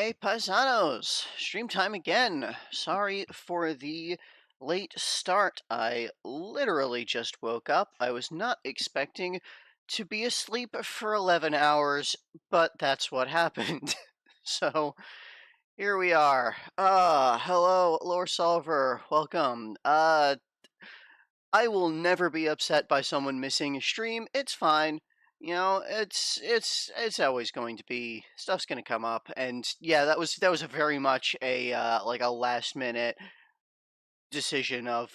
Hey, paisanos! Stream time again. Sorry for the late start. I literally just woke up. I was not expecting to be asleep for 11 hours, but that's what happened. So, here we are. Hello, Lore Solver. Welcome. I will never be upset by someone missing a stream. It's fine. You know, it's always going to be stuff's going to come up, and yeah, that was a very much a like a last minute decision of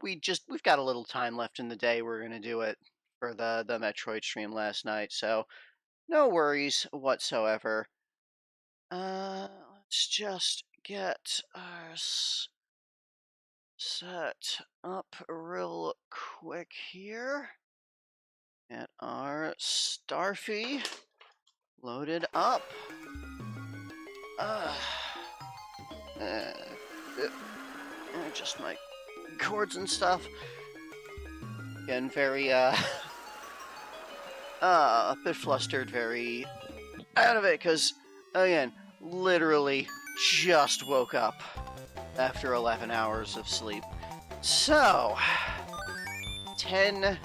we've got a little time left in the day. We're going to do it for the Metroid stream last night, so no worries whatsoever. Let's just get us set up real quick here. Get our Starfy loaded up. Uh, just my cords and stuff. Getting very, a bit flustered, very out of it, because, again, literally just woke up after 11 hours of sleep. So, 10-2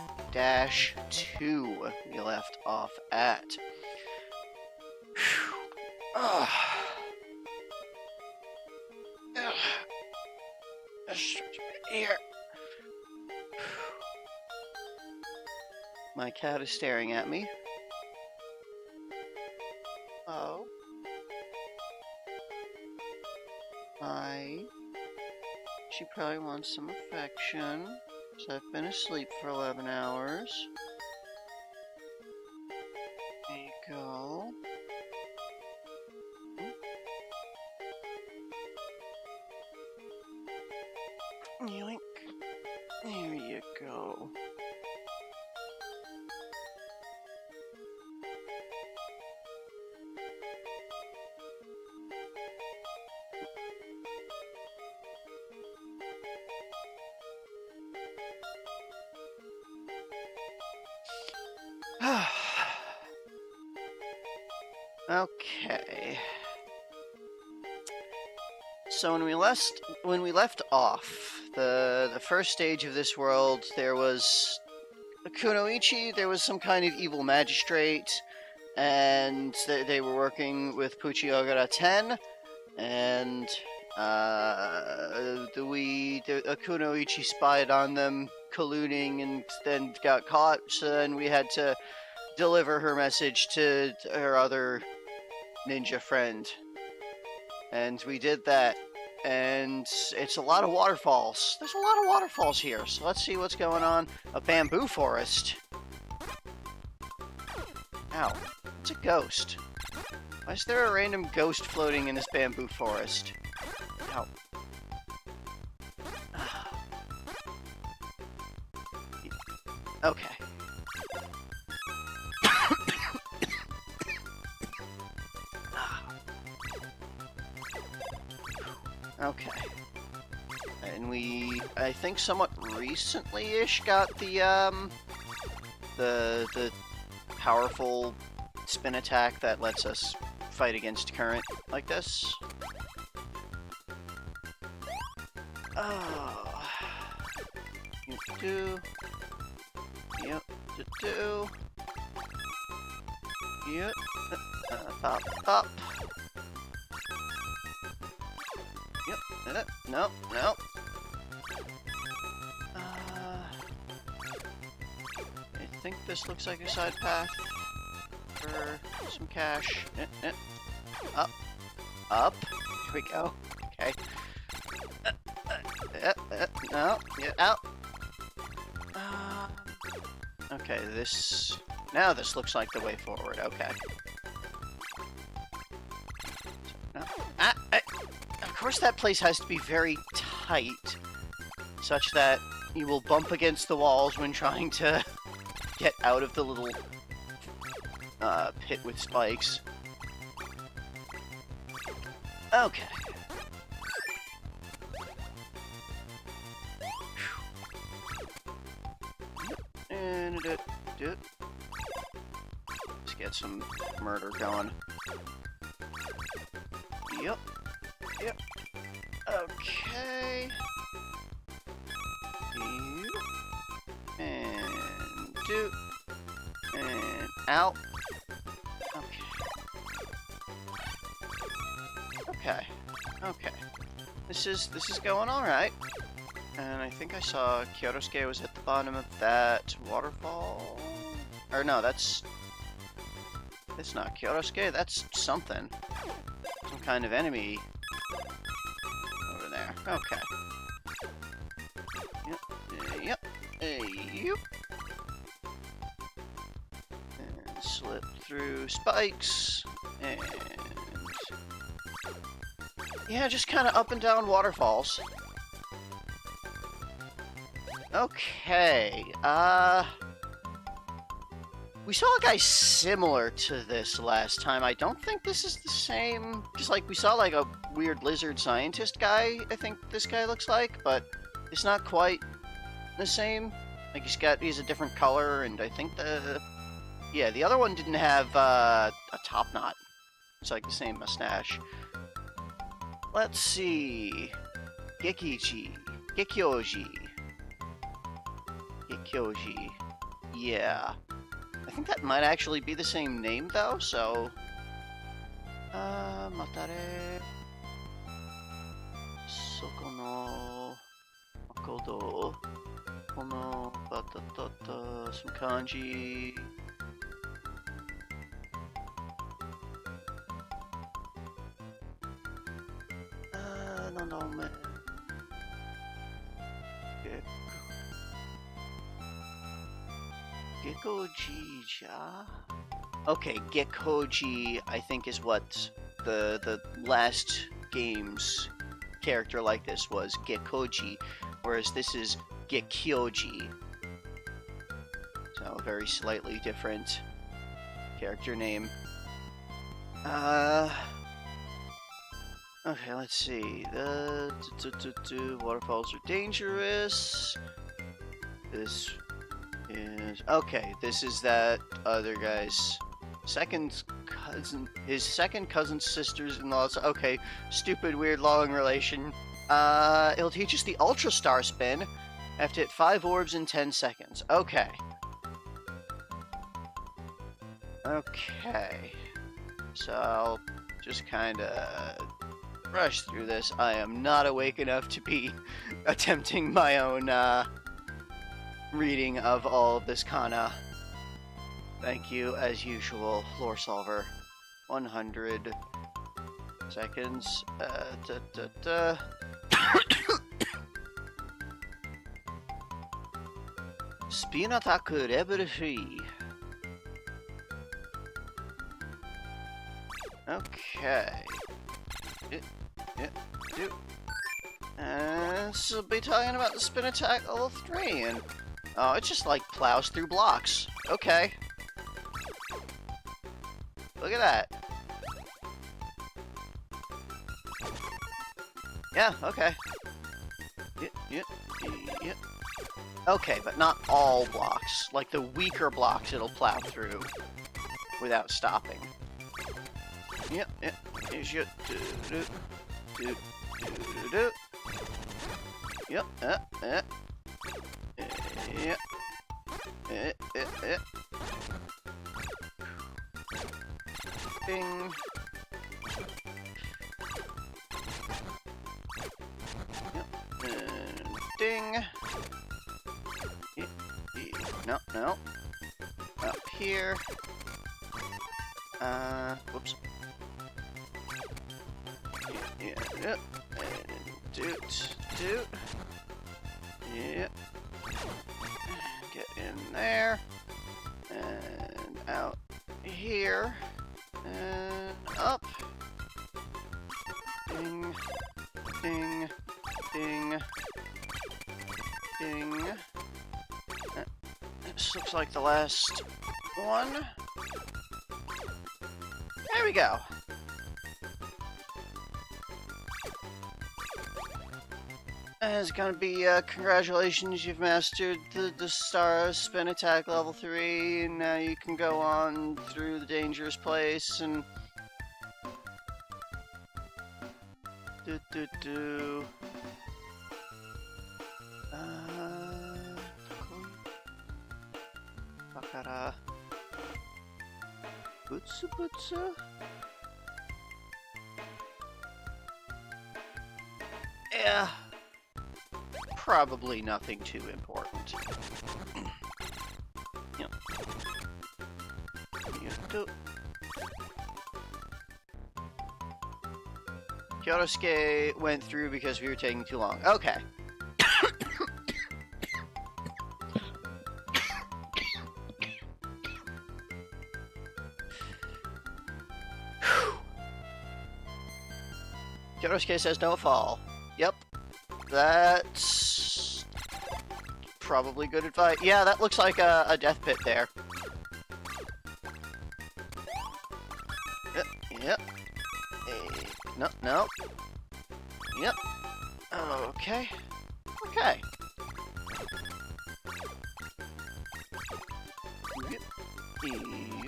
we left off at. Here. My cat is staring at me. Oh. She probably wants some affection. So I've been asleep for 11 hours. There you go. Yoink. There you go. Okay. So when we left off, the first stage of this world, there was a Kunoichi, there was some kind of evil magistrate, and they were working with Pucci Ogura 10, and a Kunoichi spied on them colluding and then got caught, so then we had to deliver her message to her other ninja friend. And we did that. And it's a lot of waterfalls. There's a lot of waterfalls here, so let's see what's going on. A bamboo forest. Ow. It's a ghost. Why is there a random ghost floating in this bamboo forest? Ow. Okay. Okay. And we, I think somewhat recently-ish got the powerful spin attack that lets us fight against current like this. Oh. Do. Yep. Do. Yep. Up. Up. Yep. No. No. I think this looks like a side path for some cash. Up. Up. Here we go. Okay. No. Get out. Okay, this... Now this looks like the way forward. Okay. No. Of course that place has to be very tight, such that you will bump against the walls when trying to get out of the little pit with spikes. Okay. And let's get some murder going. Yep. Yep. Okay. And do. And out. Okay. Okay. Okay. This is going all right. And I think I saw Kyotosuke was at the bottom of that waterfall. Or no, that's not Kyotosuke. That's something. Some kind of enemy over there. Okay. Yep. Yep. Yep. And slip through spikes. And yeah, just kind of up and down waterfalls. Okay, we saw a guy similar to this last time. I don't think this is the same. Just like we saw like a weird lizard scientist guy, I think this guy looks like, but it's not quite the same. Like he's a different color, and I think the other one didn't have a top knot. It's like the same mustache. Let's see. Gekyoji. Gekyoji. Yeah. I think that might actually be the same name, though, so... Matare... Soko no... Makodo... Kono... Batatata... Some kanji... No, man... Gekkoji-ja? Okay, Gekkoji, I think, is what the last game's character like this was, Gekkoji, whereas this is Gekyoji. So, a very slightly different character name. Okay, let's see. The waterfalls are dangerous. This is okay. This is that other guy's second cousin. His second cousin's sisters-in-laws. Okay, stupid, weird, long relation. It'll teach us the Ultra Star Spin. Have to hit 5 orbs in 10 seconds. Okay. Okay. So I'll just kind of rush through this. I am not awake enough to be attempting my own reading of all of this kana. Thank you, as usual, Lore Solver. 100 seconds. Spin attack level 3. Okay. This will be talking about the spin attack level 3, and oh, it just like plows through blocks. Okay. Look at that. Yeah, okay. Yep. Okay, but not all blocks. Like the weaker blocks it'll plow through without stopping. Yep. Here's your do. Yep. Ding. Yep. Ding. No. Up here. Whoops. Yep. And doot. Yep. Get in there. And out here. And up. Ding. This looks like the last one. There we go. And it's gonna be, congratulations, you've mastered the Star Spin Attack level 3, and now you can go on through the dangerous place, and do. Bakara. Butsu butsu? Yeah. Probably nothing too important. Yep. Kyotosuke went through because we were taking too long. Okay. Kyotosuke says no fall. Yep. That's probably good advice. Yeah, that looks like a death pit there. Yep. No, no. Yep. Okay. Okay. Yep.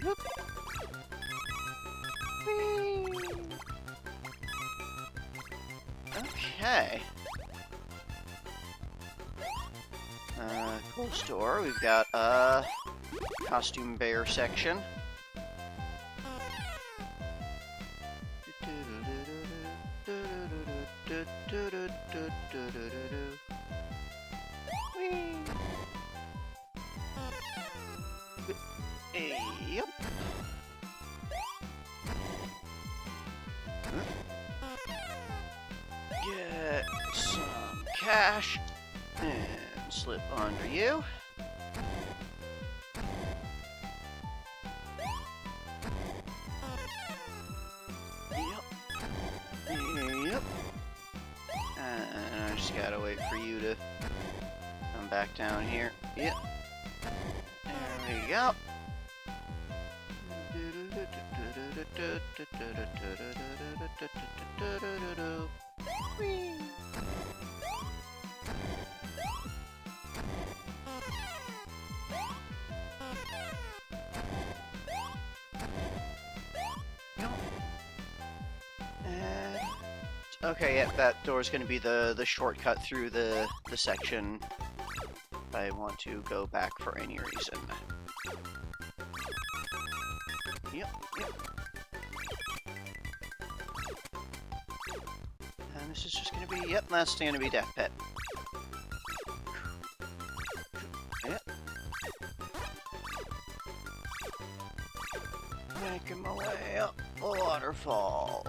Yep. Okay. Cool store. We've got a costume bear section. Yep. Get some cash and slip under you. Yep. And I just gotta wait for you to come back down here. Yep. There we go. Okay, yeah, that door's gonna be the shortcut through the section if I want to go back for any reason. Yep. And this is just gonna be, yep, that's gonna be Death Pit. Yep. Making my way up the waterfall.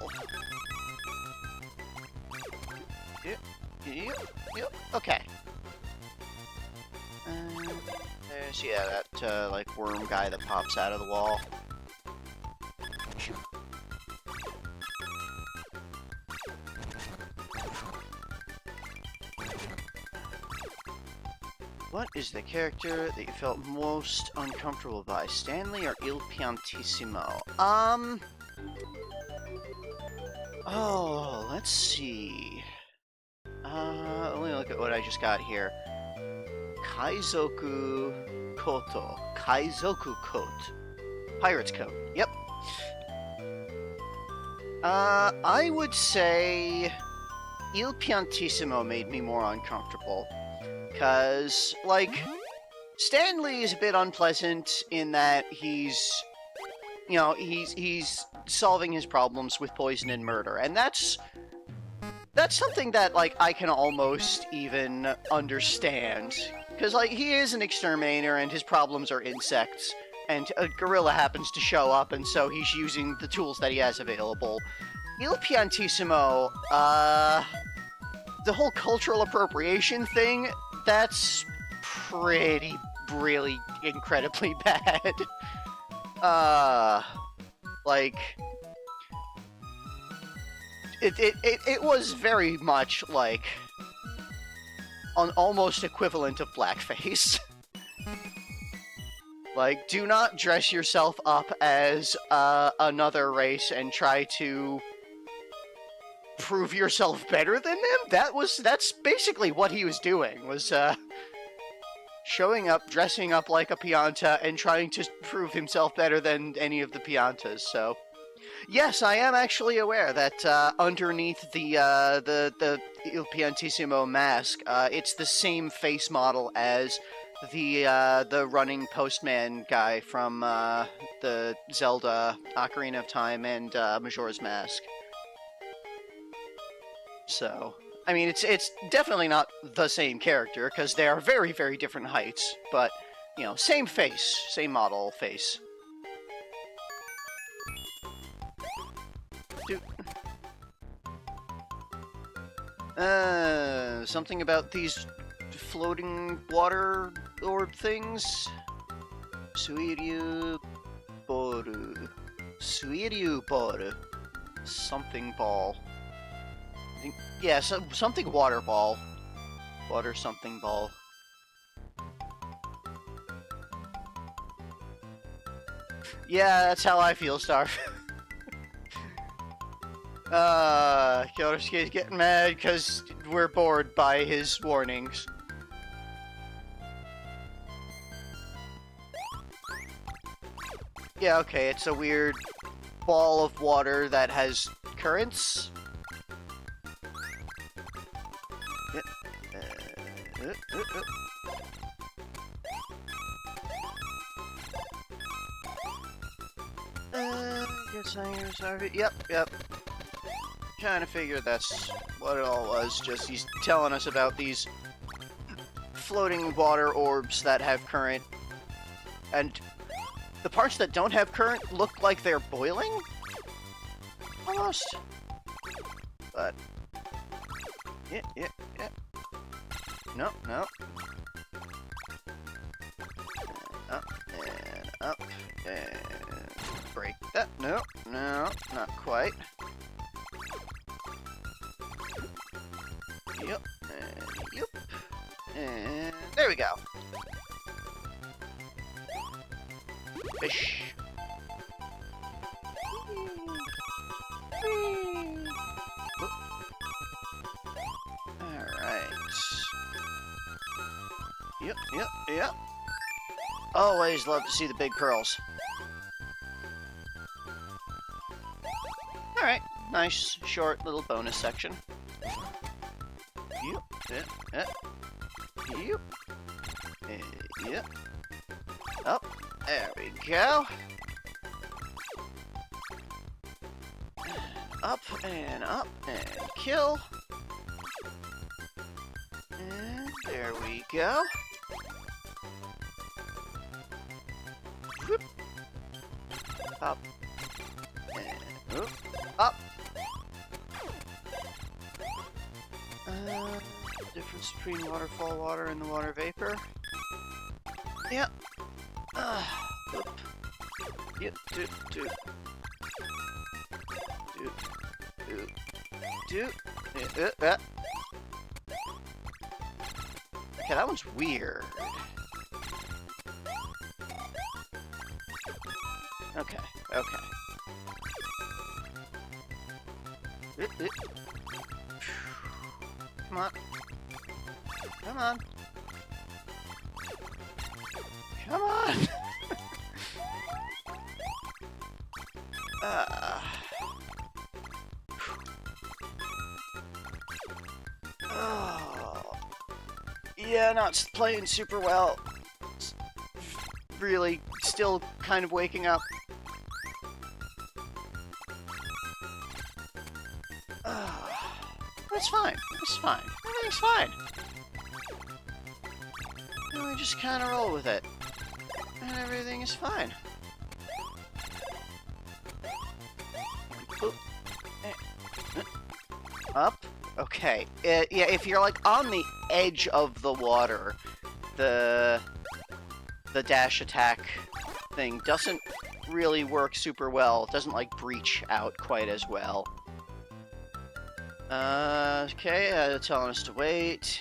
Yep, okay. There's, yeah, that, like, worm guy that pops out of the wall. What is the character that you felt most uncomfortable by, Stanley or Il Piantissimo? Oh, let's see. Let me look at what I just got here. Kaizoku Koto. Kaizoku Coat. Pirate's coat. Yep. I would say Il Piantissimo made me more uncomfortable. Cause, like, Stanley is a bit unpleasant in that he's, you know, he's solving his problems with poison and murder, and that's something that, like, I can almost even understand. Because, like, he is an exterminator, and his problems are insects, and a gorilla happens to show up, and so he's using the tools that he has available. Il Piantissimo, the whole cultural appropriation thing, that's pretty, really incredibly bad. Like... It was very much like an almost equivalent of blackface. Like, do not dress yourself up as another race and try to prove yourself better than them. That's basically what he was doing, was showing up, dressing up like a Pianta, and trying to prove himself better than any of the Piantas, so... Yes, I am actually aware that underneath the Il Piantissimo mask, it's the same face model as the running postman guy from the Zelda Ocarina of Time and Majora's Mask. So, I mean, it's definitely not the same character because they are very, very different heights, but you know, same face, same model face. Something about these floating water orb things. Suiryu boru. Suiryu boru. Something ball. Yeah, something water ball. Water something ball. Yeah, that's how I feel, Starfy. Kyotosuke's getting mad because we're bored by his warnings. Yeah, okay, it's a weird ball of water that has currents. Guess I am sorry. Yep. Kind of figured that's what it all was. Just he's telling us about these floating water orbs that have current, and the parts that don't have current look like they're boiling, almost. But yeah. No. Up and up and break that. No, not quite. Yep, and there we go. Fish. Alright. Yep. Always love to see the big pearls. Alright, nice, short little bonus section. Yep. Up. There we go. Up and kill. And there we go. Whoop. Up. And whoop. Up. Difference between waterfall water and the water vapor. Yep. Whoop. Yep. Do. Okay, that one's weird. Okay. Come on. Yeah, not playing super well. Really, still kind of waking up. It's fine. Everything's fine. And we just kind of roll with it. And everything is fine. Up. Okay. Yeah, if you're like on the edge of the water, the dash attack thing doesn't really work super well. It doesn't like breach out quite as well. Okay, telling us to wait.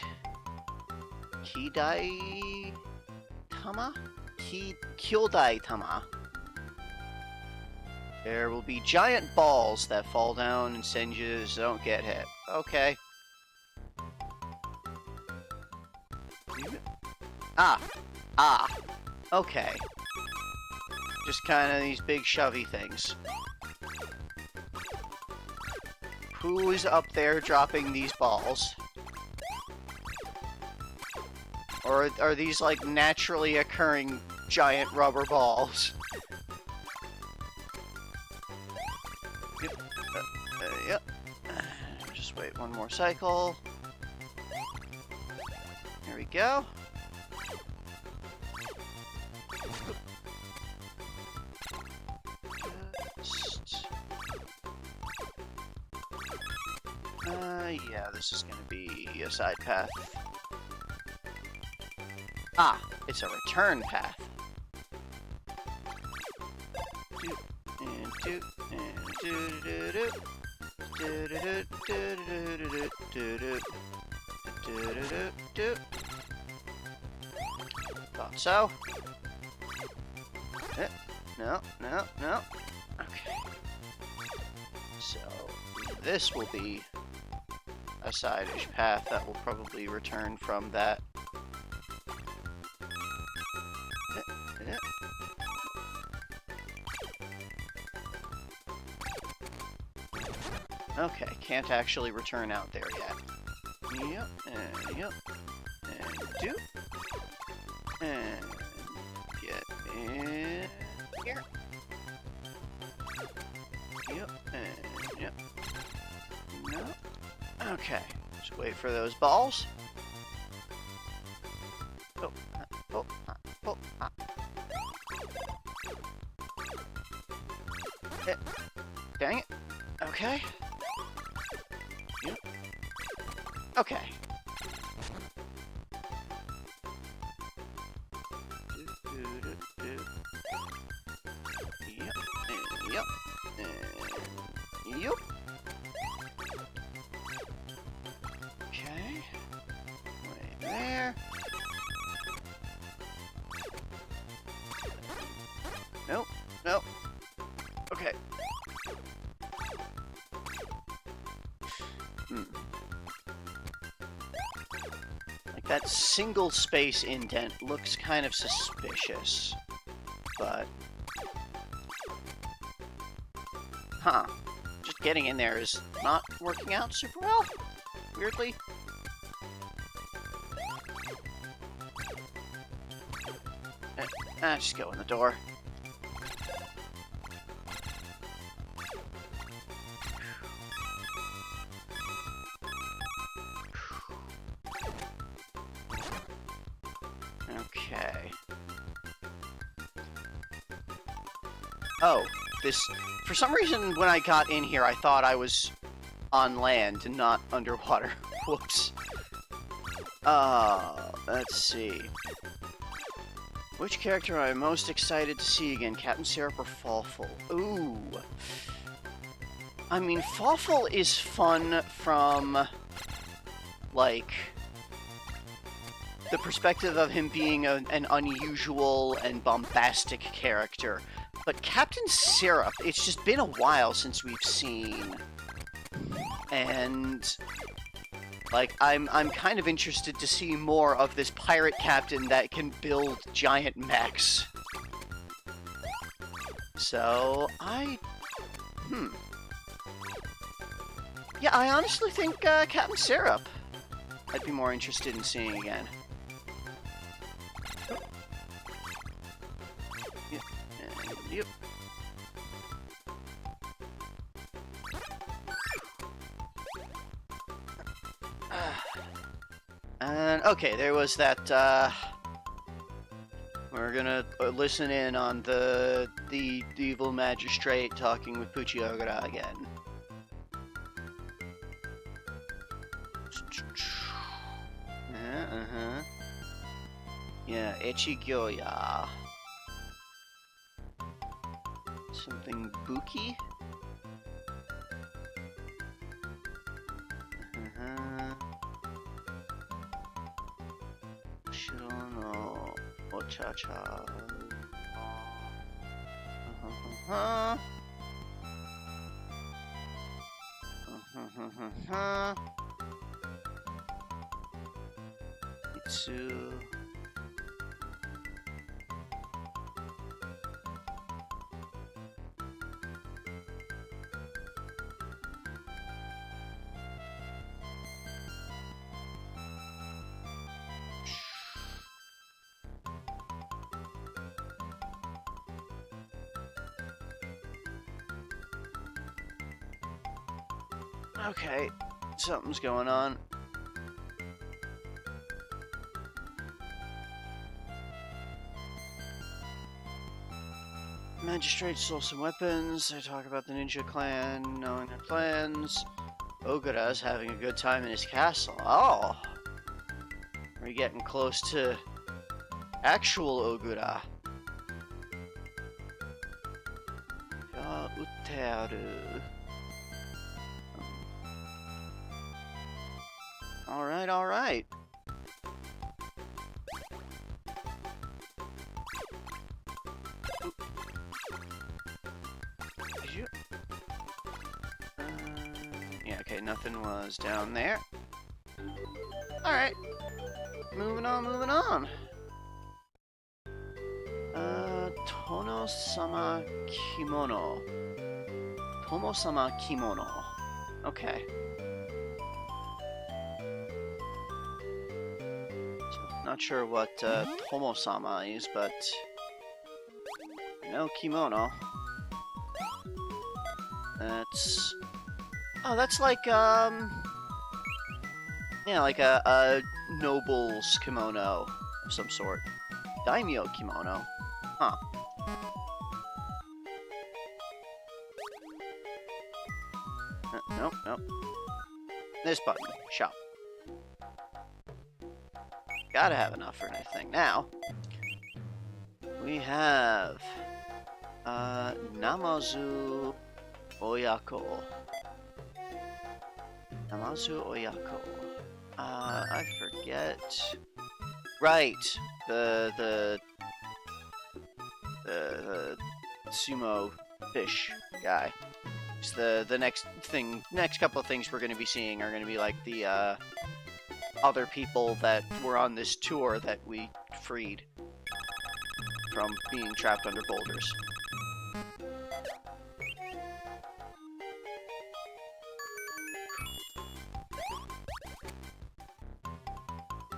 Kidai Tama? Kyodai Tama. There will be giant balls that fall down and send you so don't get hit. Okay. Okay. Just kind of these big shovey things. who's up there dropping these balls? Or are these, like, naturally occurring giant rubber balls? Yep. Yep. Just wait one more cycle. There we go. Yeah, this is gonna be a side path. Ah, it's a return path. Thought so. No. Okay. So, this will be a side-ish path that will probably return from that. Okay, can't actually return out there yet. Yep, and yep, and do. And get in here. Yep, and yep. No. Okay, just wait for those balls. Dang it. Okay. Yep. Okay. Yep. Yep. Yep. Okay. Wait there. Nope. Nope. Okay. Like, that single space indent looks kind of suspicious, but... Huh. Just getting in there is not working out super well, weirdly. Just go in the door. Okay. Oh, this... For some reason, when I got in here, I thought I was on land and not underwater. Whoops. Let's see. Which character am I most excited to see again? Captain Syrup or Fawful? Ooh. I mean, Fawful is fun from, like, the perspective of him being an unusual and bombastic character. But Captain Syrup, it's just been a while since we've seen. And... like, I'm kind of interested to see more of this pirate captain that can build giant mechs. So, yeah, I honestly think Captain Syrup I'd be more interested in seeing again. Yep, and yep. And, okay, there was that, we're gonna listen in on the evil magistrate talking with Puchiogara again. Yeah, Echigyoya. Something Buki? Shirono Ochacha. Itsu. Okay, something's going on. Magistrate stole some weapons. They talk about the ninja clan knowing their plans. Ogura's having a good time in his castle. Oh! We're getting close to actual Ogura. Utaru. Alright, alright. Yeah, okay, nothing was down there. Alright. Moving on, moving on. Tono-sama kimono. Tomo-sama kimono. Okay. So, not sure what Tomo-sama is, but no kimono. That's... Oh, that's like, yeah, like a noble's kimono of some sort. Daimyo kimono. Huh. Nope, nope. This button. Shop. Gotta have enough for anything. Now, we have, Namazu Oyako. Namazu Oyako. I forget. Right. The sumo fish guy. The next couple of things we're going to be seeing are going to be like the other people that were on this tour that we freed from being trapped under boulders.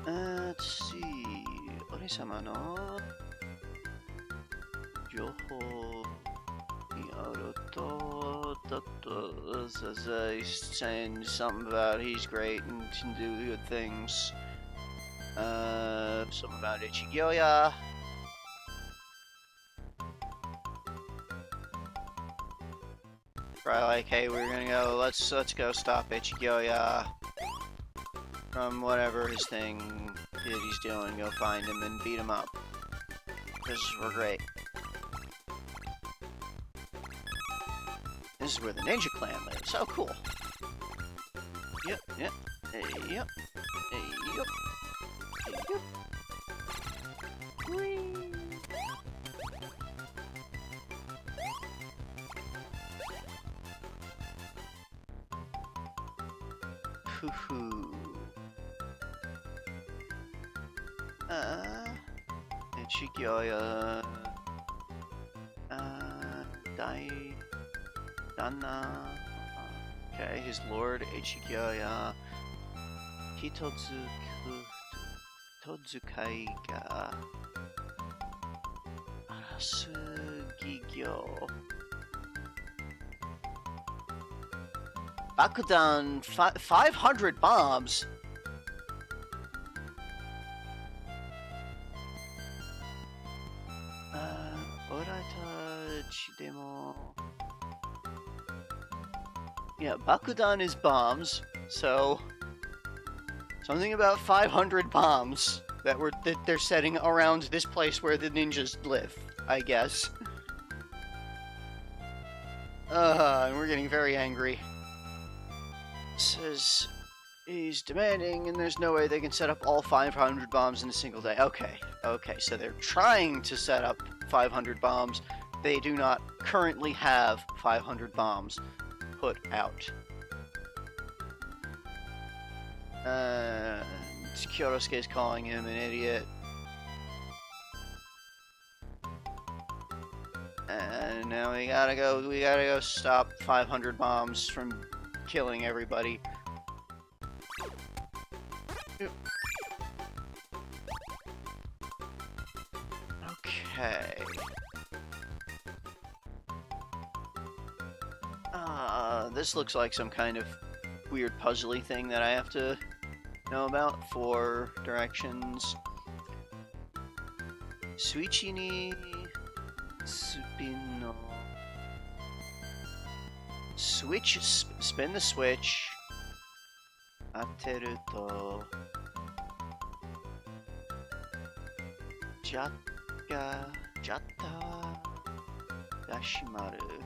Let's see. Ore-sama no Yoho ni aru to he's saying something about he's great and can do good things. Something about Ichigyoya. Probably like, hey, we're gonna go. Let's go stop Ichigyoya from whatever his thing that he's doing. Go find him and beat him up. Because we're great. This is where the ninja clan lives. Oh, cool. Yep, yep, hey, yep, hey, yep, hey, yep. Whee. Hoo-hoo. Ichigyoya. Dana. Okay, his lord Ichigyoya. Hitotsukai ga Arasugigyo. Bakudan 500 bombs. Orata Chidemo. Yeah, Bakudan is bombs, so something about 500 bombs that they're setting around this place where the ninjas live, I guess. And we're getting very angry. Says he's demanding, and there's no way they can set up all 500 bombs in a single day. Okay, so they're trying to set up 500 bombs. They do not currently have 500 bombs put out. Kyotosuke is calling him an idiot. And now we gotta go stop 500 bombs from killing everybody. Okay. This looks like some kind of weird puzzly thing that I have to know about for directions. Switch ni spin no. Switch, spin the switch. Ateru to jatta gashimaru.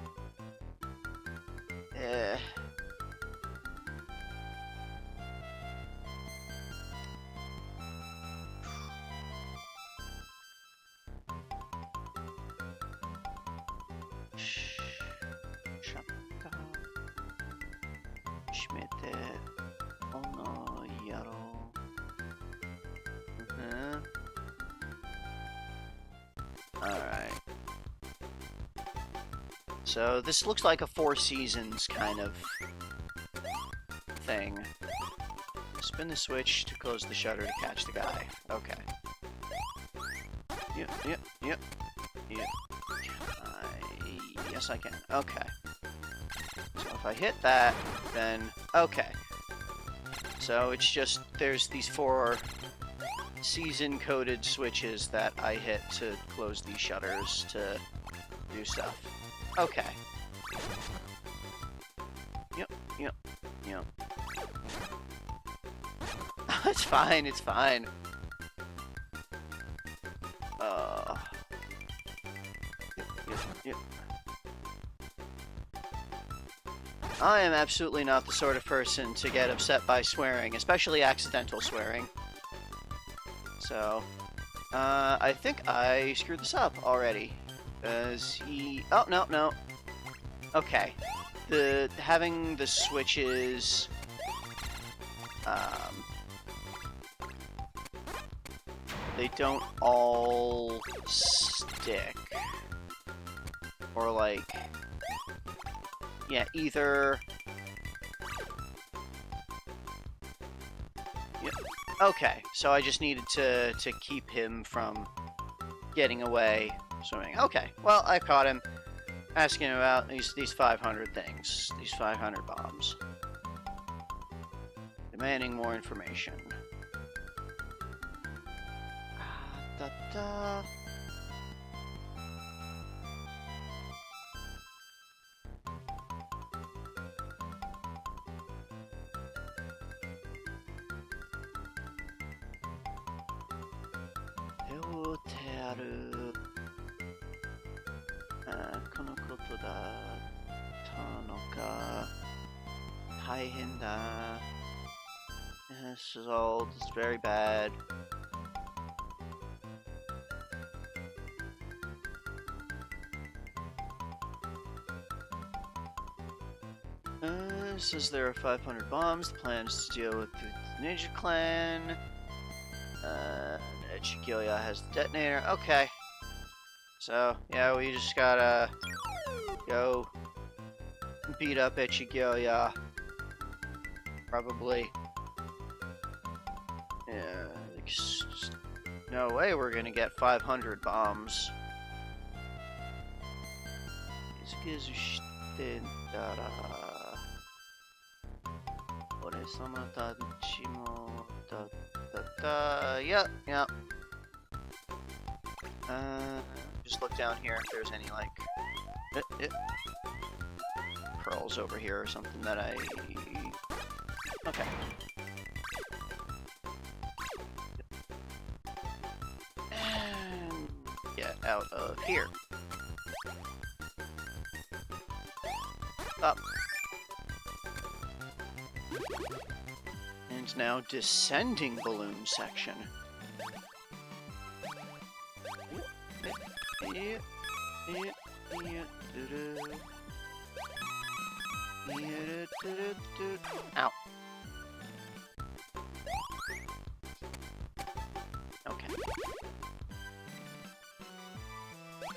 Shutta shimete ono yaro. Alright. So this looks like a Four Seasons kind of thing. Spin the switch to close the shutter to catch the guy. Okay. Yep. Yes, I can. Okay. So if I hit that, then... Okay. So it's just, there's these 4 season-coded switches that I hit to close these shutters to do stuff. Okay. Yep. It's fine, it's fine. Yep. I am absolutely not the sort of person to get upset by swearing, especially accidental swearing. So, I think I screwed this up already. Oh, no. Okay. Having the switches... they don't all stick. Or like... Yeah, either... Yep. Okay, so I just needed to keep him from getting away swimming. Okay, well, I caught him asking about these 500 things. These 500 bombs. Demanding more information. Da-da. This is very bad. Says there are 500 bombs. The plan is to deal with the Ninja Clan. Echigilya has the detonator. Okay. So, yeah, we just gotta go beat up Echigilya. Probably. Yeah, no way we're gonna get 500 bombs. Yeah. Just look down here if there's any, like, pearls over here or something that I... Okay. And get out of here. Up. And it's now descending balloon section. Ow. Okay.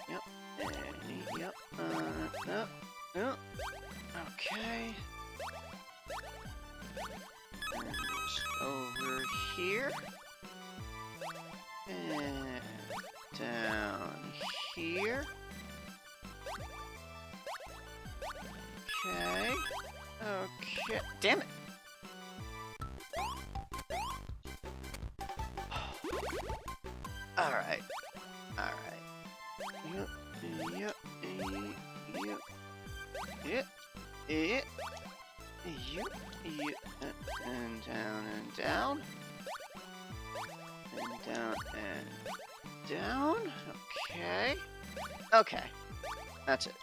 Yep. Yep. Yep. Okay. And over here. And down here. Okay. Okay. Damn it. Alright. Alright. Yep. Yep. Yep. Yep. Yep. Yep. Yep. And down and down. And down and down. Okay. Okay. That's it.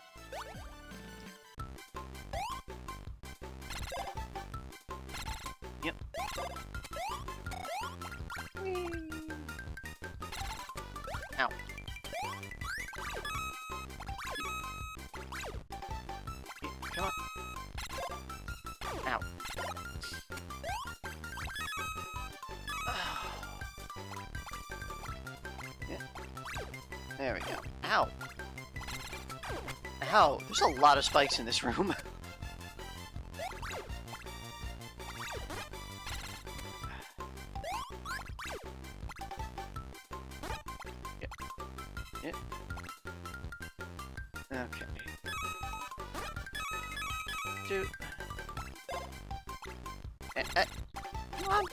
Yep. Whee. Ow. Come on. Ow. Yeah. There we go. Ow. Ow. There's a lot of spikes in this room. Yeah. Okay. Two. Come on.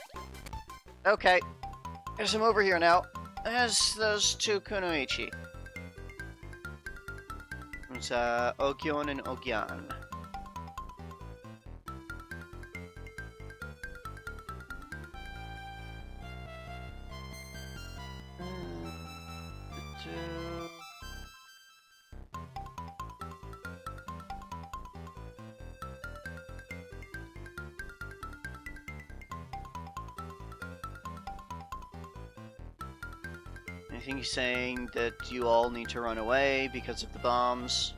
Okay. There's him over here now. There's those two Kunoichi. It's Ogyon and Ogyan. I think he's saying that you all need to run away because of the bombs.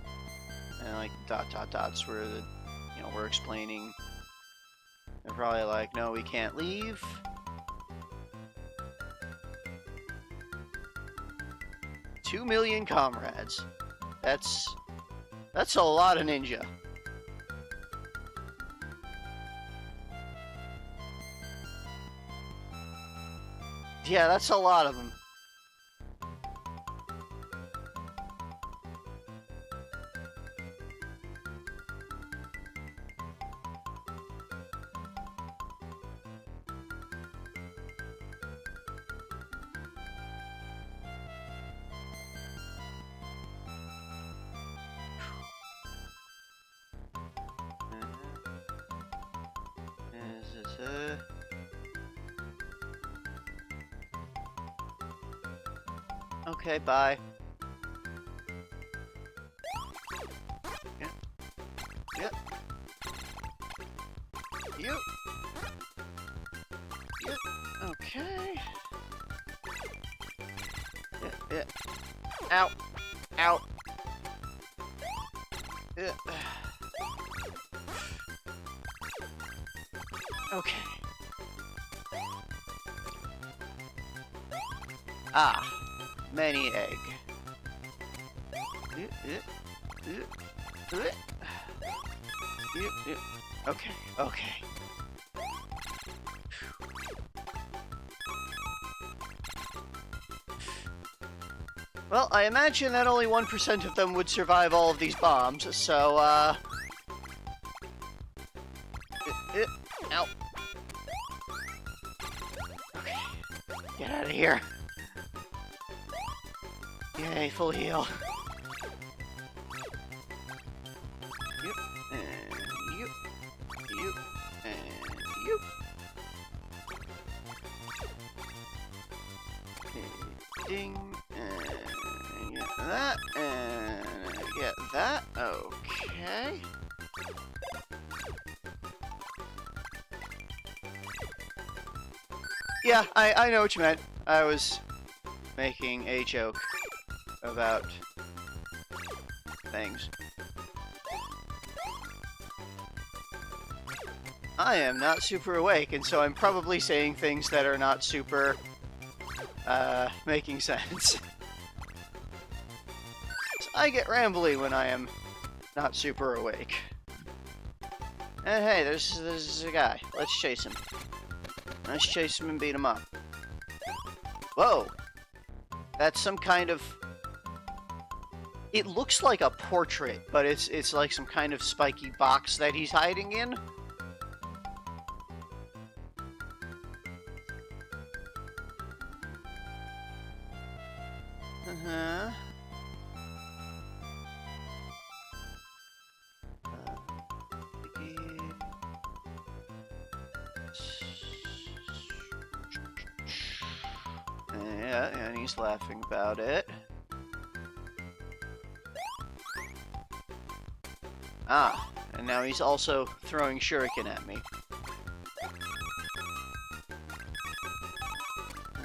And like dots where the, you know, we're explaining. They're probably like, no, we can't leave. $2 million comrades. That's a lot of ninja. Yeah, that's a lot of them. Okay, bye. Yep. Yep. You. Yep. Okay. Yep. Yep. Ow. Ow. Yep. Okay. Ah. Many egg. Okay, okay. Well, I imagine that only 1% of them would survive all of these bombs, so, ow. Okay. Get out of here. Yay, full heal. Yep, and you, and you. Ding, and get that, and get that. Okay. Yeah, I know what you meant. I was making a joke about things. I am not super awake, and so I'm probably saying things that are not super, making sense. So I get rambly when I am not super awake. And hey, there's a guy. Let's chase him. Let's chase him and beat him up. Whoa! That's some kind of... It looks like a portrait, but it's like some kind of spiky box that he's hiding in. Uh-huh. Yeah, and he's laughing about it. Ah, and now he's also throwing shuriken at me.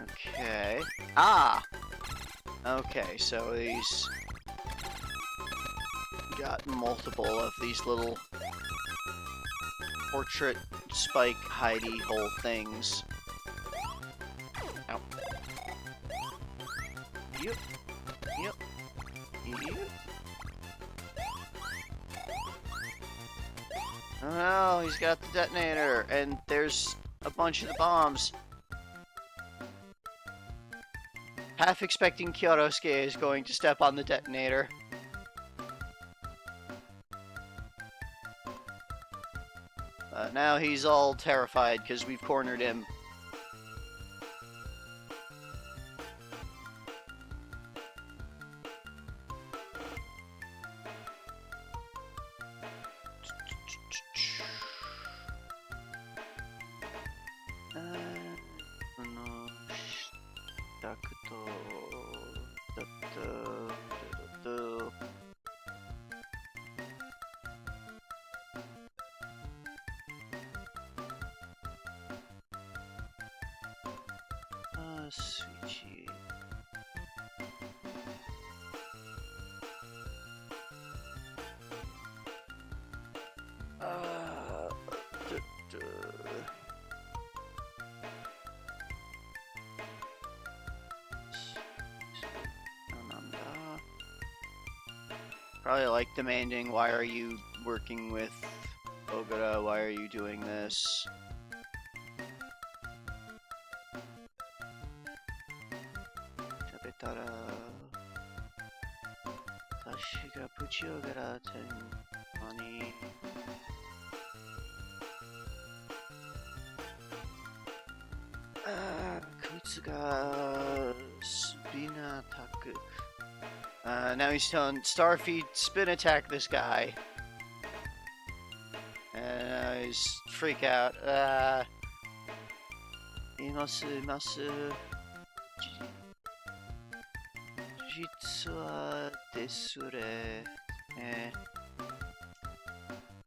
Okay. Ah! Okay, so he's got multiple of these little portrait spike hidey hole things. Ow. Yep. Yep. Yep. Oh no, he's got the detonator, and there's a bunch of the bombs. Half expecting Kyotosuke is going to step on the detonator. Now he's all terrified because we've cornered him. Sweetie. Probably like demanding, why are you working with Ogura? Why are you doing this? Now he's telling Starfy, spin attack this guy. And he's freak out. Imasu. Jitsu wa desu re.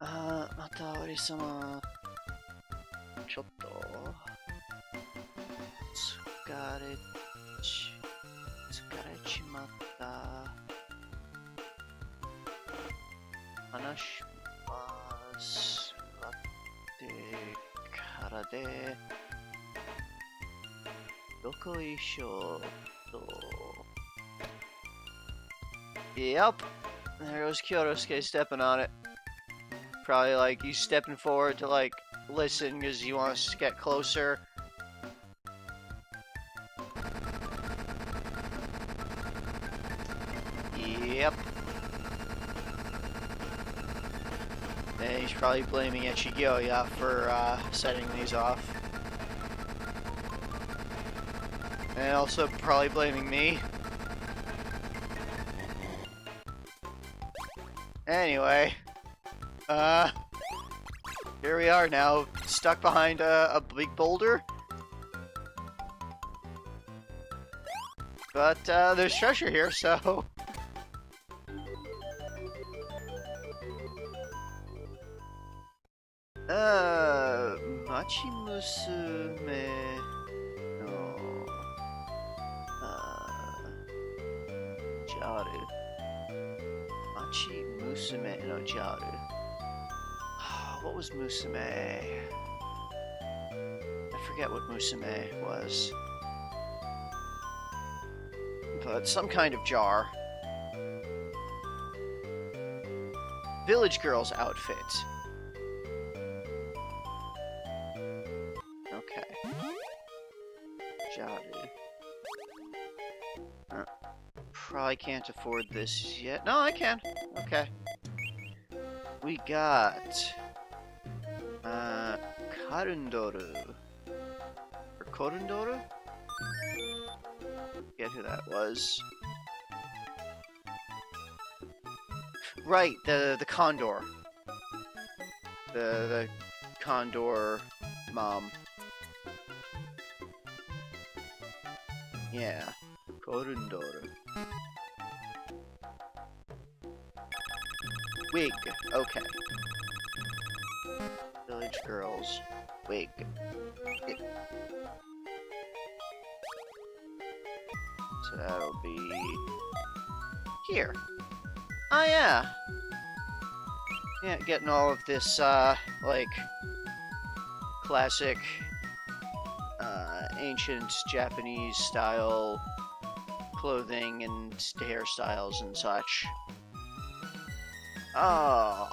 Mata ori-sama. Chotto. Tsukarechimatta. Hanashi wa suwatte kara de. Doko ishou to. Yep. There goes Kyotosuke stepping on it. Probably like he's stepping forward to like listen because he wants to get closer. Yep. And he's probably blaming Ichigyoya for setting these off. And also probably blaming me. Anyway, here we are now, stuck behind a big boulder. But there's treasure here, so... Machi Musume no... Jaru. Machi Musume no Jaru. What was Musume? I forget what Musume was. But some kind of jar. Village girl's outfit. Okay. Jaru. Probably can't afford this yet. No, I can. Okay. We got... Karundoru. Or Korundoru? Forget who that was. Right, the condor. The condor mom. Yeah. Corundor. Wig. Okay. Village girls. Wig. It. So that'll be here. Oh yeah. Yeah, getting all of this like classic ancient Japanese style clothing and hairstyles and such. Oh.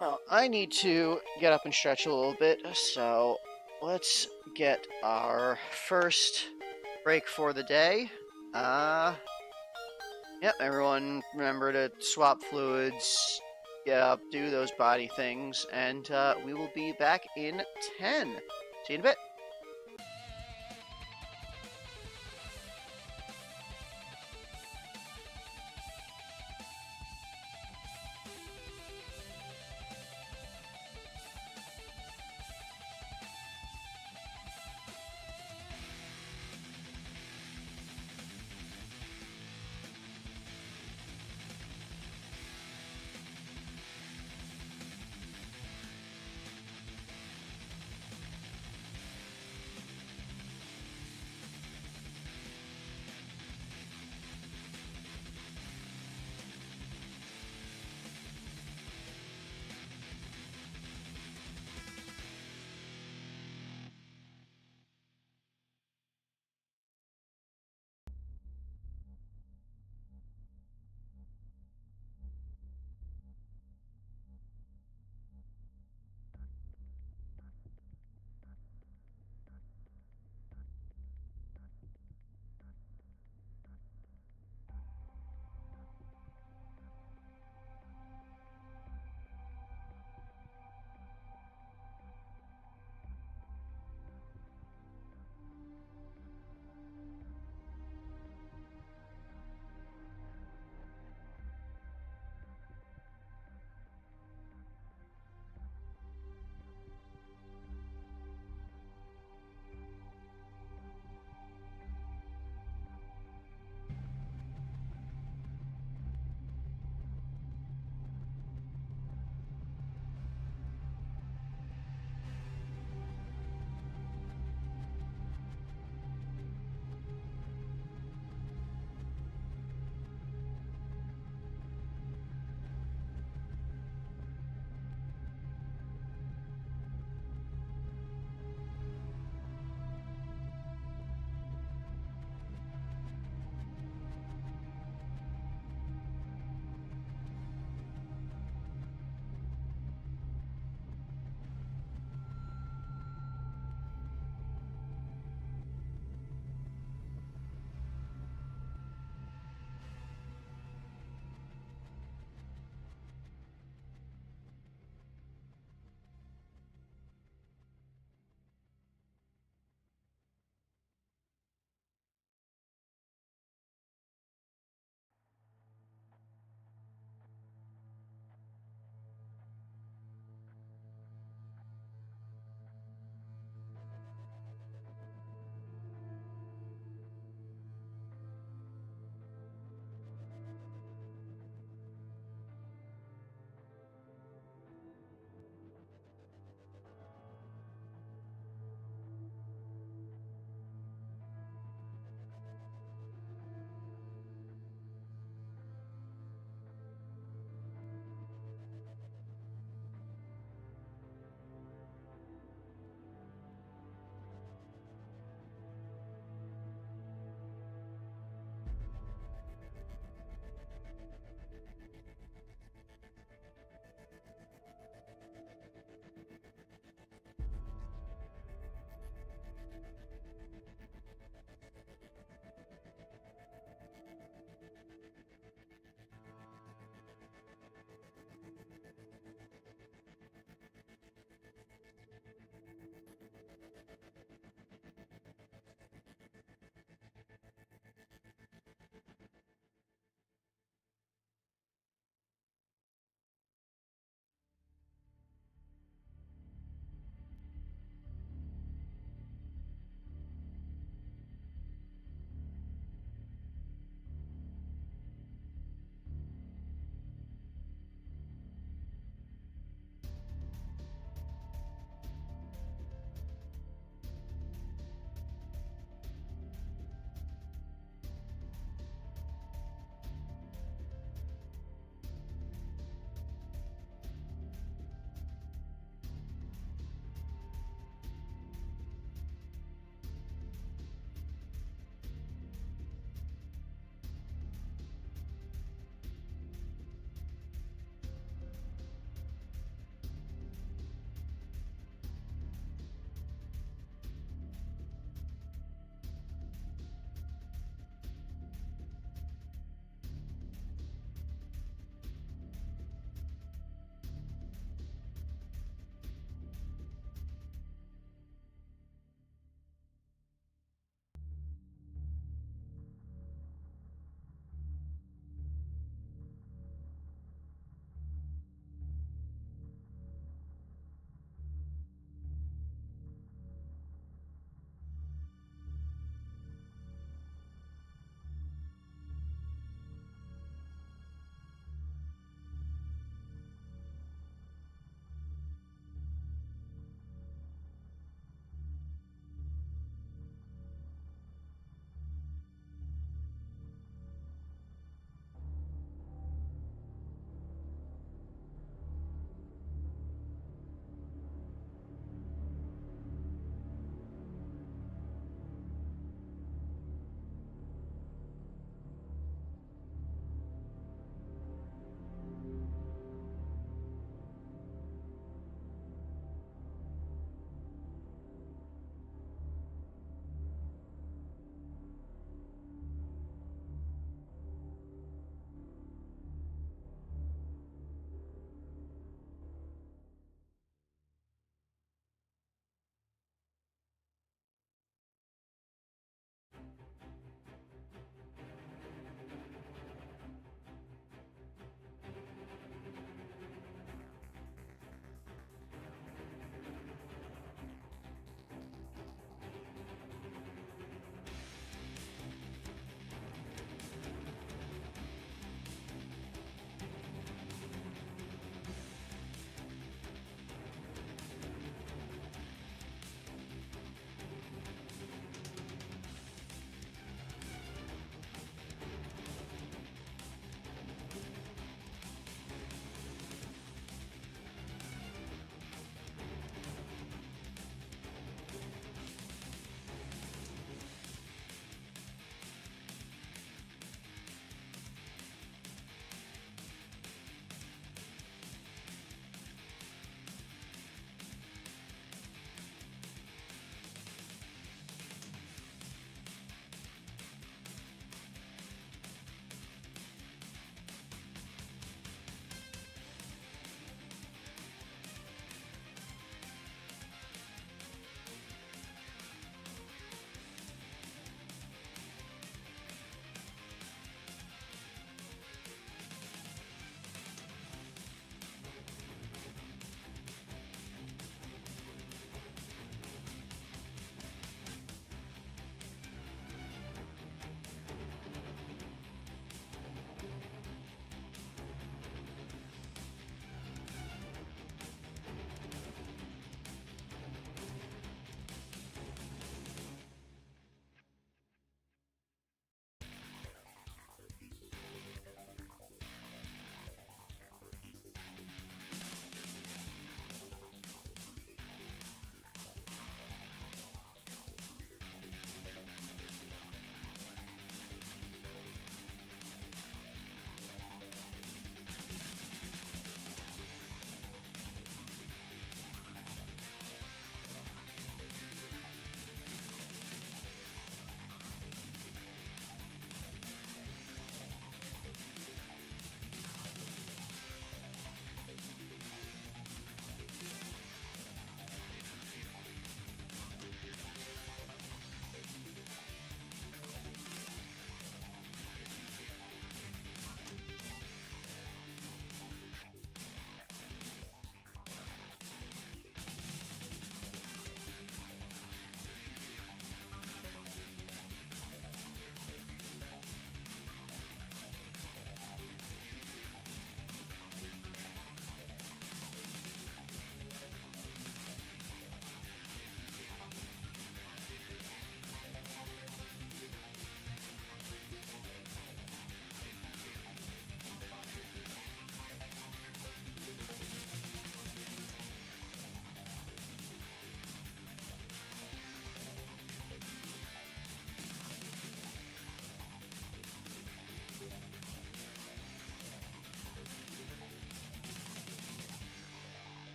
Well, I need to get up and stretch a little bit, so let's get our first break for the day. Yep, everyone remember to swap fluids, get up, do those body things, and we will be back in 10. See you in a bit.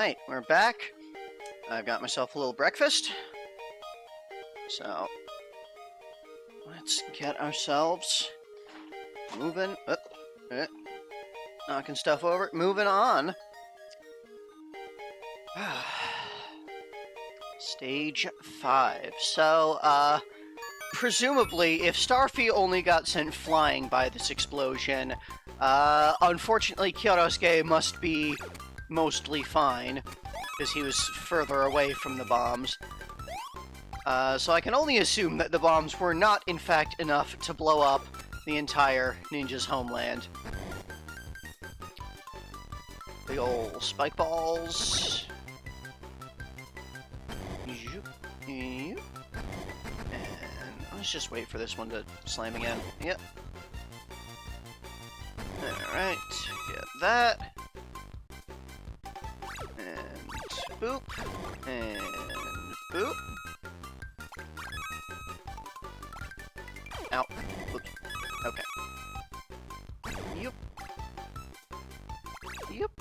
Alright, we're back. I've got myself a little breakfast. So, let's get ourselves moving. Knocking stuff over. Moving on. Stage 5. So, presumably, if Starfy only got sent flying by this explosion, unfortunately Kyosuke must be mostly fine, because he was further away from the bombs. So I can only assume that the bombs were not, in fact, enough to blow up the entire ninja's homeland. Big ol' spike balls. And let's just wait for this one to slam again. Yep. Alright, get that. And boop. And boop. Ow. Oops. Okay. Yep. Yep.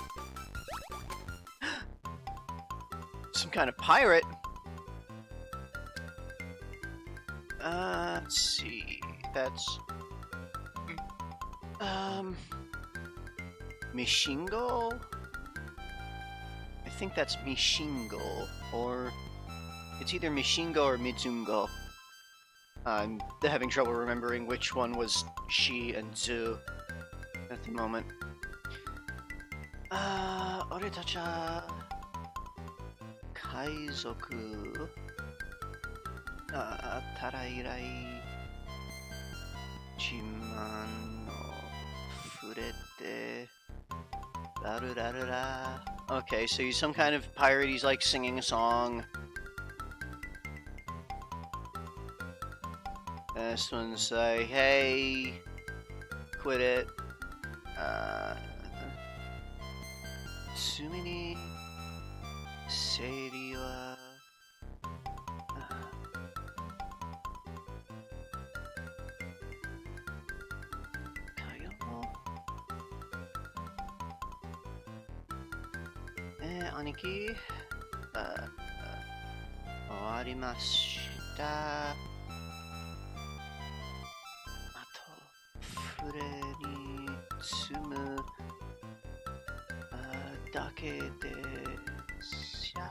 Some kind of pirate. Let's see. That's... Mishingo? I think that's Mishingo, or... It's either Mishingo or Mizungo. I'm having trouble remembering which one was she and Zu at the moment. Oretacha... Kaizoku... Tarairai... Jiman no Furete... Darurarura... Okay, so he's some kind of pirate, he's like singing a song. This one's like, hey, quit it. Tsumi ni seiri wa... Aniki, owarimashita. Ato, fure ni tsumu dake desu.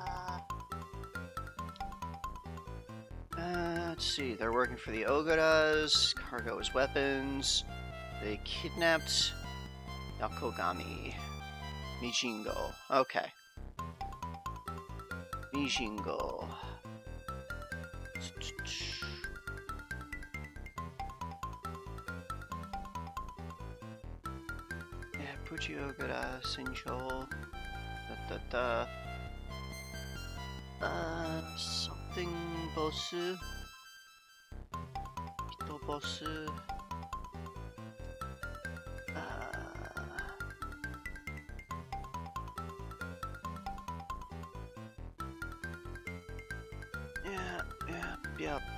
Let's see, they're working for the Ogaras, cargo as weapons. They kidnapped Yakogami. Mijingo. Okay. Mijingo. Yeah, Puchi Ogura, Sincho. Something Bosu. Hito Bosu.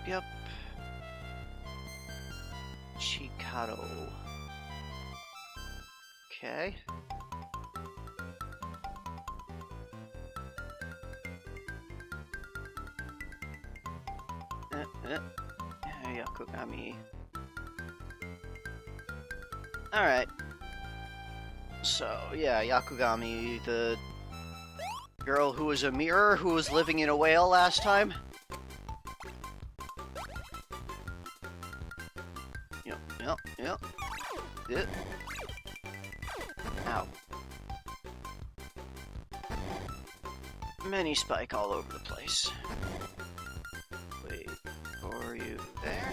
Yep. Chikaro. Okay. Yakugami. Alright. So, yeah, Yakugami, the girl who was a mirror who was living in a whale last time. Yep. Ow. Many spike all over the place. Wait for you there.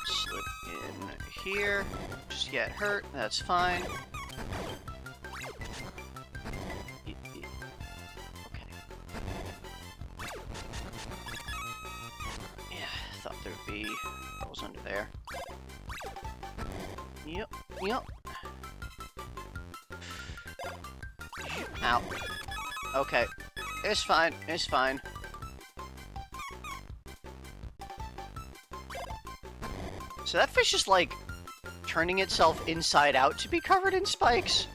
Slip in here. Just get hurt, that's fine. Okay. Yeah, I thought there'd be balls under there. Yep. Ow. Okay. It's fine. So that fish is like turning itself inside out to be covered in spikes.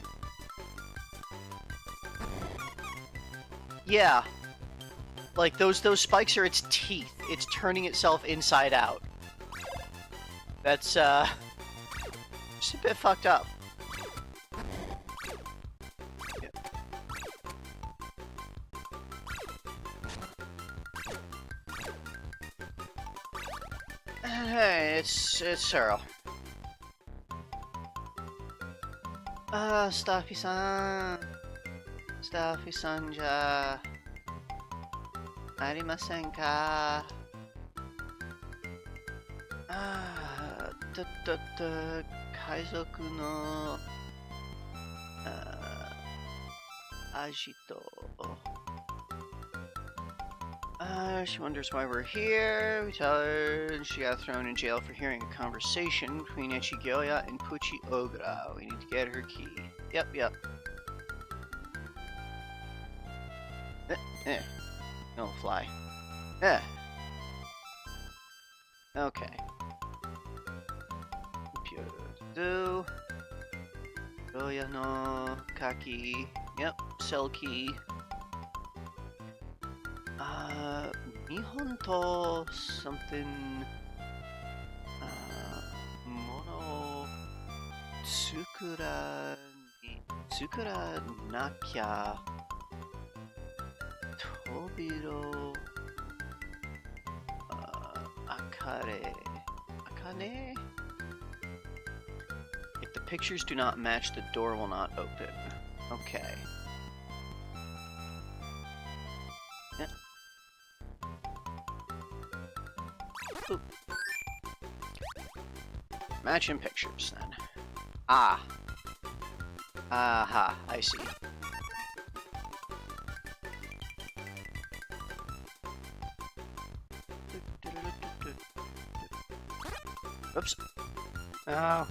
Yeah. Like, those spikes are its teeth. It's turning itself inside out. That's, just a bit fucked up. Hey, it's Searle. Starfy-san. Starfy-san じゃありませんか海賊の味とshe wonders why we're here. We tell her she got thrown in jail for hearing a conversation between Ichigyoya and Puchi Ogra. We need to get her key. Yep. No fly. Okay. Do. Gyoya no kaki. Yep, cell key. Nihon to something. Mono tsukura nakya. Tobiro. Akane? If the pictures do not match, the door will not open. Okay. Yeah. Oop. Matching pictures, then. Aha, I see. Oops. Oh.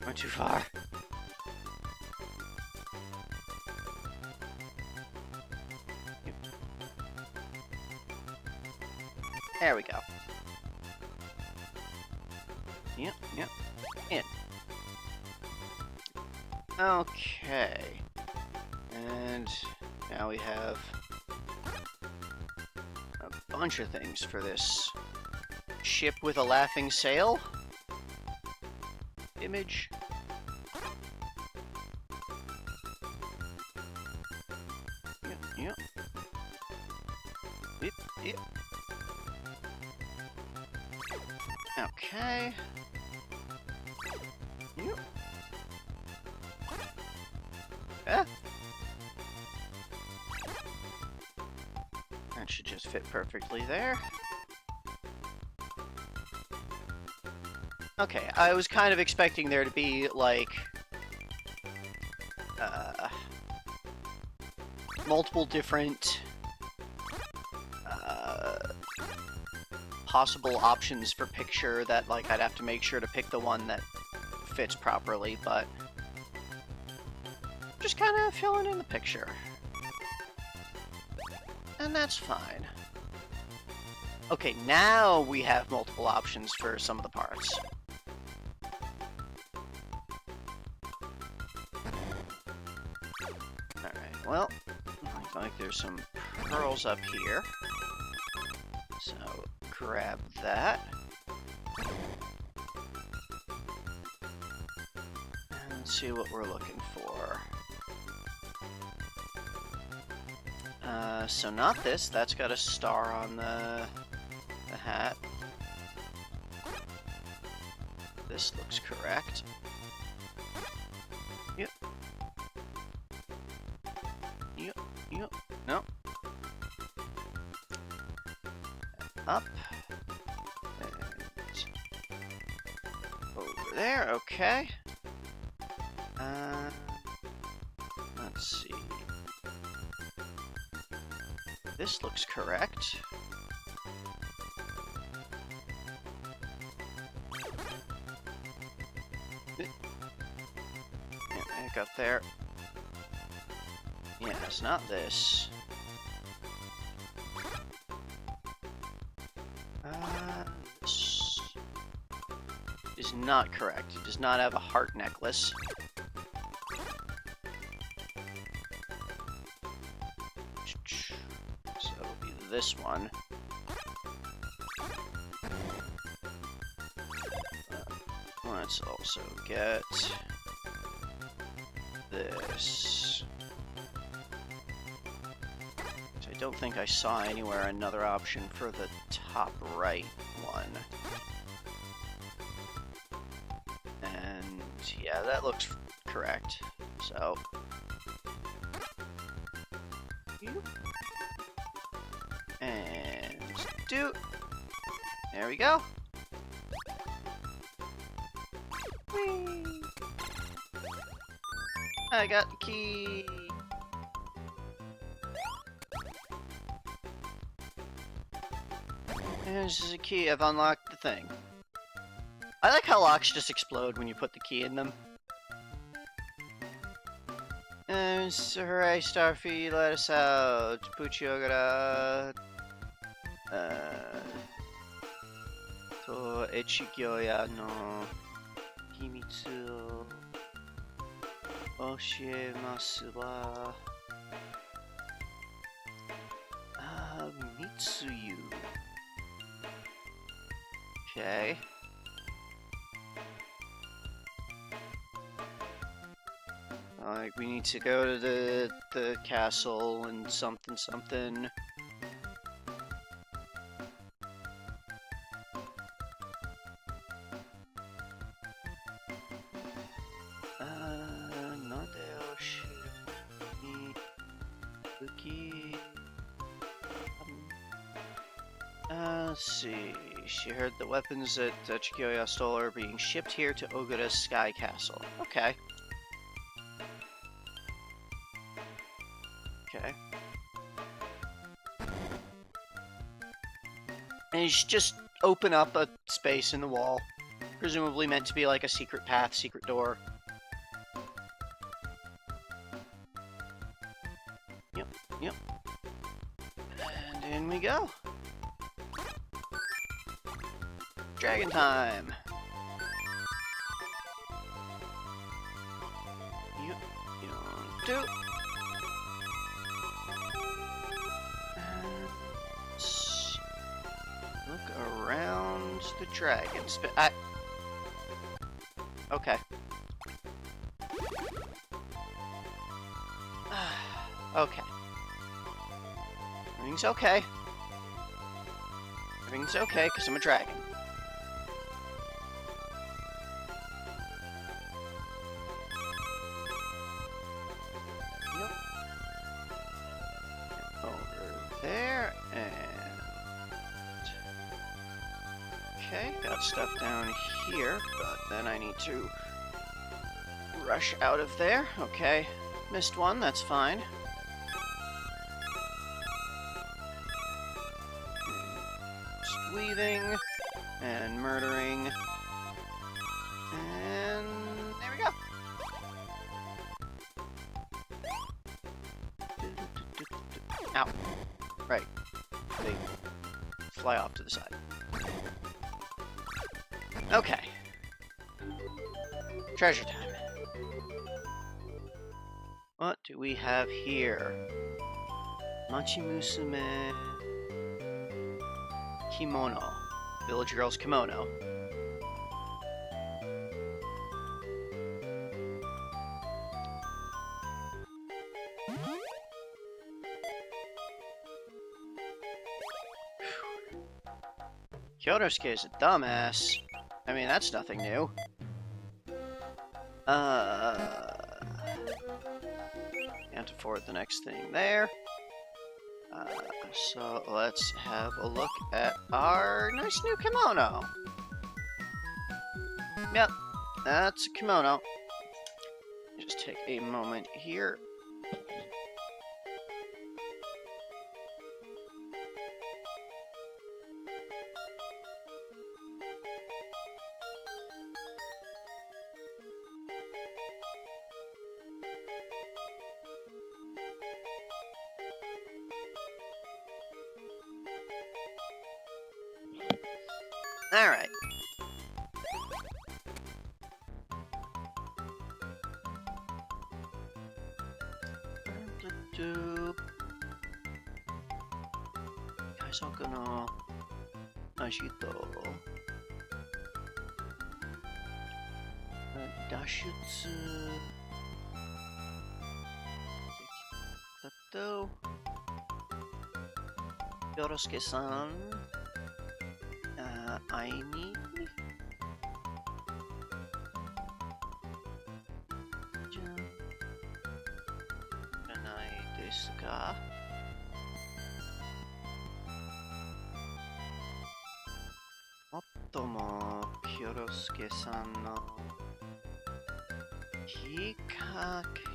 Went too far. There we go. Yep. In. Okay. And now we have a bunch of things for this ship with a laughing sail image. Yep. Okay. Yep. That should just fit perfectly there. Okay, I was kind of expecting there to be, like, multiple different possible options for picture that, like, I'd have to make sure to pick the one that fits properly, but just kind of filling in the picture. And that's fine. Okay, now we have multiple options for some of the parts. Alright, well, looks like there's some pearls up here. So, grab that. And let's see what we're looking for. So not this. That's got a star on the hat. This looks correct. Yep. No. Up. And over there, okay. Let's see. This looks correct. Yeah, back up there. Yeah, it's not this. This is not correct. It does not have a heart necklace. this one. Let's also get this. I don't think I saw anywhere another option for the top right one. And yeah, that looks correct. So. And do. There we go. Whee! I got the key. And this is a key. I've unlocked the thing. I like how locks just explode when you put the key in them. And hooray, Starfy, let us out. Puchiogara. To Echigyoya no Himitsu o oshiemasu wa Mitsuyu. Okay. Like, we need to go to the castle and something something. Let's see. She heard the weapons that Chikyoya stole are being shipped here to Ogura's Sky Castle. Okay. Okay. And you should just open up a space in the wall. Presumably meant to be like a secret path, secret door. Yep, yep. And in we go. Dragon time! Yep, do. Look around the dragon. Okay. Okay. Everything's okay. Everything's okay, because I'm a dragon. Yep. Over there, and... Okay, got stuff down here, but then I need to rush out of there. Okay, missed one, that's fine. Just weaving and murdering. And there we go. Ow. Right. They fly off to the side. Okay. Treasure time. What do we have here? Machimusume kimono. Village girl's kimono. Kyotosuke is a dumbass. I mean, that's nothing new. Can't afford the next thing there. So let's have a look at our nice new kimono. Yep, that's a kimono. Just take a moment here. All right. そこの足と脱出だとよろしけさん会いにじゃないですか。もっともよろしけさんのきっかけ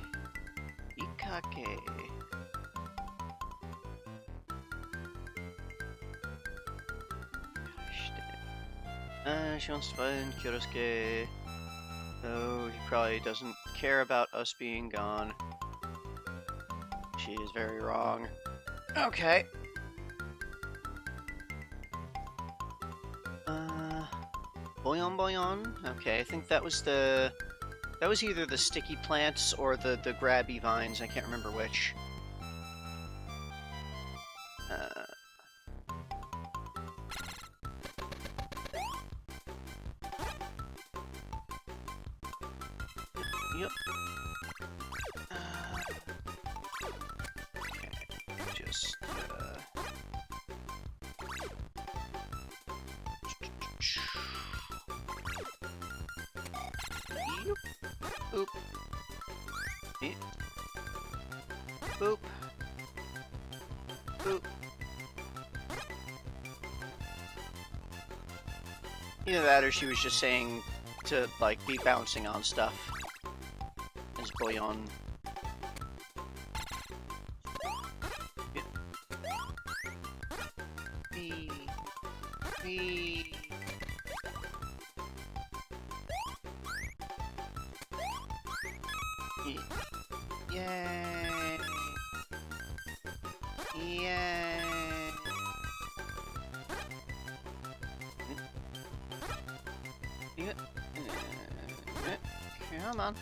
she wants to find Kyosuke. Oh, he probably doesn't care about us being gone. She is very wrong. Okay. Boyon Boyon? Okay, I think that was the... That was either the sticky plants or the grabby vines. I can't remember which. Yep. Okay, just... Yep. Boop. Yep. Boop. Boop. Either that or she was just saying to, like, be bouncing on stuff. As Boyon. Yep. Wee. Wee. Yay! Yay! Come on.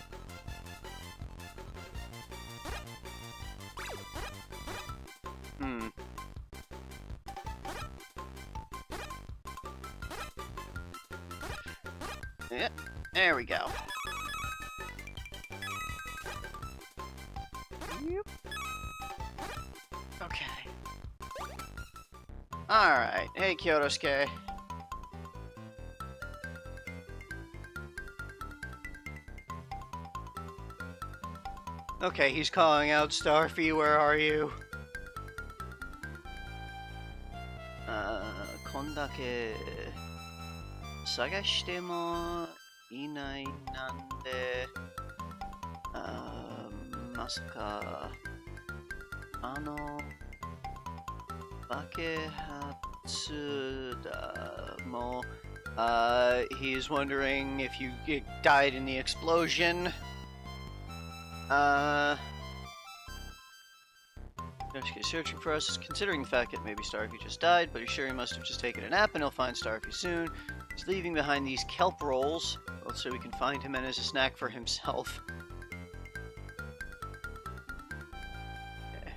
Yep, there we go. Yep. Okay. Alright. Hey, Kyotosuke. Okay, he's calling out Starfy, where are you? こんだけ探してもいないなんで、まさか爆発だもhe's wondering if you died in the explosion. Searching for us, considering the fact that maybe Starfy just died, but he's sure he must have just taken a nap and he'll find Starfy soon. He's leaving behind these kelp rolls, so we can find him and as a snack for himself. Okay.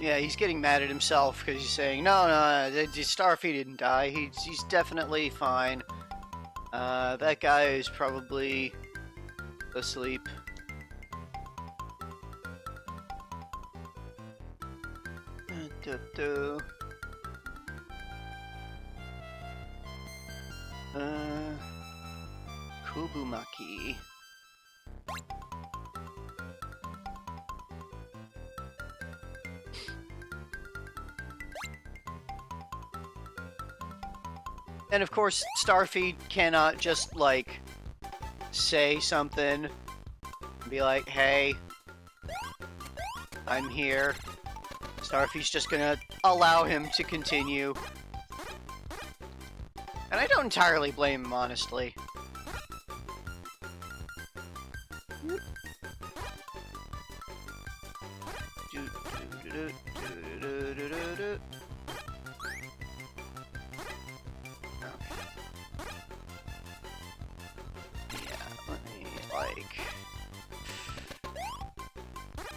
Yeah, he's getting mad at himself because he's saying, no, Starfy didn't die. He's definitely fine. That guy is probably asleep. Kubumaki. And of course, Starfy cannot just, like, say something and be like, hey, I'm here. Starfy's just gonna allow him to continue. And I don't entirely blame him, honestly.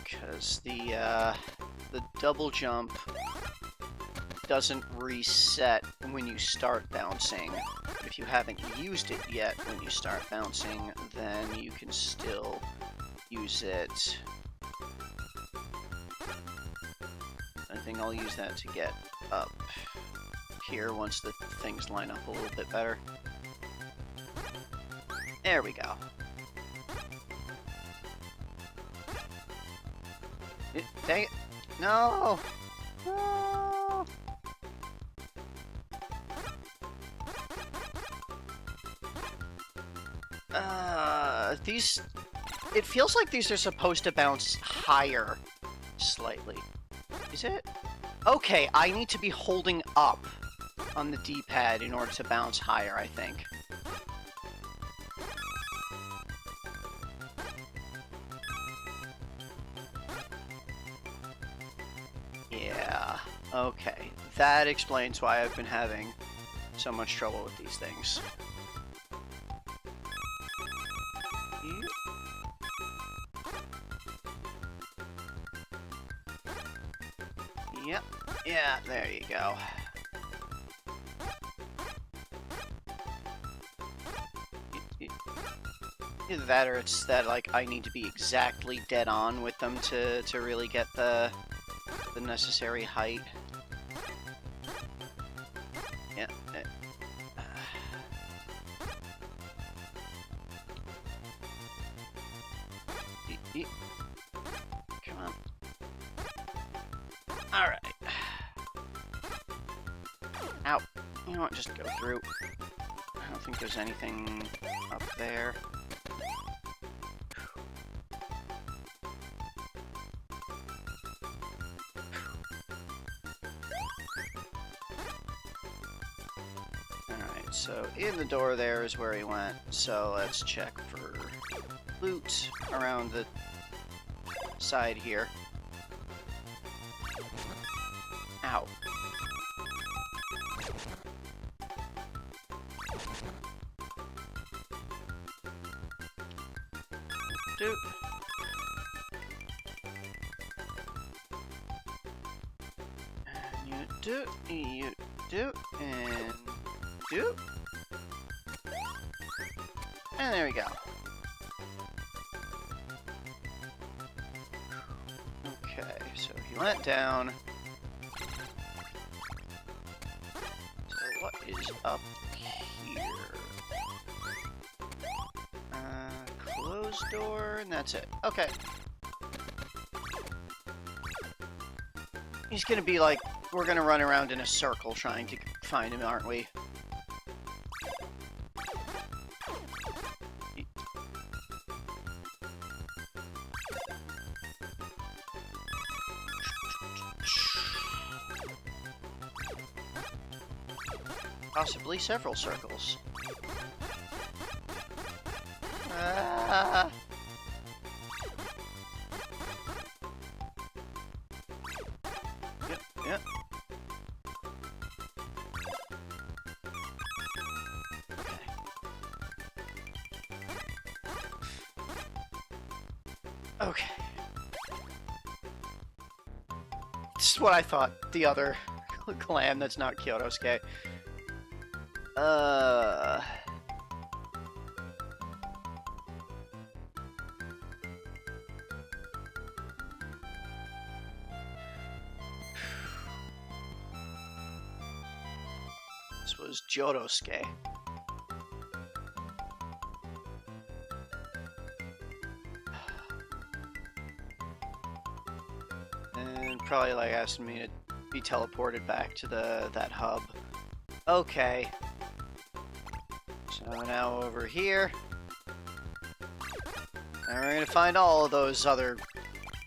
Because the double jump doesn't reset when you start bouncing. But if you haven't used it yet when you start bouncing, then you can still use it. I think I'll use that to get up here once the things line up a little bit better. There we go. Dang it. No! No! These... It feels like these are supposed to bounce higher slightly. Is it? Okay, I need to be holding up on the D-pad in order to bounce higher, I think. Yeah, okay. That explains why I've been having so much trouble with these things. Yep. Yeah, there you go. Either that or it's that, like, I need to be exactly dead on with them to really get the necessary height. Yeah. Come on. Alright. Ow. You know what, just go through. I don't think there's anything up there. Alright, so in the door there is where he went, so let's check for loot around the side here. Ow. Do. And you do, and do. And there we go. Okay, so he went down. So what is up here? Closed door, and that's it. Okay. He's gonna be like, we're gonna run around in a circle trying to find him, aren't we? Possibly several circles. Yep, yep. Okay. This is what I thought. The other clan that's not Kyotosuke. This was Jodosuke. And probably like asking me to be teleported back to that hub. Okay. So now over here. And we're gonna find all of those other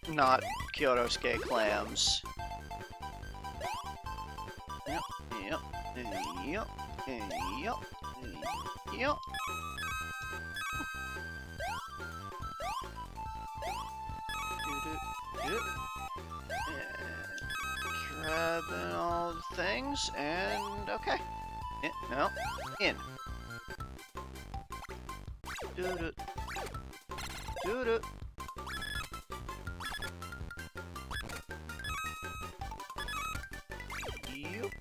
not Kyotosuke clams. Yep, yep, yep, yep, yep. Grabbing all the things, and okay. Yeah, no, in. Do-do. Do-do. Yup.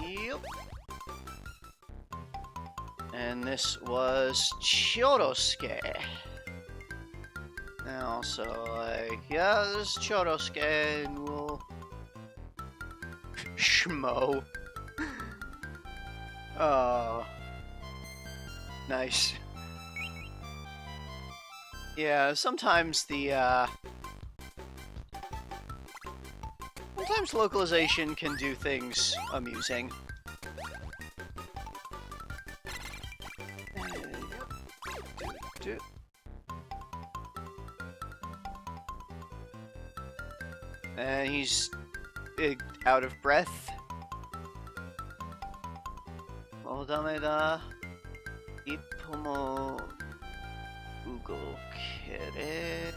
Yup. And this was Chorosuke. Now, so, like, yeah, this is Chorosuke, and we'll... Schmo. Oh. Nice. Yeah, sometimes the, sometimes localization can do things amusing. And he's out of breath. Oh, dame da. Ippo mo ugokere.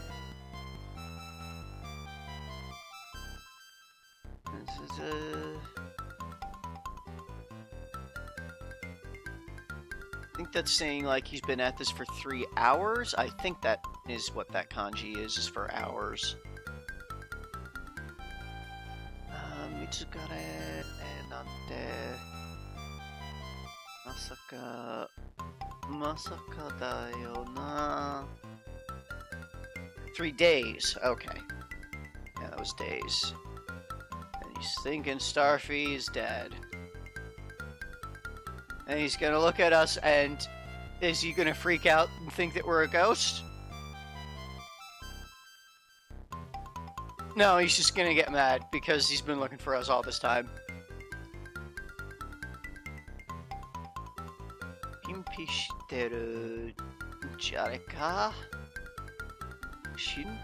I think that's saying, like, he's been at this for 3 hours. I think that is what that kanji is for hours. Mitsukare nante. Masaka da yo na. 3 days. Okay. Yeah, that was days. And he's thinking Starfy is dead. And he's gonna look at us and is he gonna freak out and think that we're a ghost? No, he's just gonna get mad because he's been looking for us all this time. Pimpi shiteru jare ka? Shinpai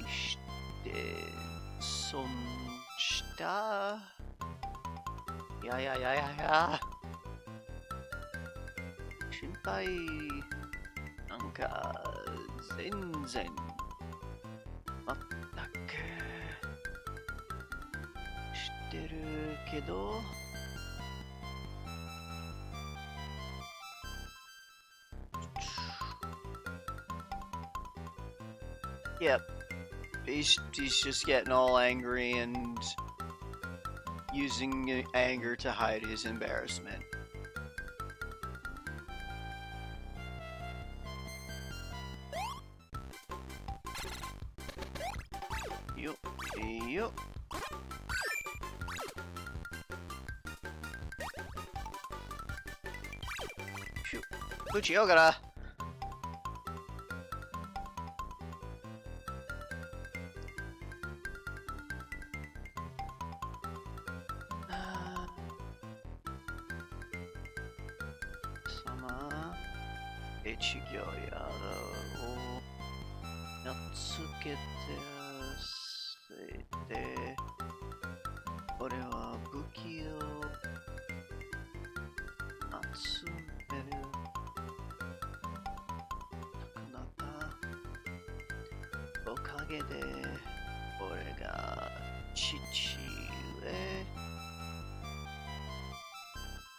shite son shita? Yeah. Shinpai nanka zenzen mattaku shitteru kedo. Yep. He's just getting all angry and using anger to hide his embarrassment. Yup. Shoot. Fujiogara!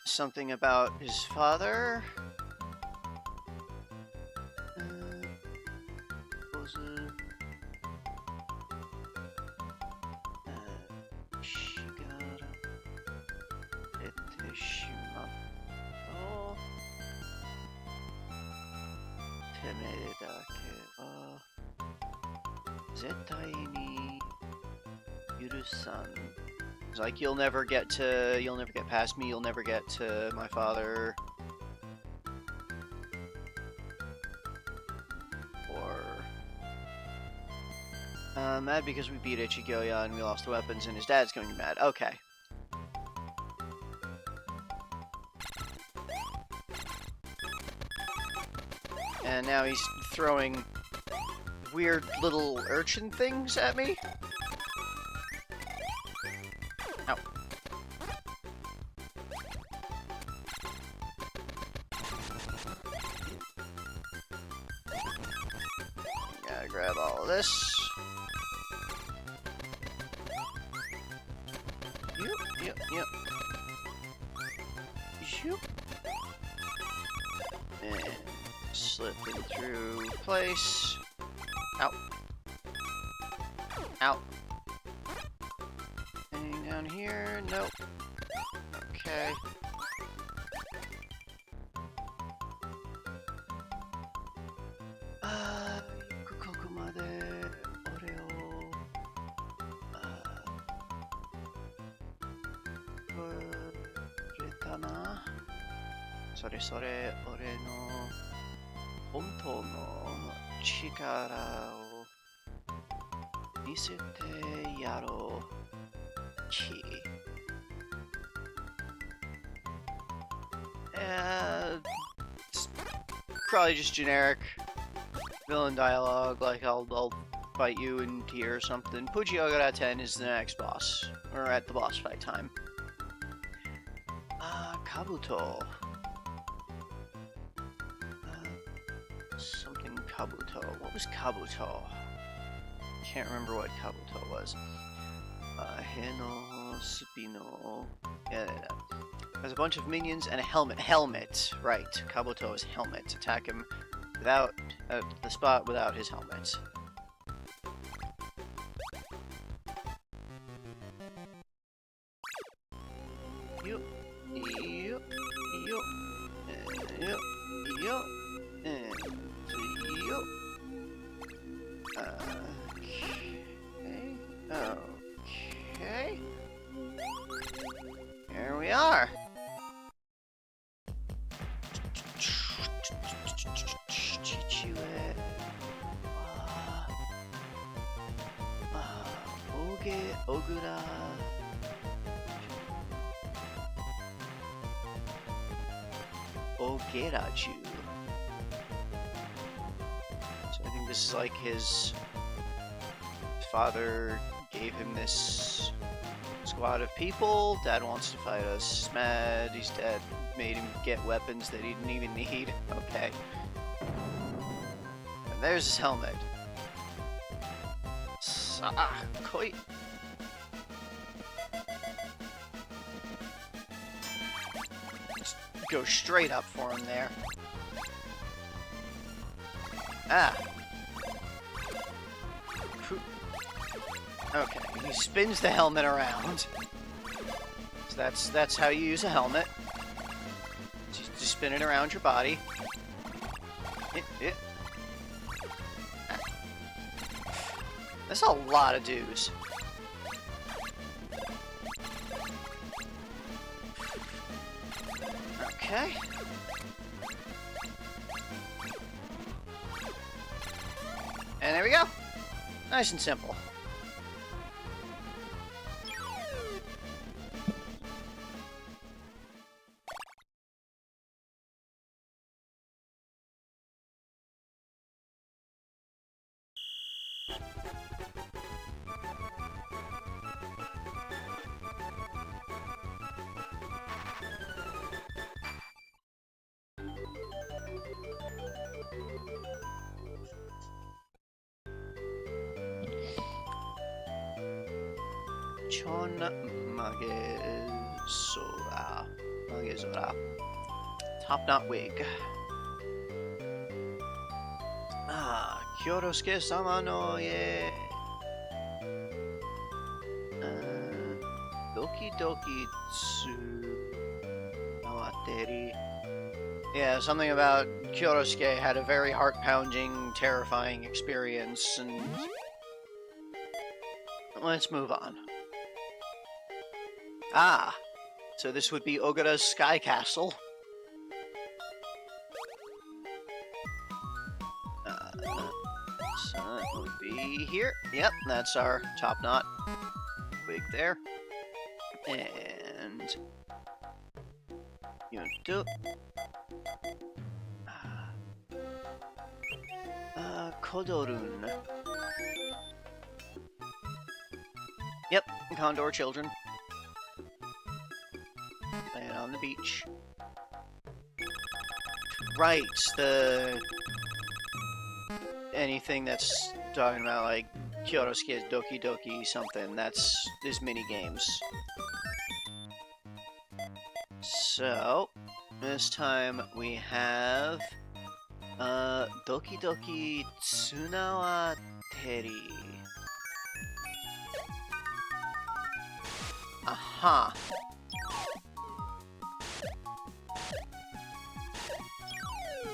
Something about his father. It's like you'll never get past me, you'll never get to my father. Or mad because we beat Ichigyoya and we lost the weapons and his dad's going to be mad. Okay. And now he's throwing weird little urchin things at me. Ow. Gotta grab all of this. Yep. Shoop. And slipping through place. Ow. Ow. Anything down here? Nope. Okay. Kokomade ore o kureta na. Sore sore ore no hontou no chikara o misete yarou ki. It's probably just generic villain dialogue, like I'll fight you in tier or something. Puji Ogura 10 is the next boss, or at the boss fight time. Kabuto. Something Kabuto. What was Kabuto? Can't remember what Kabuto was. Heno Spino. Yeah. There's a bunch of minions and a helmet. Helmet, right. Kabuto is helmet. Attack him without the spot without his helmet. Yup, yup, yup, yup, yup, and yup. Okay. Here we are. Ogura. Ogeraju. So I think this is like his father gave him this squad of people. Dad wants to fight us. Mad. He's dead. Made him get weapons that he didn't even need. Okay. And there's his helmet. Koi. Go straight up for him there. Okay, he spins the helmet around. So that's how you use a helmet. Just spin it around your body. That's a lot of dudes. Okay. And there we go. Nice and simple. Chon Magezora. Top knot wig. Kyorosuke-sama no ye. Doki Doki Tsu no Ateri. Yeah, something about Kyorosuke had a very heart-pounding, terrifying experience, and let's move on. So this would be Ogura's Sky Castle. So it would be here. Yep, that's our top knot wig there. And Yunto. Kodorun. Yep, Condor children. Playing on the beach. Right, anything that's talking about like Kyorosuke's Doki Doki something, that's his mini games. So this time we have Doki Doki Tsunawa Teri. Aha.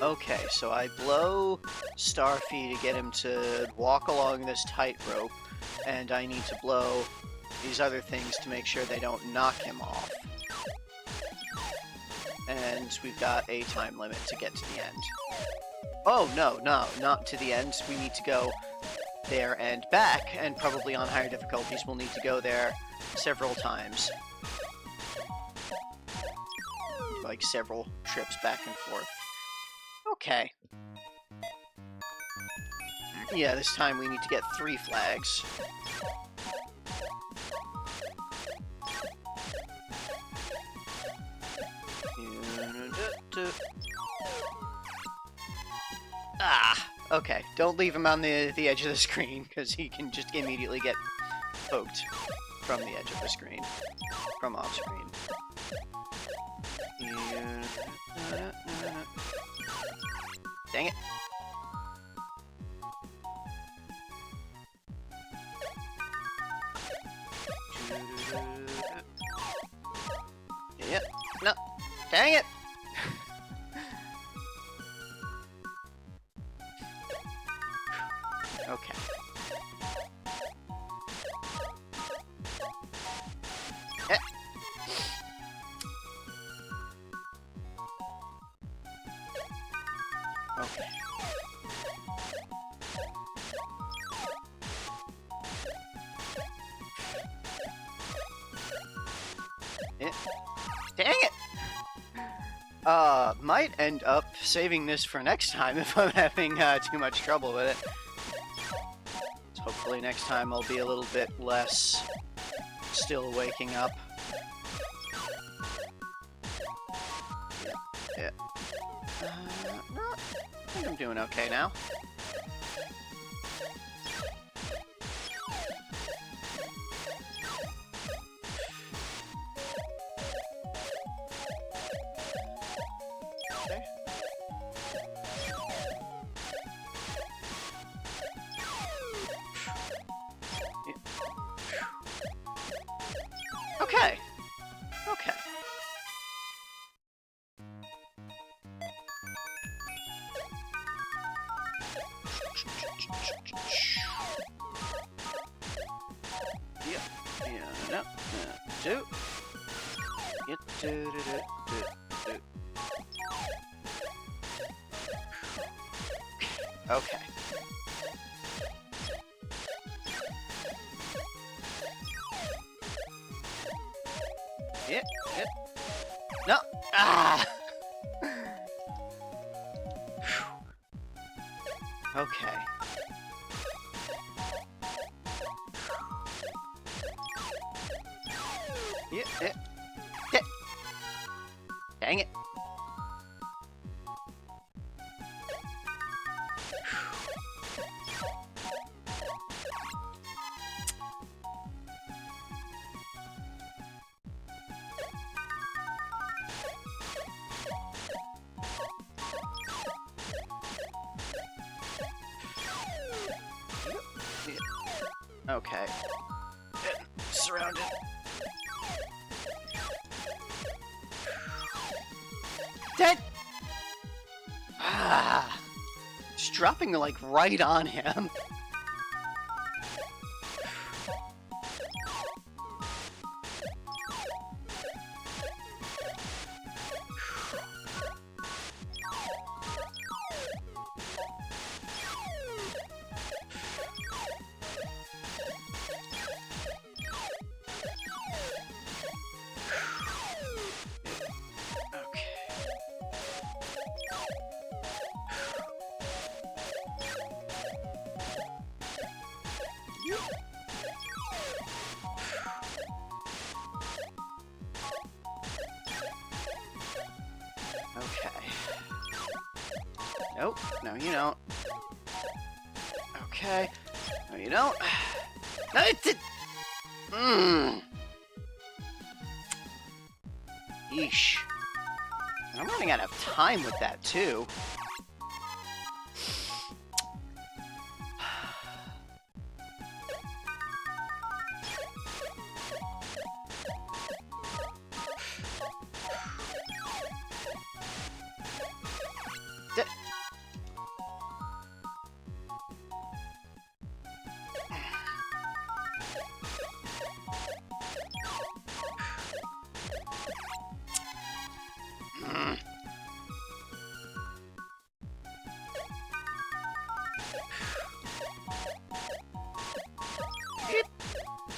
Okay, so I blow Starfy to get him to walk along this tightrope, and I need to blow these other things to make sure they don't knock him off. And we've got a time limit to get to the end. Oh, no, not to the end. We need to go there and back, and probably on higher difficulties we'll need to go there several times. Like several trips back and forth. Okay. Yeah, this time we need to get 3 flags. Ah! Okay, don't leave him on the edge of the screen, because he can just immediately get poked from the edge of the screen. From off screen. Dang it. Yep. No. Dang it. Okay. Eh. Okay. Dang it! Might end up saving this for next time if I'm having too much trouble with it. So hopefully next time I'll be a little bit less still waking up. Yeah. No, I think I'm doing okay now. Okay. Okay. Yep. Yeah. No. Do. Yep. Do. Okay. Yeah. No. Ah. Okay. Yeah. Dang it. Okay. Surrounded. Dead! Ah! Just dropping like right on him. Okay. Nope. No, you don't. Okay. No, you don't. No, it did. Yeesh. And I'm running out of time with that, too.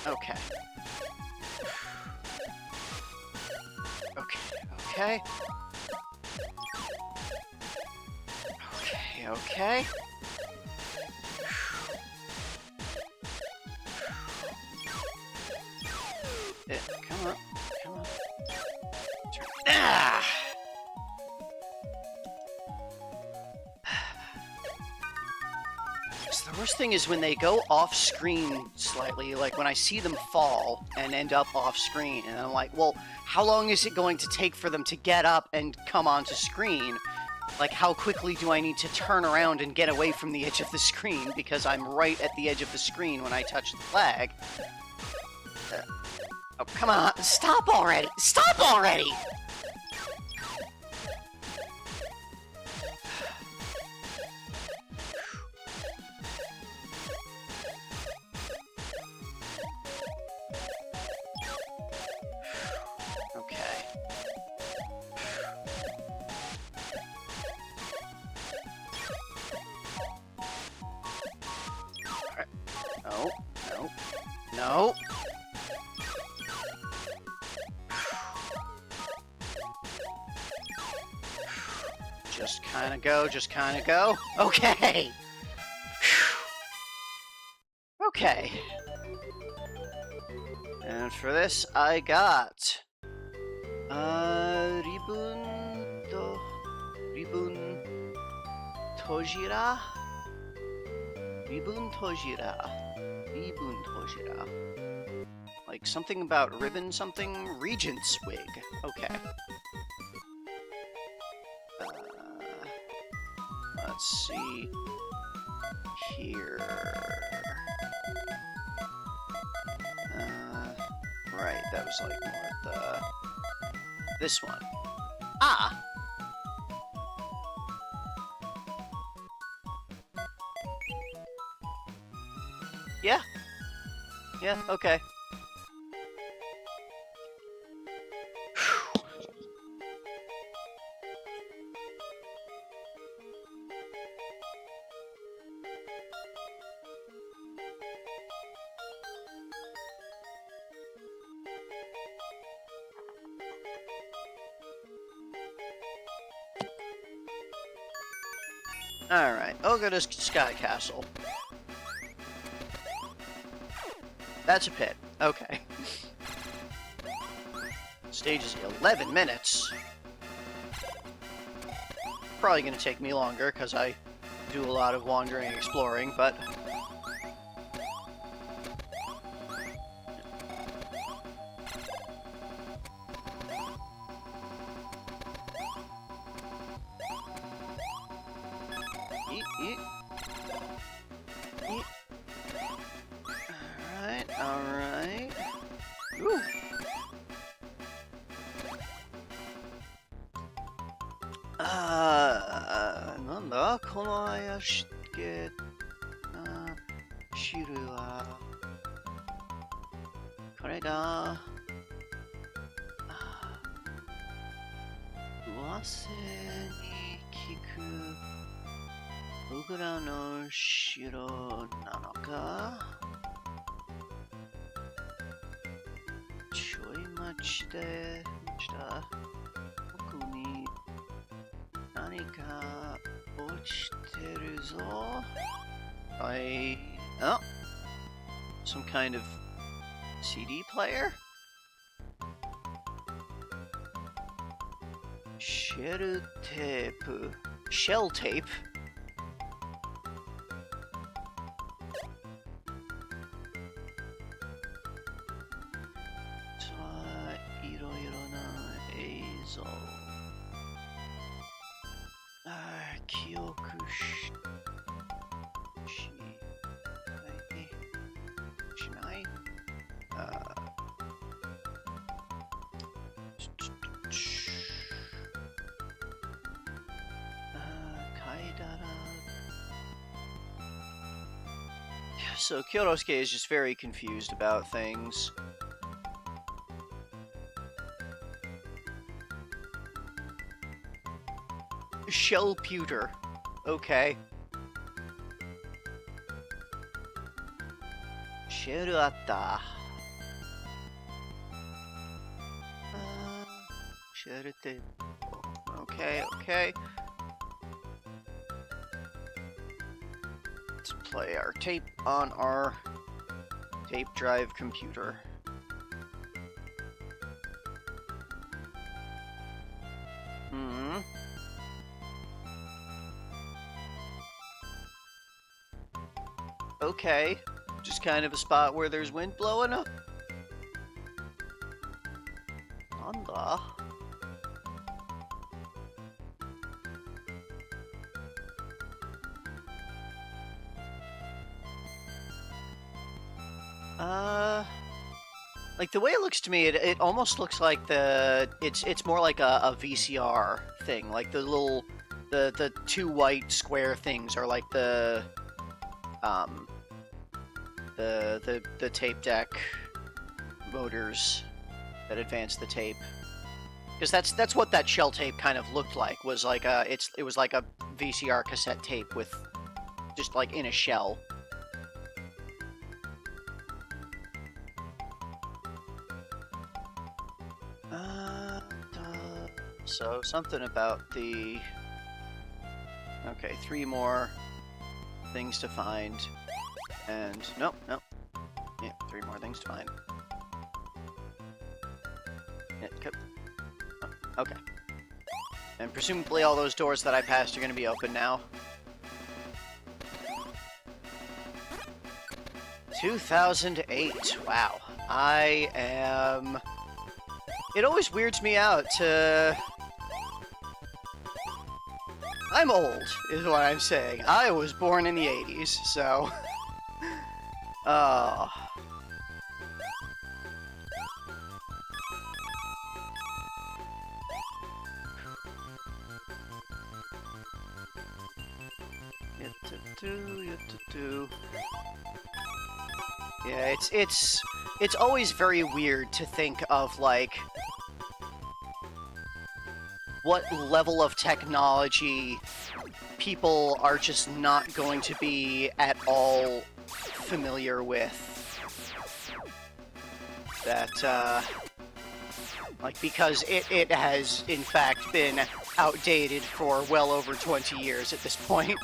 Okay. Okay, okay. Okay, okay. Come on, come on. Ah! So the worst thing is when they go off screen slightly, like when I see them fall and end up off screen, and I'm like, well, how long is it going to take for them to get up and come onto screen? Like, how quickly do I need to turn around and get away from the edge of the screen because I'm right at the edge of the screen when I touch the flag? Oh, come on. Stop already. Stop already! Okay. No, no, no. Just kind of go, just kind of go. Okay. Okay. And for this, I got Ribun Tojira? Ribun Tojira. Ribun Tojira. Like something about ribbon something? Regent's wig. Okay. Let's see here. Right, that was like more the... This one. Ah! Yeah. Yeah, okay. Alright, I'll go to Sky Castle. That's a pit. Okay. Stage is 11 minutes. Probably gonna take me longer, because I do a lot of wandering and exploring, but... Alright. Ooh. Nanda? Kono ayashike na shiru wa kore da uwase ni kiku ugura no shiro nano ka? してした奥に何か落ちてるぞ Oh, some kind of CD player? Shell tape. Shell tape? So Kyotosuke is just very confused about things. Shell pewter. Okay. Shell atta. Okay, okay. Let's play our tape on our tape drive computer. Okay. Just kind of a spot where there's wind blowing up. Anda. Like the way it looks to me, it almost looks like it's more like a VCR thing. Like the two white square things are like the tape deck motors that advance the tape. Because that's what that shell tape kind of looked like. Was like it was like a VCR cassette tape with just like in a shell. So something about the... Okay, 3 more things to find. And... Nope. Yeah, 3 more things to find. Yeah, okay. And presumably all those doors that I passed are going to be open now. 2008. Wow. I am... It always weirds me out to... I'm old, is what I'm saying. I was born in the 80s, so... Oh... Yeah, it's always very weird to think of, like, what level of technology people are just not going to be at all familiar with. That, like, because it has, in fact, been outdated for well over 20 years at this point.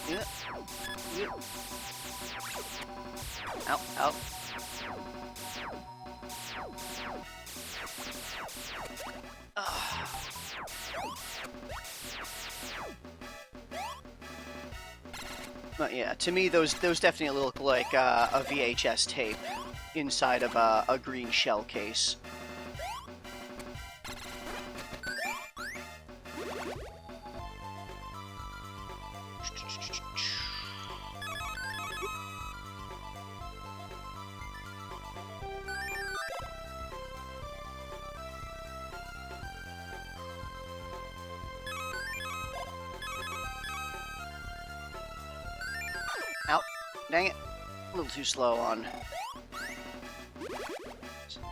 Yeah. Ow. But yeah, to me, those definitely look like a VHS tape inside of a green shell case. Ow. Dang it. A little too slow on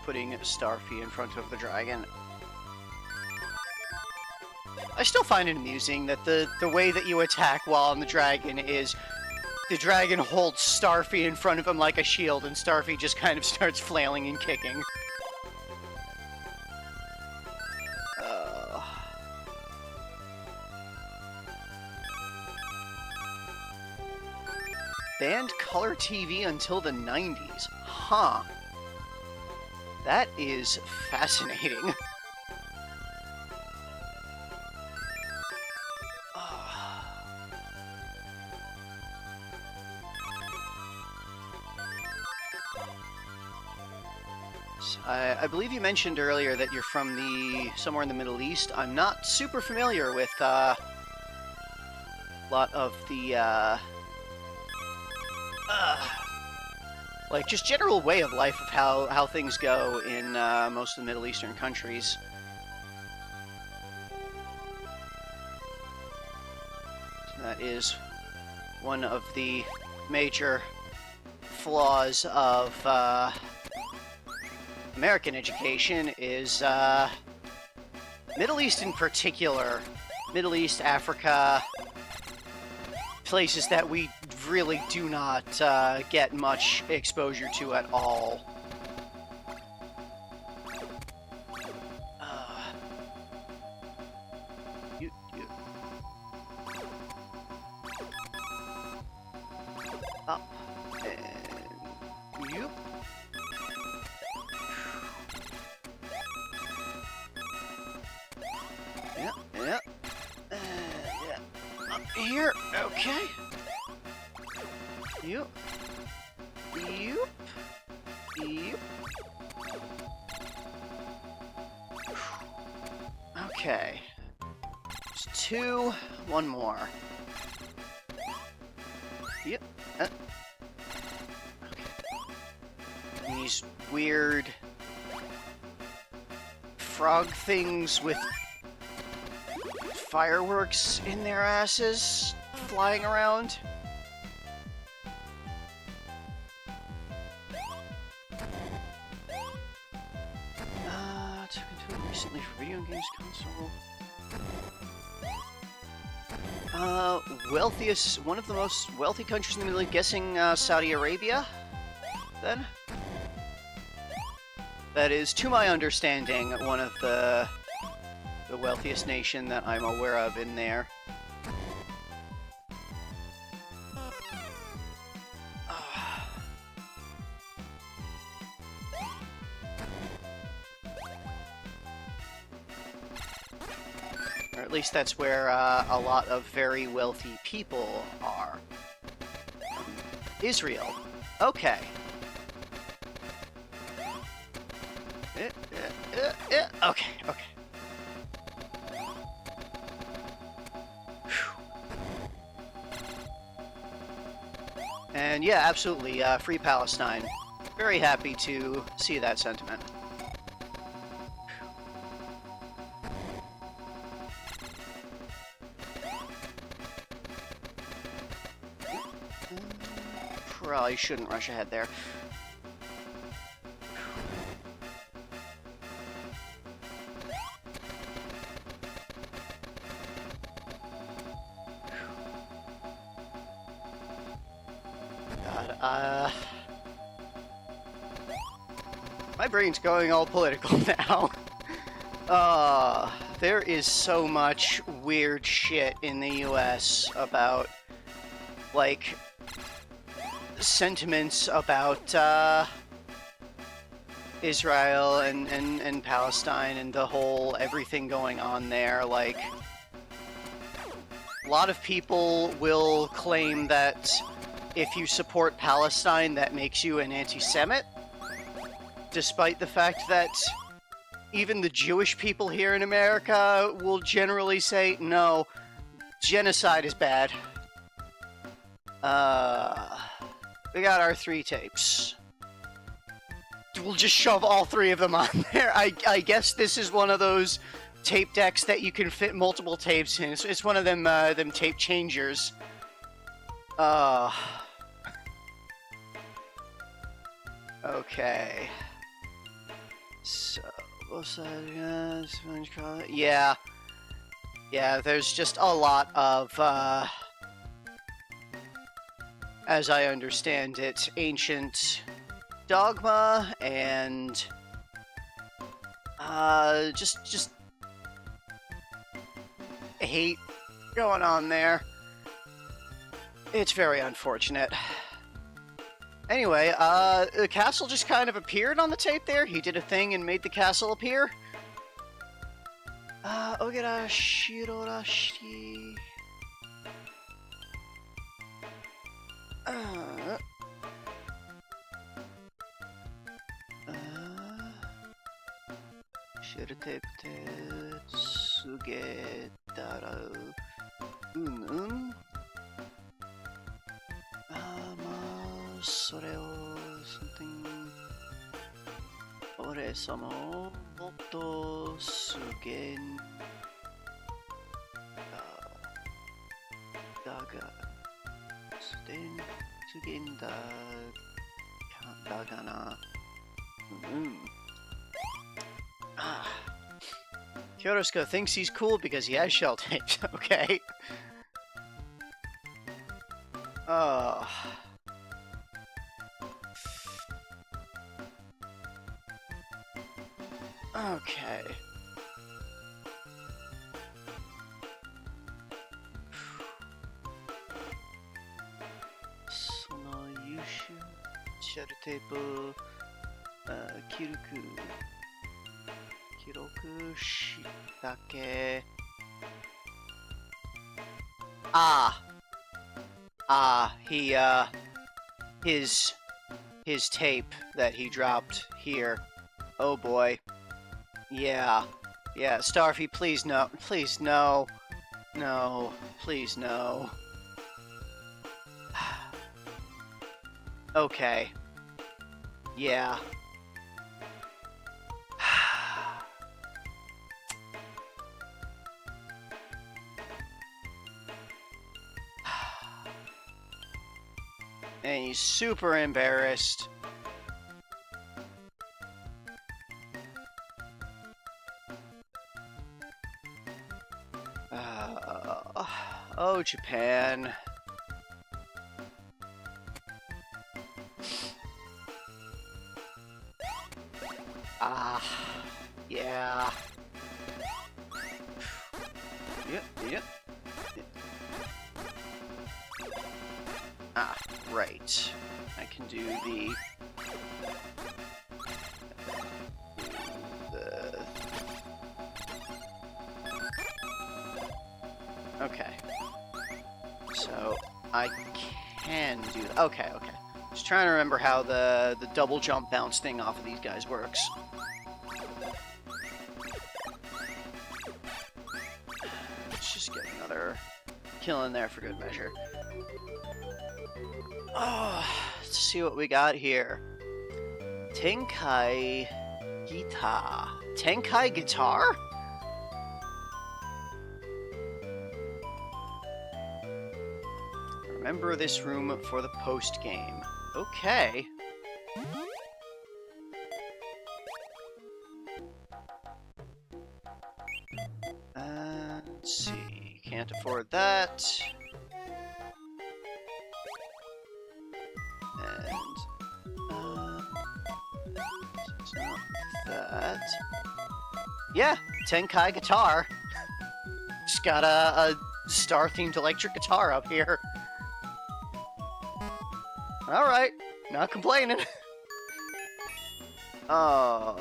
putting Starfy in front of the dragon. I still find it amusing that the way that you attack while on the dragon is the dragon holds Starfy in front of him like a shield, and Starfy just kind of starts flailing and kicking. Banned color TV until the 90s. Huh. That is fascinating. I believe you mentioned earlier that you're from somewhere in the Middle East. I'm not super familiar with a lot of the like just general way of life of how things go in most of the Middle Eastern countries. That is one of the major flaws of American education is Middle East in particular. Middle East, Africa, places that we really do not get much exposure to at all. Up and you. Yeah, yeah. Yeah. Up here. Okay. You. You. You. Okay. There's two. One more. Yep. Okay. These weird frog things with fireworks in their asses flying around. Took into it recently for video games console. One of the most wealthy countries in the Middle East, guessing Saudi Arabia, then? That is, to my understanding, one of the wealthiest nation that I'm aware of in there. Or at least that's where a lot of very wealthy people are. Israel. Okay. Okay, okay. And yeah, absolutely, free Palestine. Very happy to see that sentiment. Probably shouldn't rush ahead there. My brain's going all political now. There is so much weird shit in the US about, like, sentiments about, Israel and Palestine and the whole everything going on there. Like, a lot of people will claim that if you support Palestine, that makes you an anti-Semite, despite the fact that even the Jewish people here in America will generally say, no, genocide is bad. We got our 3 tapes. We'll just shove all 3 of them on there. I guess this is one of those tape decks that you can fit multiple tapes in. It's one of them tape changers. Okay. So, yeah. Yeah, there's just a lot of, as I understand it, ancient dogma and, just hate going on there. It's very unfortunate. Anyway, the castle just kind of appeared on the tape there. He did a thing and made the castle appear. Ogera Shirorashi. Shirtepte Sugetarau. Something. Ore-sama motto sugen. Daga. Sugen dagana. Kyotosuke thinks he's cool because he has shell tapes. Okay. Oh. Okay. Sono Yushu Shell Tape Kiroku Shitake. His tape that he dropped here. Oh boy. Yeah. Yeah, Starfy, please no. Please no. No. Please no. Okay. Yeah. And he's super embarrassed. Oh, Japan. Yeah. Yep. Right. I can do the... Okay. So, I can do that. Okay. Just trying to remember how the double jump bounce thing off of these guys works. Let's just get another kill in there for good measure. Oh, let's see what we got here. Tenkai Guitar. Tenkai Guitar? Remember this room for the post-game. Okay. Let's see. Can't afford that. It's not that. Yeah, Tenkai Guitar. Just got a star-themed electric guitar up here. Alright, not complaining. Oh.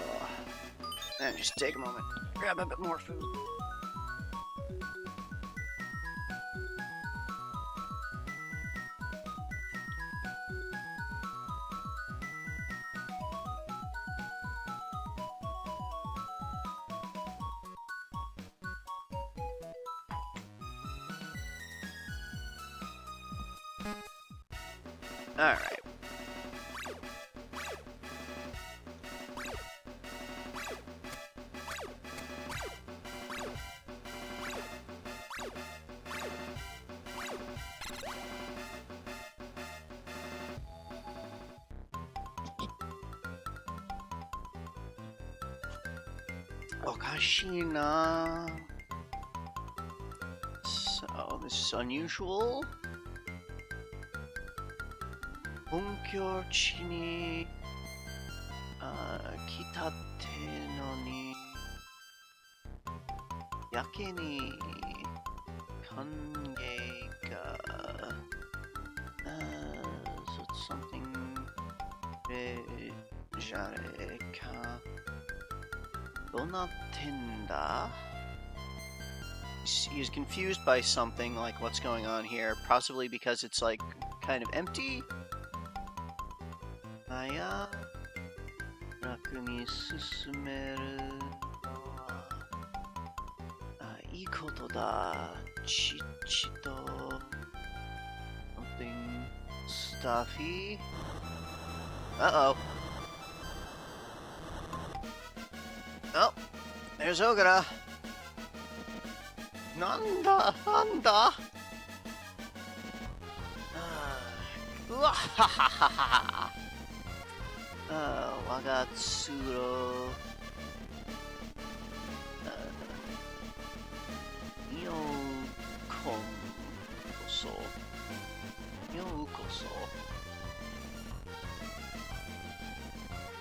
And just take a moment. Grab a bit more food. Alright. Okashina. So, this is unusual. Bunkyo-chi ni kitatte no ni yake ni kangei ga. So it's something jare ka donatten. He is confused by something, like what's going on here, possibly because it's like kind of empty. Aya raku ni susumeru no wa ii koto da. Chichito something stuffy. Uh-oh. Oh, there's Ogura. Nanda? Wagatsuro. Nyokon koso. Nyo Ukoso.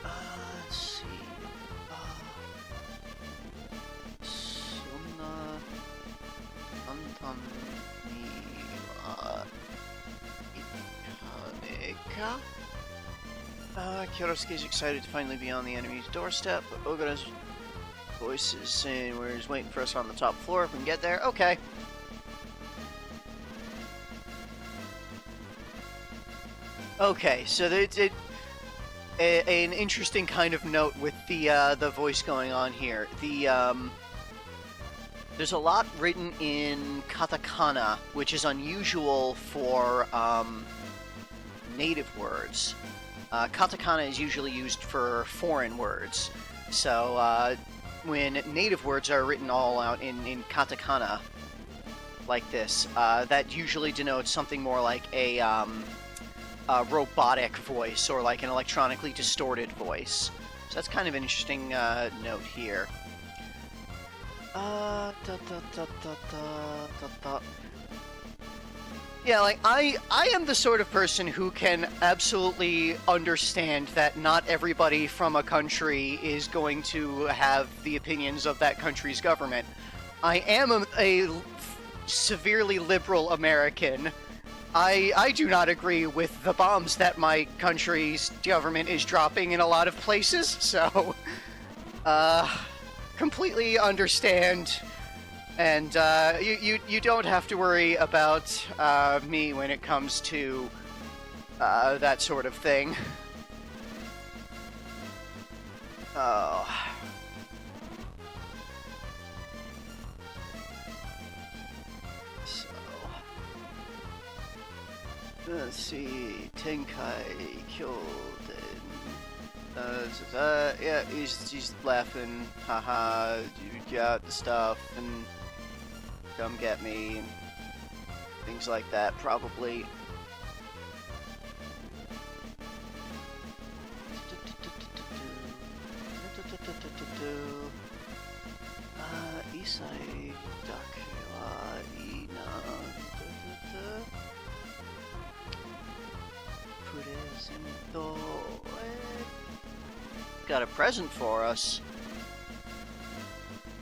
Let's see. Sonna Antan ni wa ikaneka? Kyotosuke's excited to finally be on the enemy's doorstep, but Ogura's voice is saying we're just waiting for us on the top floor if we can get there. Okay. Okay, so an interesting kind of note with the voice going on here. There's a lot written in katakana, which is unusual for native words. Katakana is usually used for foreign words. So when native words are written all out in katakana, like this, that usually denotes something more like a robotic voice or like an electronically distorted voice. So that's kind of an interesting note here. Yeah, like, I am the sort of person who can absolutely understand that not everybody from a country is going to have the opinions of that country's government. I am a severely liberal American. I do not agree with the bombs that my country's government is dropping in a lot of places, so, completely understand. And you don't have to worry about me when it comes to that sort of thing. Oh. So, let's see. Tenkai Kyoden. Yeah, he's laughing. Haha, you got the stuff and come get me, and things like that, probably. Isai dake wa ii na. Presento. Got a present for us.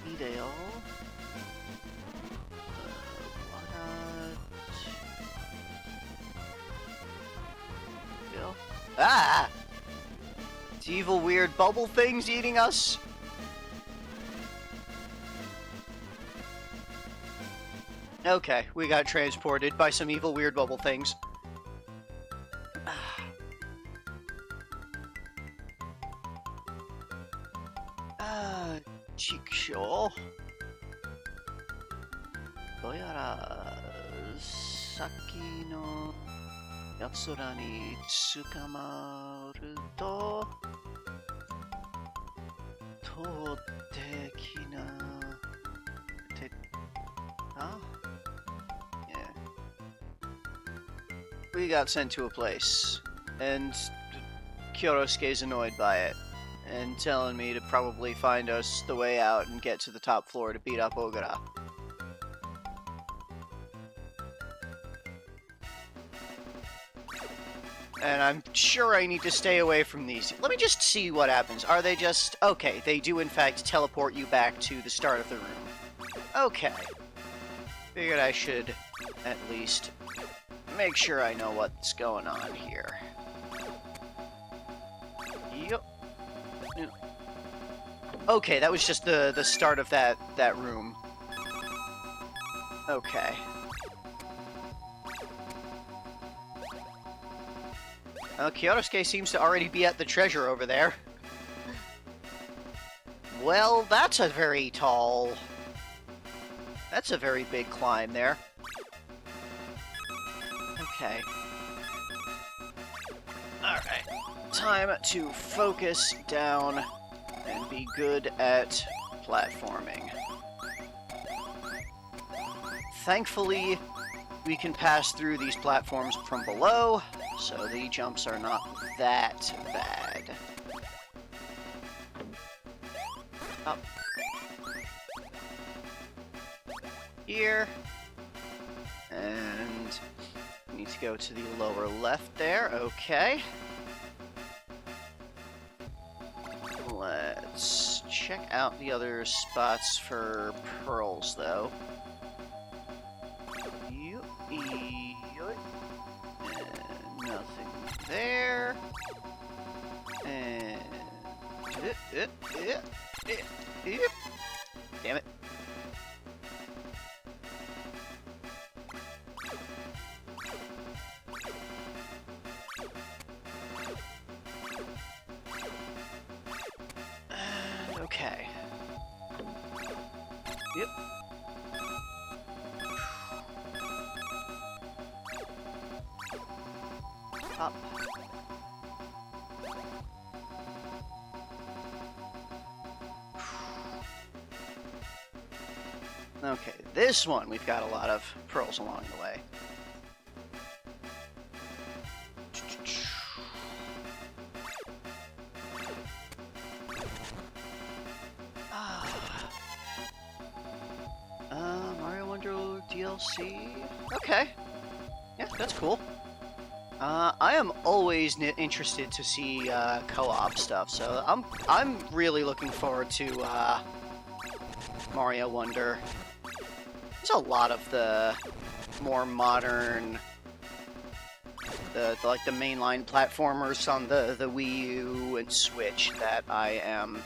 Ideo. Ah! It's evil, weird bubble things eating us? Okay, we got transported by some evil, weird bubble things. Chikshaw. Doyara saki no yatsura ni tsukamaru to toteki na yeah. We got sent to a place, and Kyotosuke's annoyed by it, and telling me to probably find us the way out and get to the top floor to beat up Ogura. And I'm sure I need to stay away from these. Let me just see what happens. Are they just... Okay, they do in fact teleport you back to the start of the room. Okay. Figured I should at least make sure I know what's going on here. Yup. Okay, that was just the start of that room. Okay. Kyotosuke seems to already be at the treasure over there. Well, that's a very tall... That's a very big climb there. Okay. Alright. Time to focus down and be good at platforming. Thankfully, we can pass through these platforms from below, so the jumps are not that bad. Up. Here. And need to go to the lower left there. Okay. Let's check out the other spots for pearls, though. And nothing there. And... Damn it. Okay. Yep. Up. Okay, this one we've got a lot of pearls along the way. Mario Wonder DLC? Okay. Yeah, that's cool. I am always interested to see co-op stuff, so I'm really looking forward to Mario Wonder. There's a lot of the more modern, like the mainline platformers on the Wii U and Switch that I am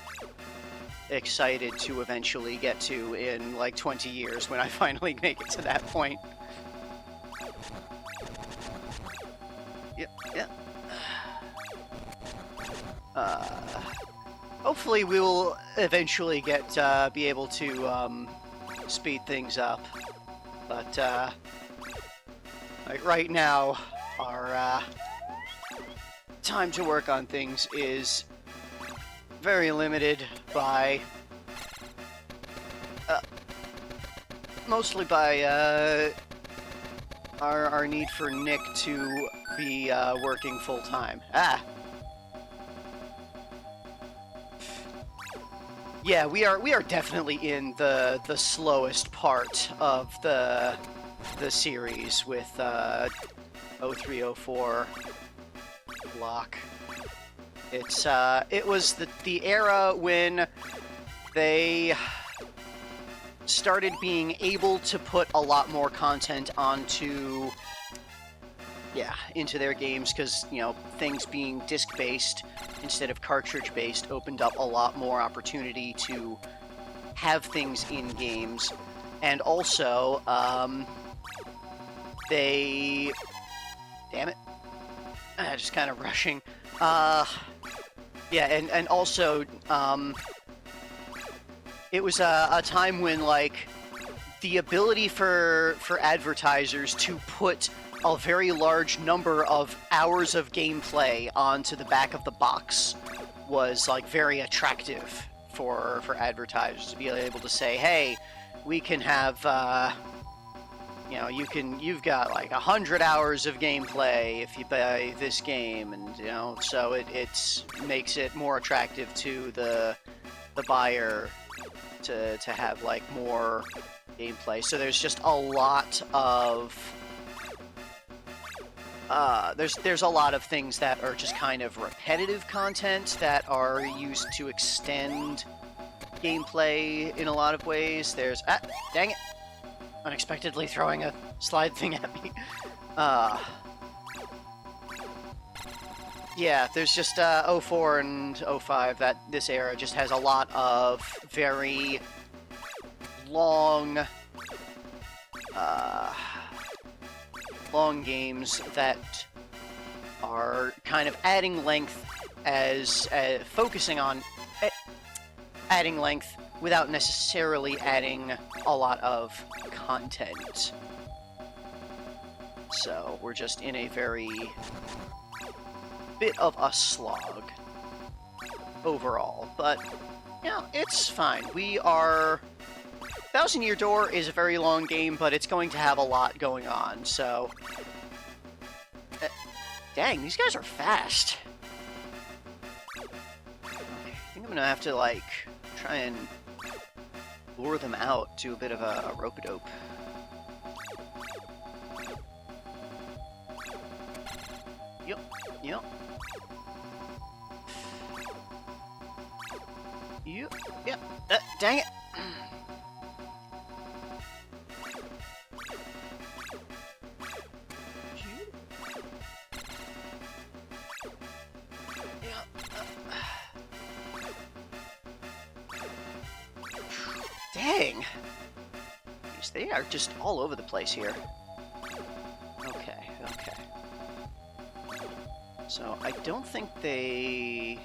excited to eventually get to in like 20 years when I finally make it to that point. Yep. Hopefully we will eventually be able to speed things up, but like right now our time to work on things is very limited by mostly by our need for Nick to be working full-time. Yeah, we are definitely in the slowest part of the series with 0304 block. It was the era when they started being able to put a lot more content into their games, because, you know, things being disc-based instead of cartridge-based opened up a lot more opportunity to have things in games. And also, they... Damn it. Just kind of rushing. Yeah, and also, it was a time when, like, the ability for advertisers to put a very large number of hours of gameplay onto the back of the box was, like, very attractive for advertisers to be able to say, hey, we can have, you know, you've got like 100 hours of gameplay if you buy this game, and, you know, so it makes it more attractive to the buyer to have like more gameplay. So there's just a lot of there's a lot of things that are just kind of repetitive content that are used to extend gameplay in a lot of ways. There's dang it, unexpectedly throwing a slide thing at me. Yeah, there's just 04 and 05, that this era just has a lot of very long long games that are kind of adding length as focusing on adding length without necessarily adding a lot of content. So we're just in a very bit of a slog overall, but you know, it's fine. We are... Thousand Year Door is a very long game, but it's going to have a lot going on, so... dang, these guys are fast. Okay, I think I'm gonna have to, like, try and lure them out, do a bit of a rope-a-dope. Yep. Yep. Yep. Yep. Dang it. Dang! Jeez, they are just all over the place here. Okay, okay. So, I don't think they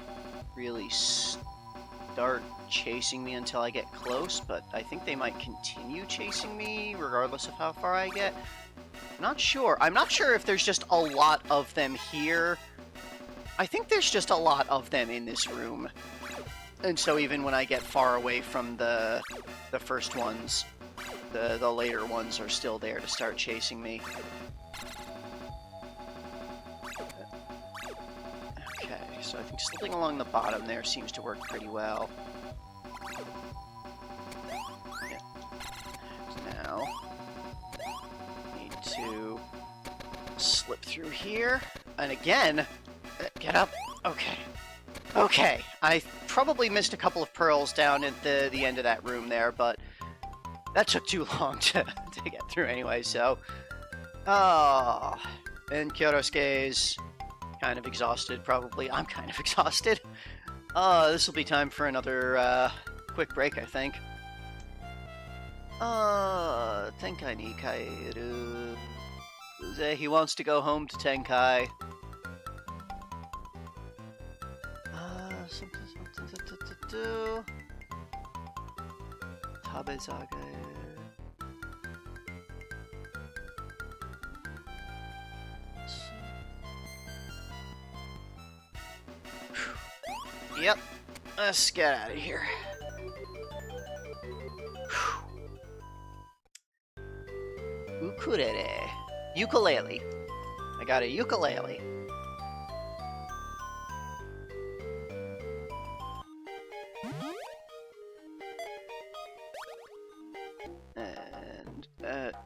really start chasing me until I get close, but I think they might continue chasing me regardless of how far I get. Not sure. I'm not sure if there's just a lot of them here. I think there's just a lot of them in this room. And so even when I get far away from the first ones, the later ones are still there to start chasing me. Okay, so I think slipping along the bottom there seems to work pretty well. Yeah. Now, need to slip through here. And again, get up. Okay. Okay, I probably missed a couple of pearls down at the end of that room there, but that took too long to get through anyway, so... Oh, and Kyotosuke's kind of exhausted, probably. I'm kind of exhausted. This will be time for another quick break, I think. Tenkai ni kaeru. He wants to go home to Tenkai. Tabezage. Yep. Let's get out of here. Ukulele. Ukulele. I got a ukulele. And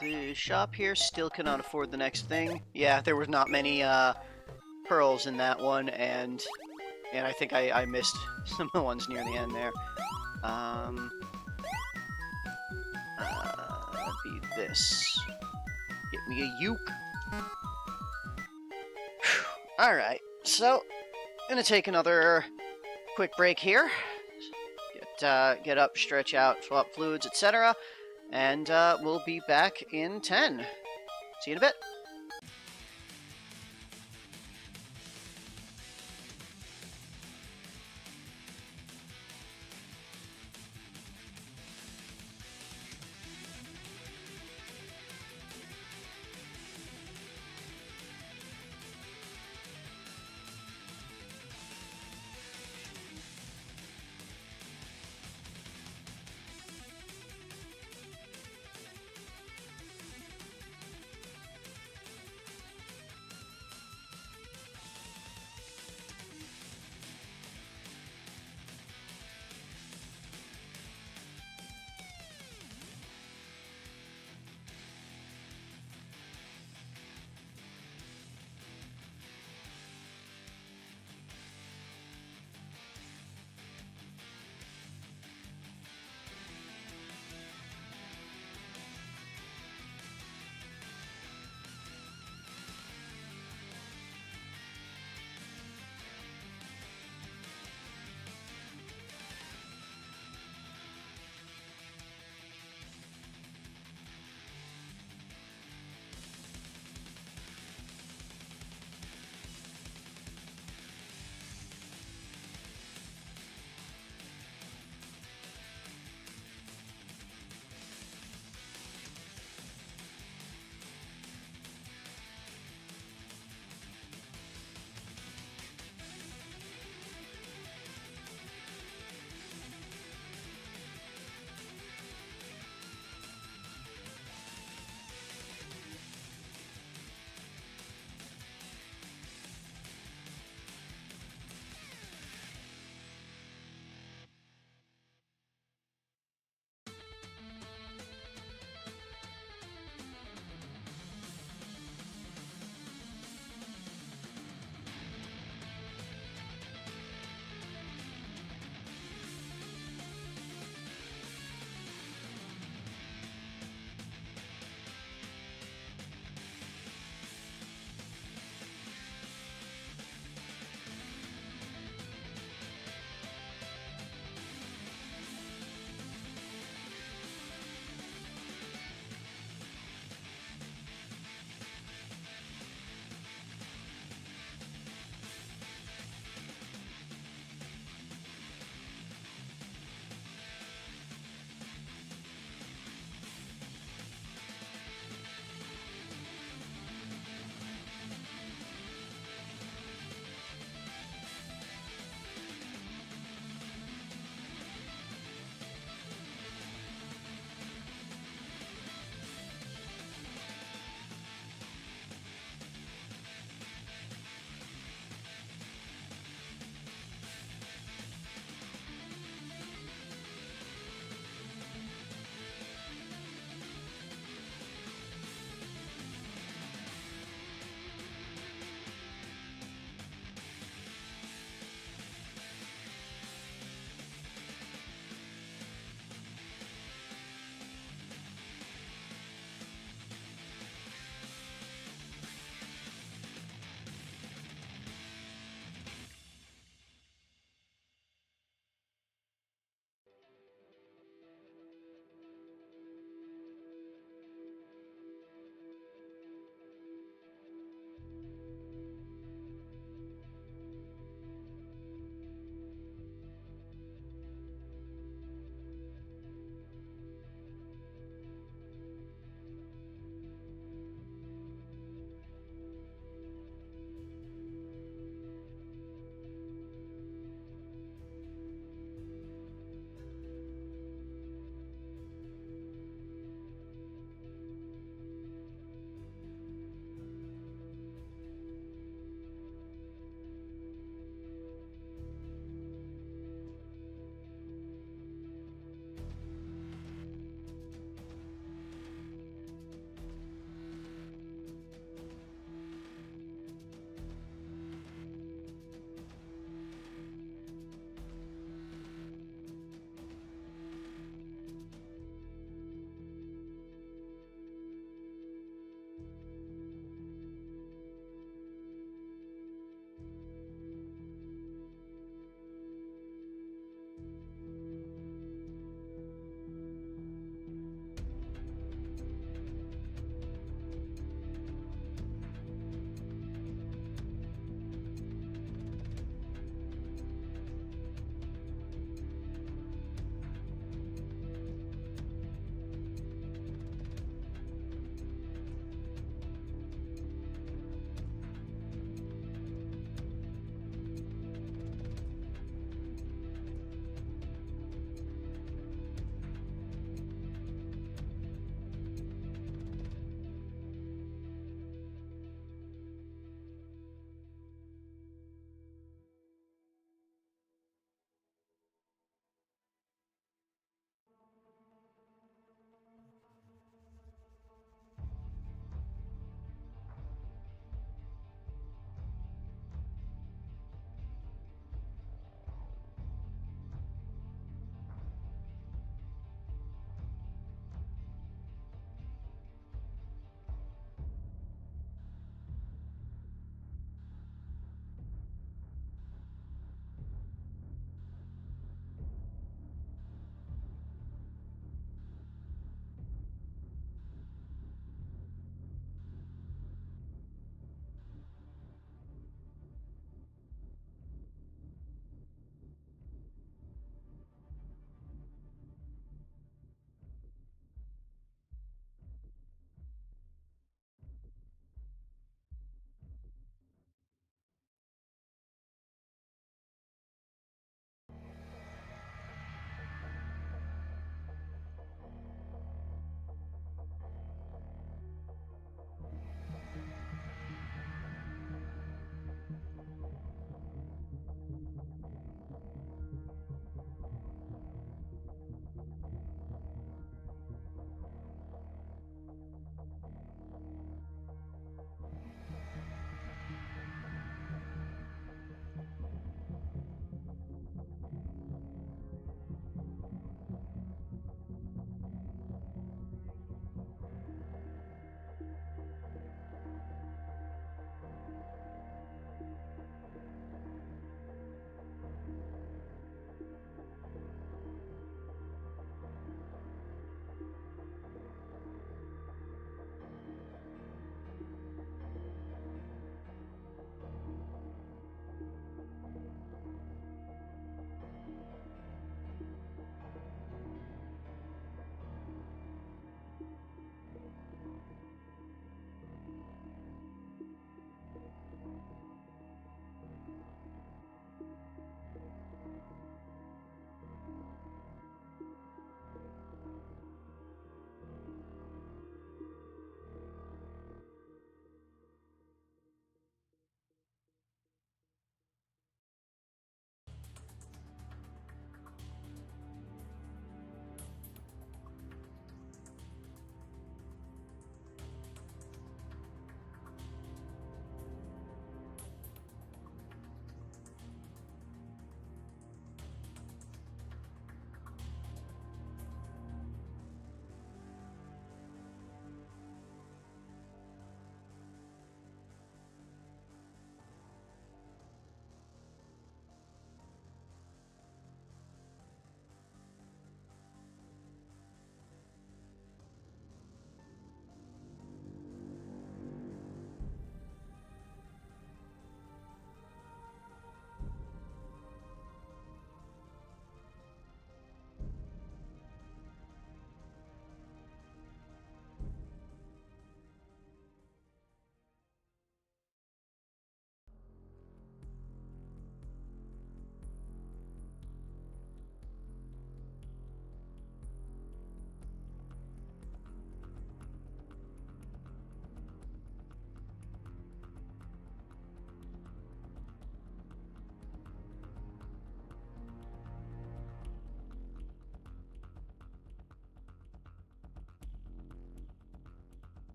the shop here still cannot afford the next thing. Yeah, there was not many pearls in that one, and I think I missed some of the ones near the end there. Be this. Get me a uke. Alright, so, gonna take another quick break here. Get up, stretch out, swap fluids, etc. And we'll be back in 10. See you in a bit.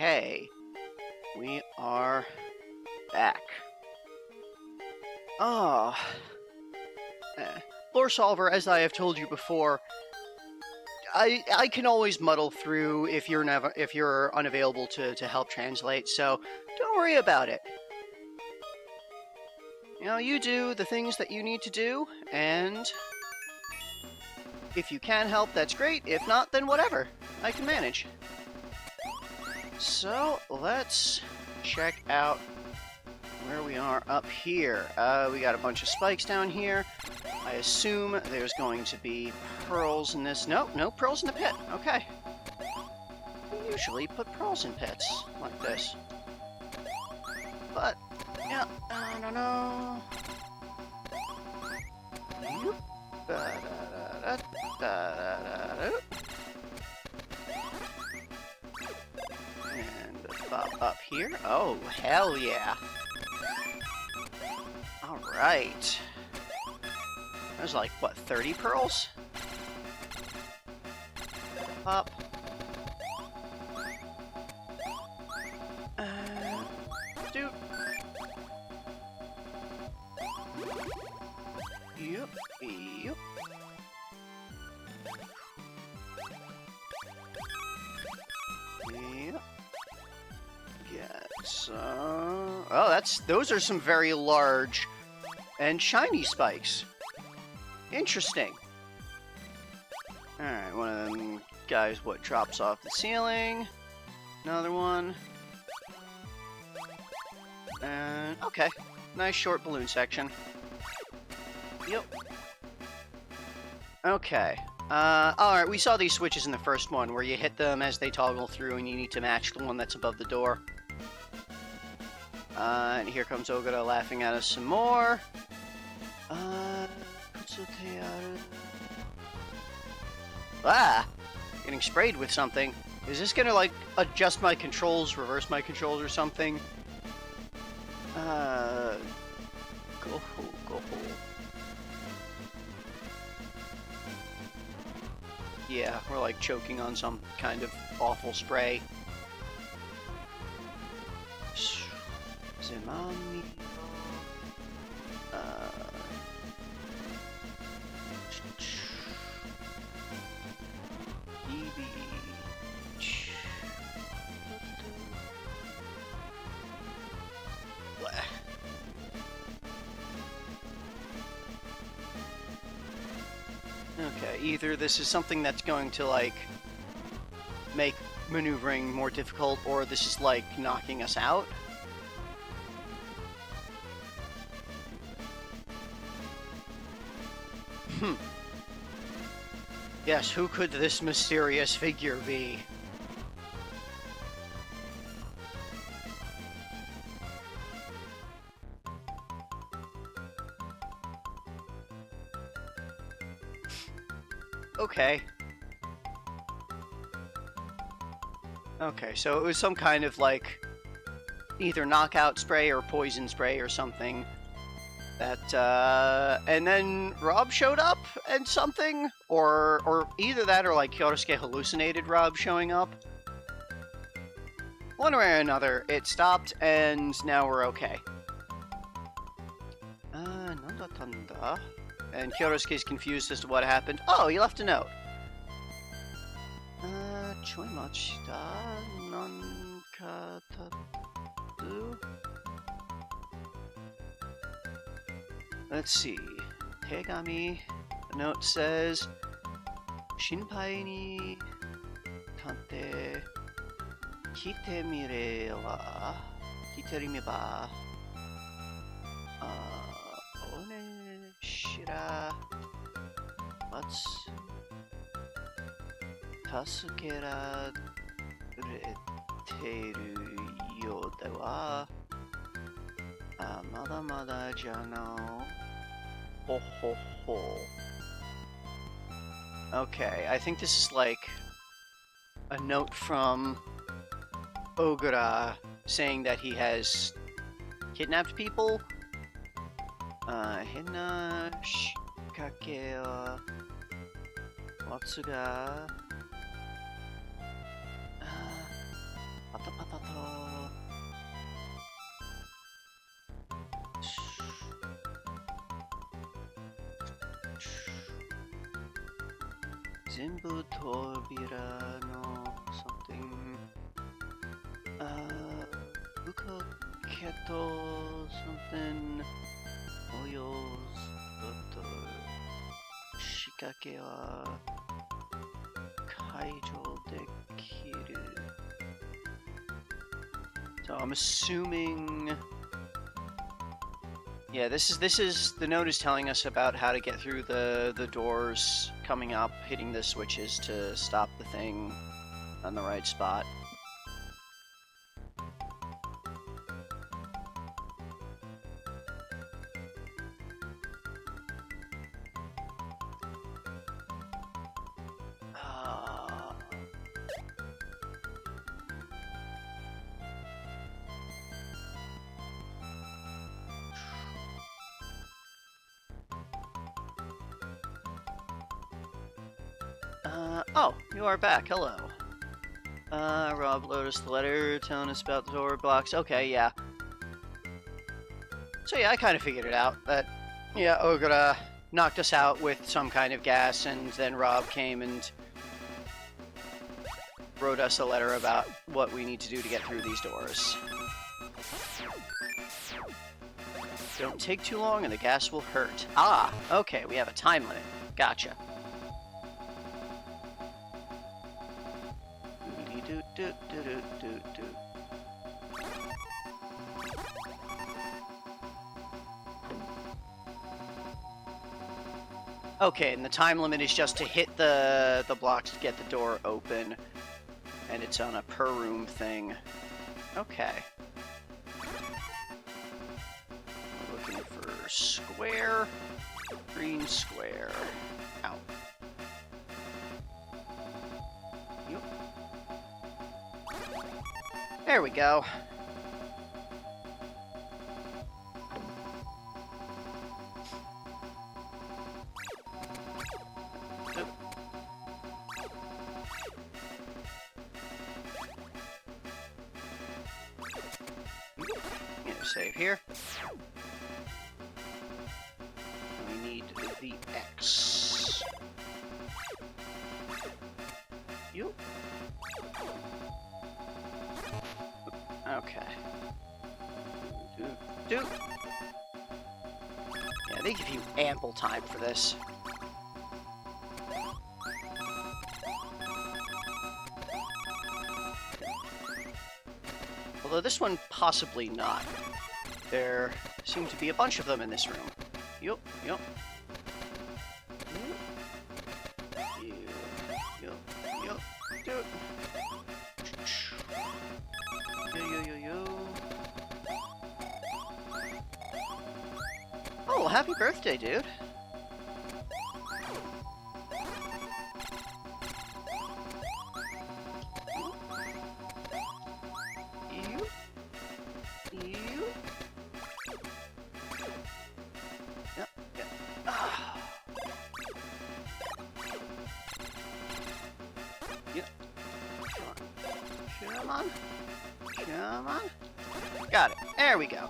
Okay. We are back. Oh. Lore Solver, as I have told you before, I can always muddle through if you're unavailable to help translate, so don't worry about it. You know, you do the things that you need to do, and if you can help, that's great. If not, then whatever. I can manage. So, let's check out where we are up here. We got a bunch of spikes down here. I assume there's going to be pearls in this. Nope, no pearls in the pit. Okay. We usually put pearls in pits like this. But, yeah, I don't know. And up here. Oh, hell yeah. Alright. There's like, what, 30 pearls? Up. Dude. Yep. Yep. Yep. Get some... Oh, those are some very large and shiny spikes. Interesting. Alright, one of them guys, what, drops off the ceiling. Another one. And, okay. Nice short balloon section. Yep. Okay. Alright, we saw these switches in the first one, where you hit them as they toggle through, and you need to match the one that's above the door. And here comes Ogura laughing at us some more. Ah! Getting sprayed with something. Is this gonna, like, adjust my controls, reverse my controls or something? Go. Yeah, we're like choking on some kind of awful spray. Zemami. Okay, either this is something that's going to, like, make maneuvering more difficult, or this is, like, knocking us out. Yes, who could this mysterious figure be? Okay. Okay, so it was some kind of, like, either knockout spray or poison spray or something. That, and then Rob showed up and something? Or either that or, like, Kyosuke hallucinated Rob showing up. One way or another, it stopped, and now we're okay. Nanda tanda. And Kyosuke's confused as to what happened. Oh, he left a note. Choimachita nankatatu. Let's see. Tegami. The note says, Shinpai ni kante kite mireba. Kite rimiba. One shira. What's 助けられてるようでは、まだまだじゃな。ほほほ。Okay, I think this is like a note from Ogura saying that he has kidnapped people. Hina shikake wa watsu ga pata pata Zenbu Tobira no something. Buko Keto something. Oyos Doto Shikake wa Kaijo Dekiru. So I'm assuming. Yeah, this is the note is telling us about how to get through the doors coming up, hitting the switches to stop the thing on the right spot. Oh, you are back. Hello. Rob Lotus, the letter telling us about the door blocks. Okay, yeah. So yeah, I kind of figured it out. That, yeah, Ogura knocked us out with some kind of gas, and then Rob came and wrote us a letter about what we need to do to get through these doors. Don't take too long and the gas will hurt. Ah, okay, we have a time limit. Gotcha. Okay, and the time limit is just to hit the blocks to get the door open, and it's on a per room thing. Okay. We're looking for square, green square. Ow. Yep. There we go. Save here. We need the X. You. Okay. Do. Yeah, they give you ample time for this. Although this one possibly not. There seem to be a bunch of them in this room. Yup. Yup. Dude. Yo. Oh, happy birthday, dude. Come on. Got it. There we go.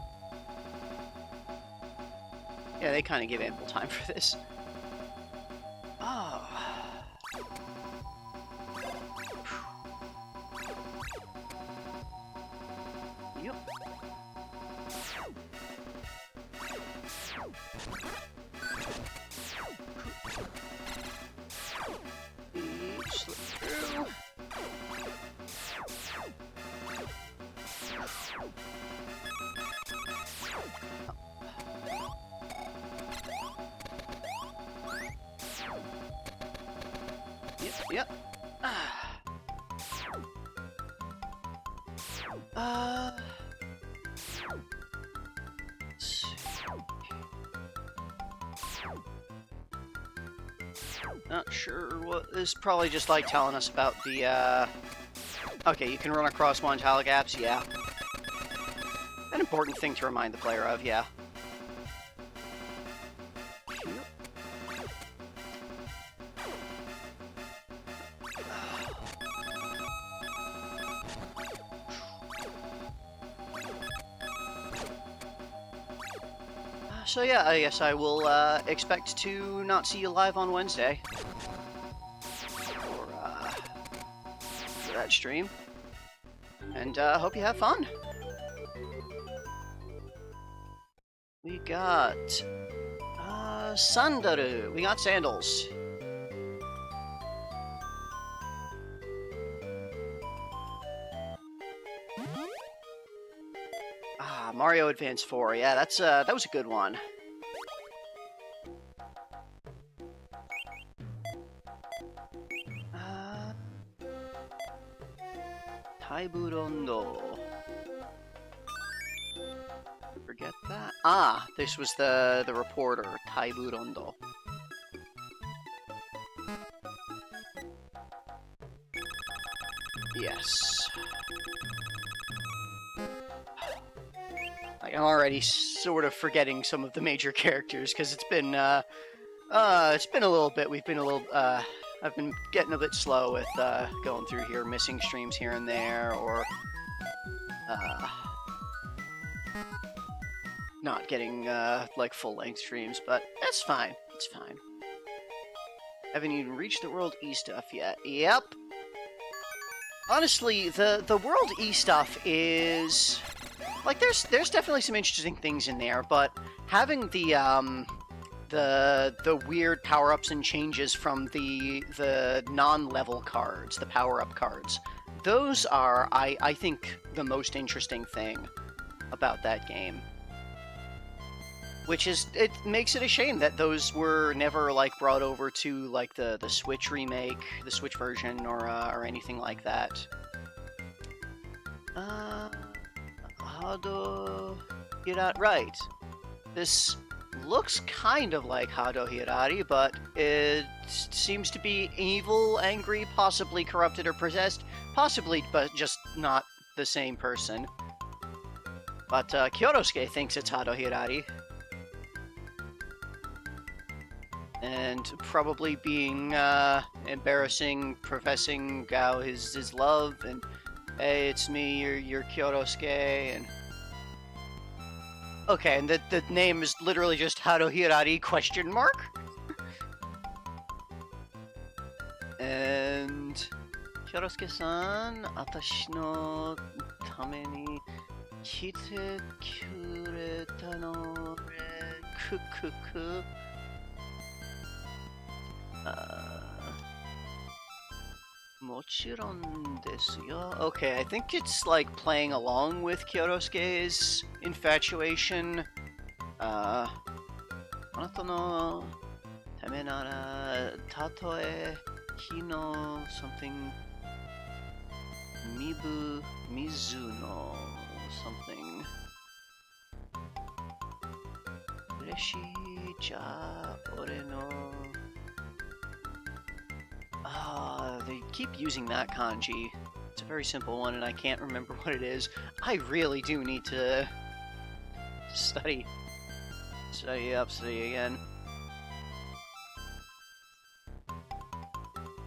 Yeah, they kind of give ample time for this. Oh. Yep. Slip through. Yep. Not sure what this is. Probably just like telling us about the okay, you can run across one tile gaps, yeah. An important thing to remind the player of, yeah. So yeah, I guess I will expect to not see you live on Wednesday. that stream. And hope you have fun. We got Sandaru. We got sandals. Mario Advance 4. Yeah, that's that was a good one. Taiburondo. Forget that. This was the reporter, Taiburondo. Yes. I'm already sort of forgetting some of the major characters because it's been a little bit. We've been a little I've been getting a bit slow with going through here, missing streams here and there, or not getting like full-length streams, but that's fine. It's fine. Haven't even reached the World E stuff yet. Yep. Honestly, the World E stuff is like there's definitely some interesting things in there, but having the weird power-ups and changes from the non-level cards, the power-up cards, those are I think the most interesting thing about that game. Which is, it makes it a shame that those were never like brought over to like the Switch remake, the Switch version, or anything like that. Hado Hirari, right? This looks kind of like Hado Hirari, but it seems to be evil, angry, possibly corrupted or possessed, possibly, but just not the same person. But Kyotosuke thinks it's Hado Hirari. And probably being embarrassing, professing his love, and hey, it's me, you're Kyotosuke, and okay, and the name is literally just Hado Hirari ? And Kyotosuke-san, atashi no tame ni kite kureta no re kukuku. Mochiron desu yo. Okay, I think it's like playing along with Kyotosuke's infatuation. Anata no tame nara tatoe hino something mibu mizuno something. Ureshii ja ore no. They keep using that kanji. It's a very simple one, and I can't remember what it is. I really do need to study again.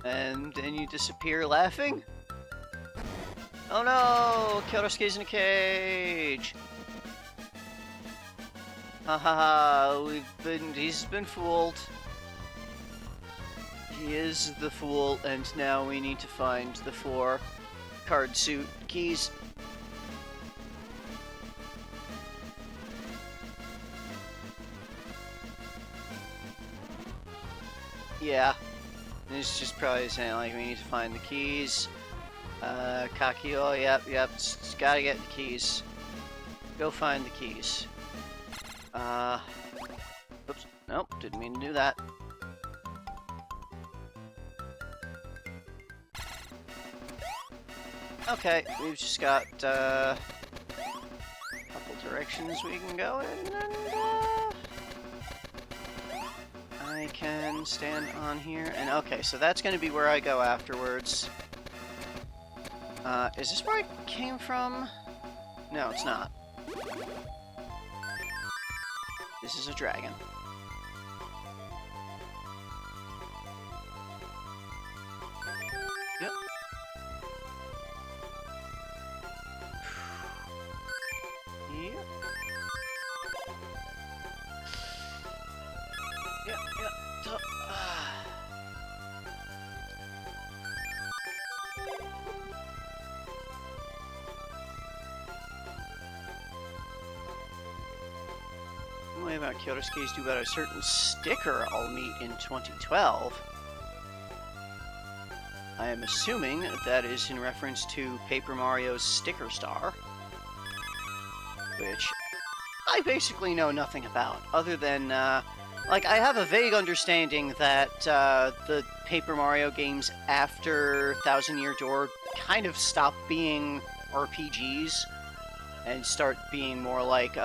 And then you disappear laughing? Oh no! Kyotosuke's in a cage! Haha, he's been fooled. He is the fool, and now we need to find the 4 card suit keys. Yeah, it's just probably saying like we need to find the keys. Kakio, yep, just gotta get the keys. Go find the keys. Oops, nope, didn't mean to do that. Okay, we've just got a couple directions we can go in, and I can stand on here, and okay, so that's going to be where I go afterwards. Is this where I came from? No, it's not. This is a dragon. Yep. way about Kyoto Skates do about a certain sticker I'll meet in 2012. I am assuming that is in reference to Paper Mario's Sticker Star, which I basically know nothing about, other than, like, I have a vague understanding that the Paper Mario games after Thousand Year Door kind of stop being RPGs and start being more like,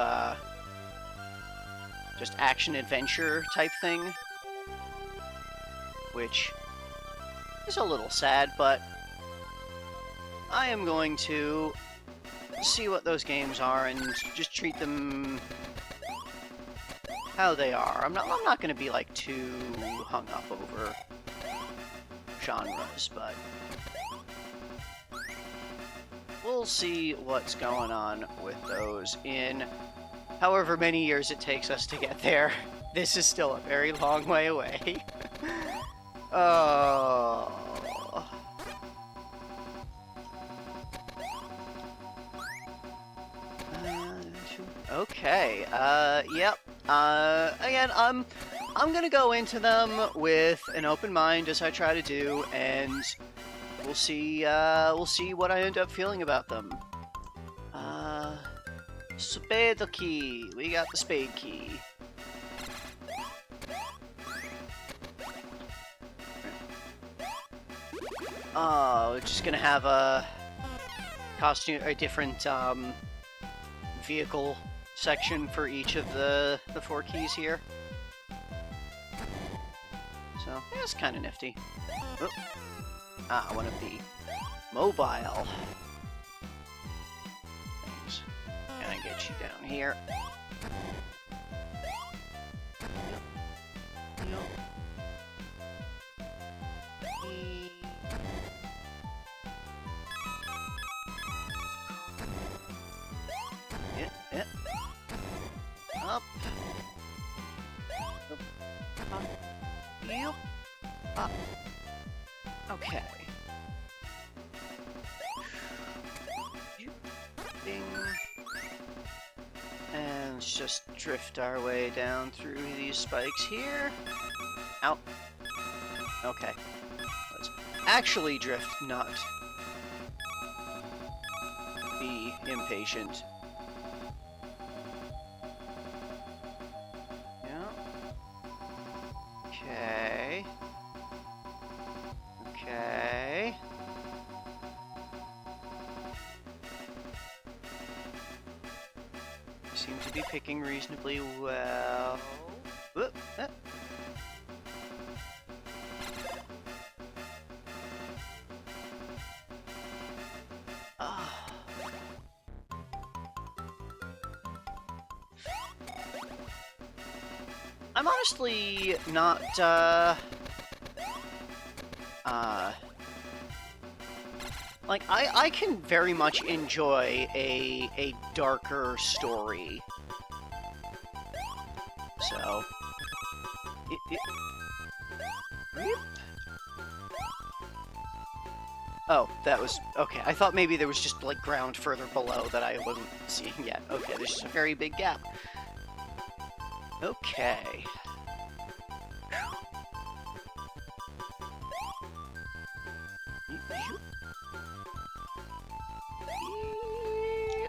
just action-adventure type thing, which is a little sad, but I am going to see what those games are and just treat them how they are. I'm not going to be like too hung up over genres, but we'll see what's going on with those in however many years it takes us to get there. This is still a very long way away. Oh. Okay, yep. Again, I'm gonna go into them with an open mind, as I try to do, and we'll see what I end up feeling about them. Spade key. We got the spade key. Oh, we're just gonna have a costume, a different, vehicle section for each of the 4 keys here. So, yeah, it's kind of nifty. Oh. Ah, one of the mobile things. Can I get you down here? Up. Yep. Up. Okay. Ding. And let's just drift our way down through these spikes here. Out. Okay. Let's actually drift, not be impatient. Okay. Okay. I seem to be picking reasonably well. Whoop, I'm honestly not, like, I can very much enjoy a darker story. So... Oh, that was... Okay, I thought maybe there was just, like, ground further below that I wasn't seeing yet. Okay, there's just a very big gap. Okay.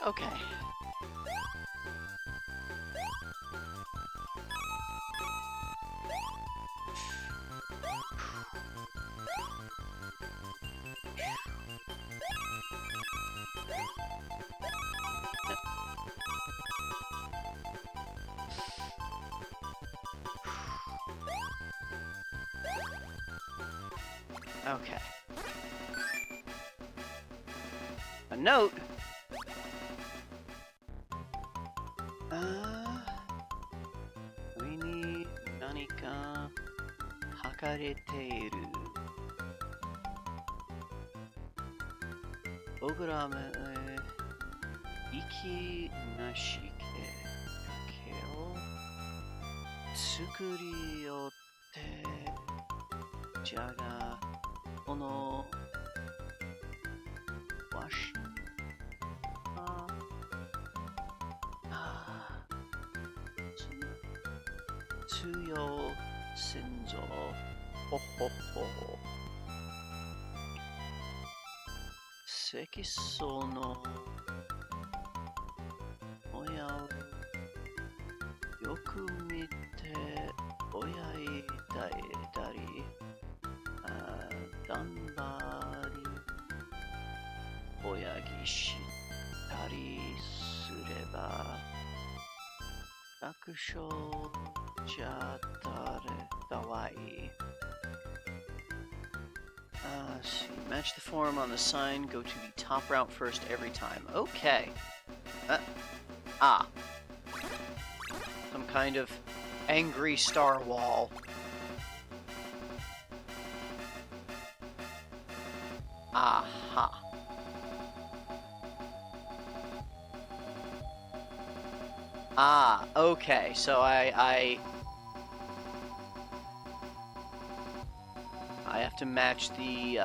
Okay. Okay. A note? 上に何か書かれている。僕らも息なしけを作りよってじゃがこのわし Tsuyo Senzo. Ho ho ho. Sekiso no Oya o yoku mite oyai daedari ganbari oyagi shitari sureba rakushou jatare dawai. See, match the form on the sign, go to the top route first every time. Okay. Some kind of angry star wall. Aha. Okay, so I have to match the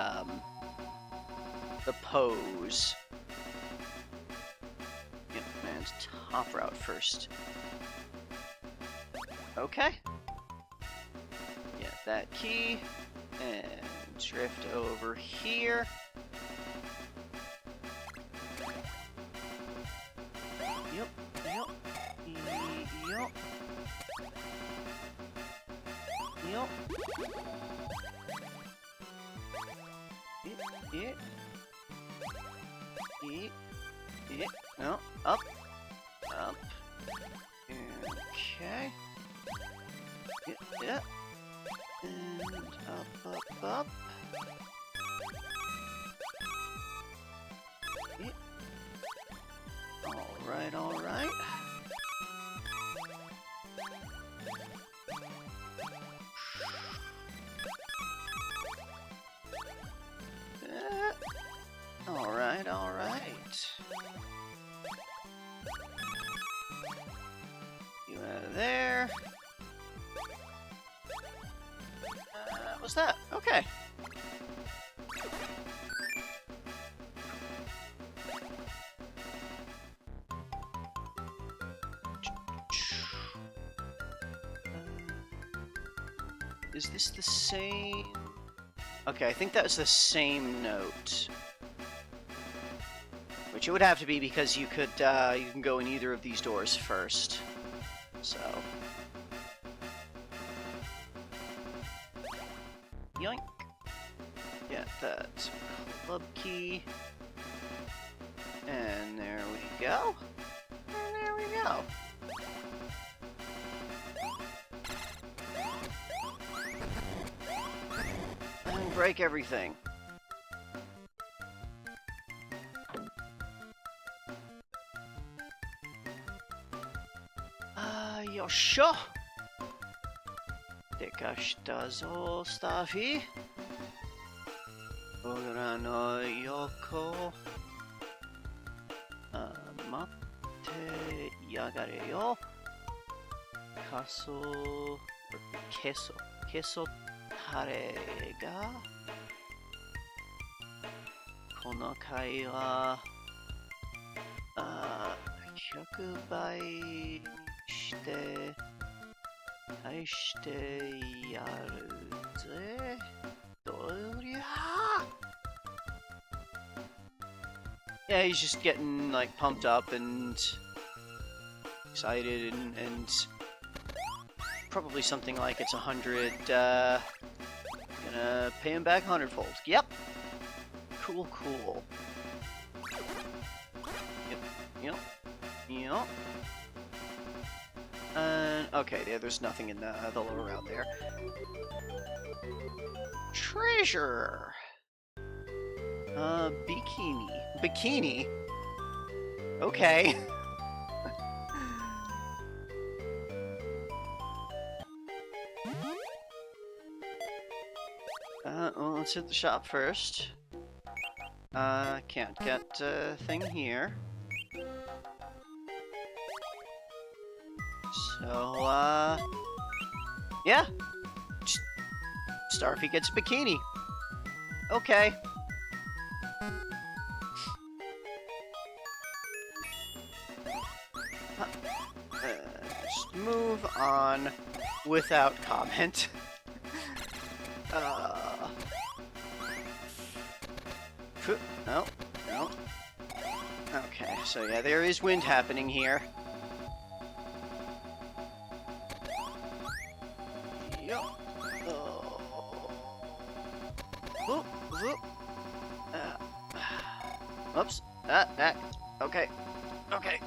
pose. Yep, man's top route first. Okay. Get that key and drift over here. Yep. No, up. Okay. Yeah. And up. Yeah. All right. All right. You out of there. What's that? Okay. Is this the same? Okay, I think that was the same note. Which it would have to be because you could, you can go in either of these doors first. So. Yoink. Get that club key. And there we go. And there we go. And break everything. Yossho! でかしたぞ、スターフィー。僕らの横。待ってやがれよ。ケソタレが。この会話。100倍して対してやるぜ。どりゃ。Yeah, he's just getting like pumped up and excited and probably something like it's 100. Gonna pay him back 100-fold. Yep. Cool. Yep. And okay, there's nothing in the lower round there. Treasure. Bikini. Okay. Well, let's hit the shop first. Can't get a thing here. So, yeah. Starfy gets a bikini. Okay. Just move on without comment. No, no. Okay, so yeah, there is wind happening here. Yep. Whoop, whoop. Oops. Okay. Okay. Okay.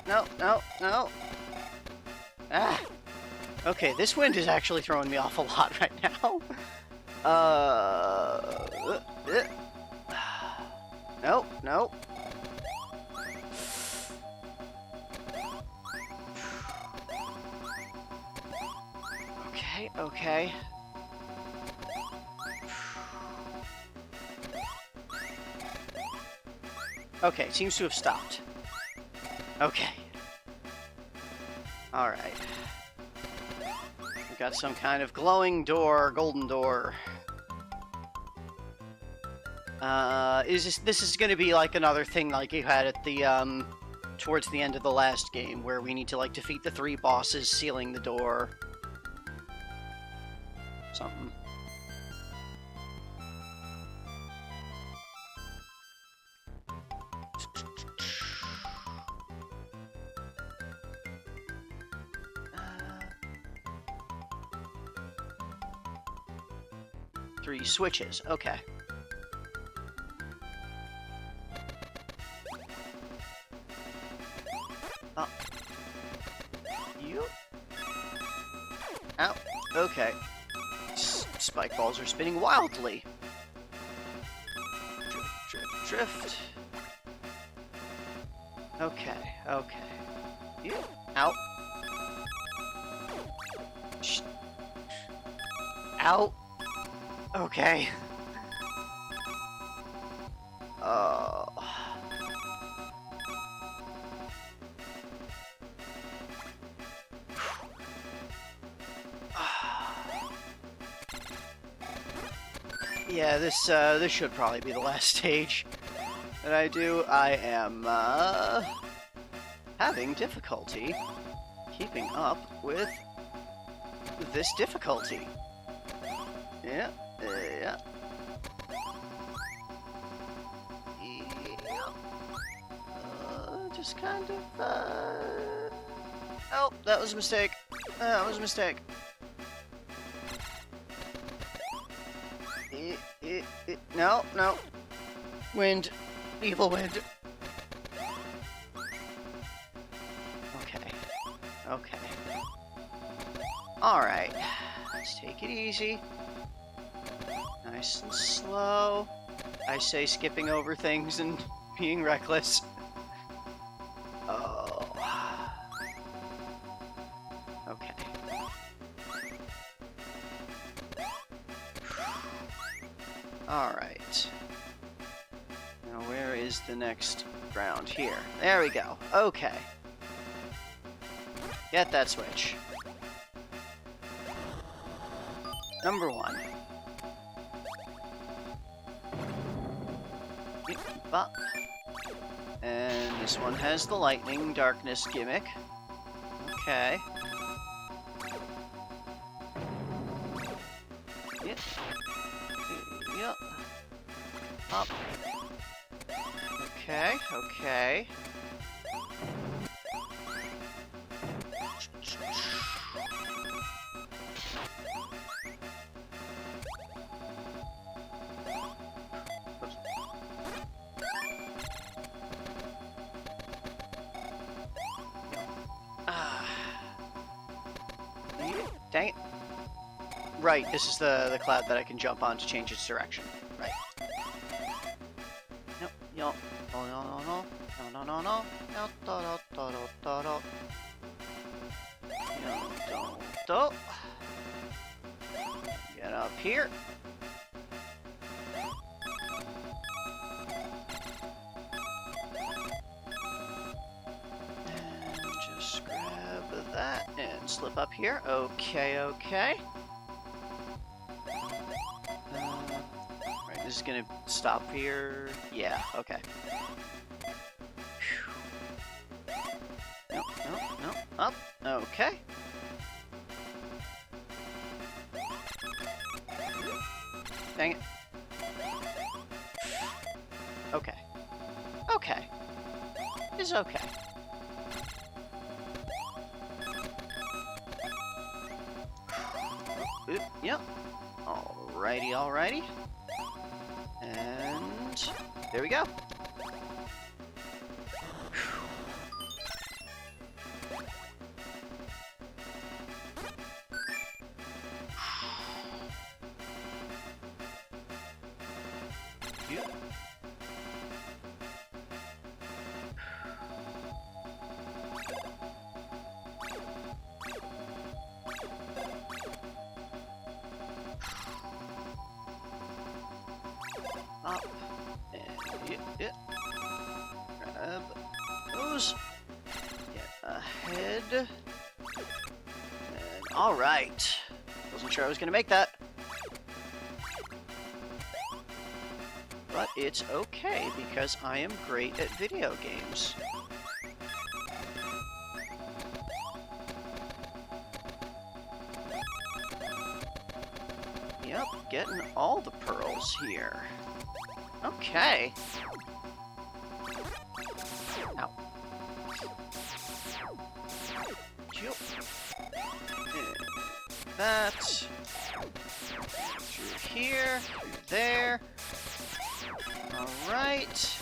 No, no, no. Ah. Okay, this wind is actually throwing me off a lot right now. No, no. Okay, okay. Okay, it seems to have stopped. Okay. Alright. We've got some kind of glowing door, golden door. This is gonna be like another thing like you had at the, towards the end of the last game, where we need to, like, defeat the 3 bosses sealing the door. Something. Three switches, okay. Oh. You? Ow. Okay. Spike balls are spinning wildly. Drift, drift. Okay, okay. You? Ow. Ow. Okay. Yeah, this should probably be the last stage that I do. I am, having difficulty keeping up with this difficulty. Yeah, yeah. Just kind of, oh, that was a mistake. That was a mistake. No, no. Wind. Evil wind. Okay. Okay. Alright. Let's take it easy. Nice and slow. I say skipping over things and being reckless. Oh. Okay. Alright. Now where is the next ground? Here. There we go. Okay. Get that switch. Number 1. And this one has the lightning darkness gimmick. Okay. Yep. Yep. Up. Okay, okay. Dang it. Right, this is the cloud that I can jump on to change its direction. Right. Nope, no. Oh, no, no, no. No, no, no, no. No, do, do, do, do, do. No, do, do. Get up here. Just grab that and slip up here. Okay, okay. This is gonna stop here. Yeah, okay. No, no, no, up. Okay. Dang it. Okay. Okay. It's okay. Oop, yep. Alrighty, alrighty. And there we go. Yep. Up. And yep. Grab those. Get ahead. And alright. Wasn't sure I was gonna make that. But it's okay because I am great at video games. Yep, getting all the pearls here. Okay. Ow. That. Through here, through there. Alright.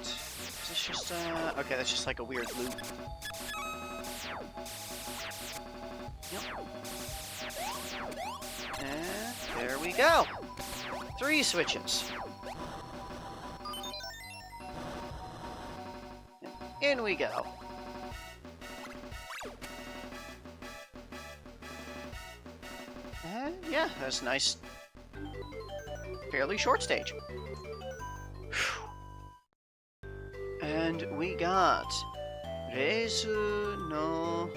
Is this just, okay, that's just like a weird loop. Yep. And there we go. 3 switches. And in we go. And yeah, that's a nice, fairly short stage. And we got Resu no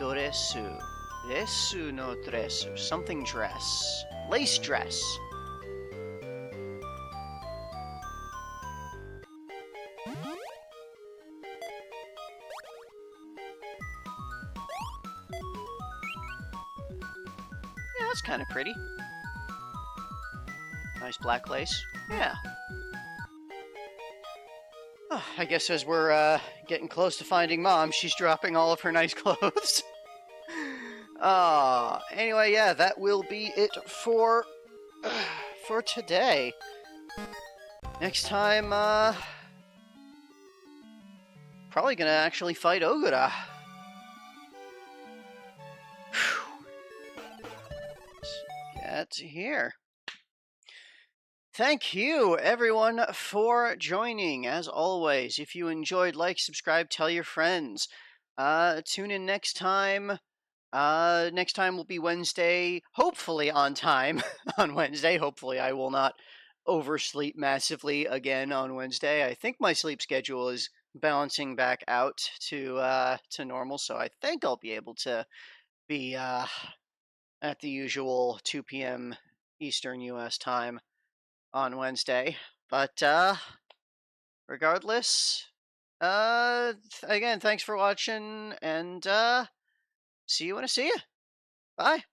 Doresu. Resu no Dresu. Something dress. Lace dress. Yeah, that's kind of pretty. Nice black lace. Yeah. Oh, I guess as we're getting close to finding Mom, she's dropping all of her nice clothes. Anyway, yeah, that will be it for today. Next time, probably gonna actually fight Ogura. Let's get here. Thank you, everyone, for joining. As always, if you enjoyed, like, subscribe, tell your friends. Tune in next time. Next time will be Wednesday, hopefully on time on Wednesday. Hopefully I will not oversleep massively again on Wednesday. I think my sleep schedule is balancing back out to normal, so I think I'll be able to be at the usual 2 p.m. Eastern US time on Wednesday. But regardless, again, thanks for watching, and see you when I see you. Bye.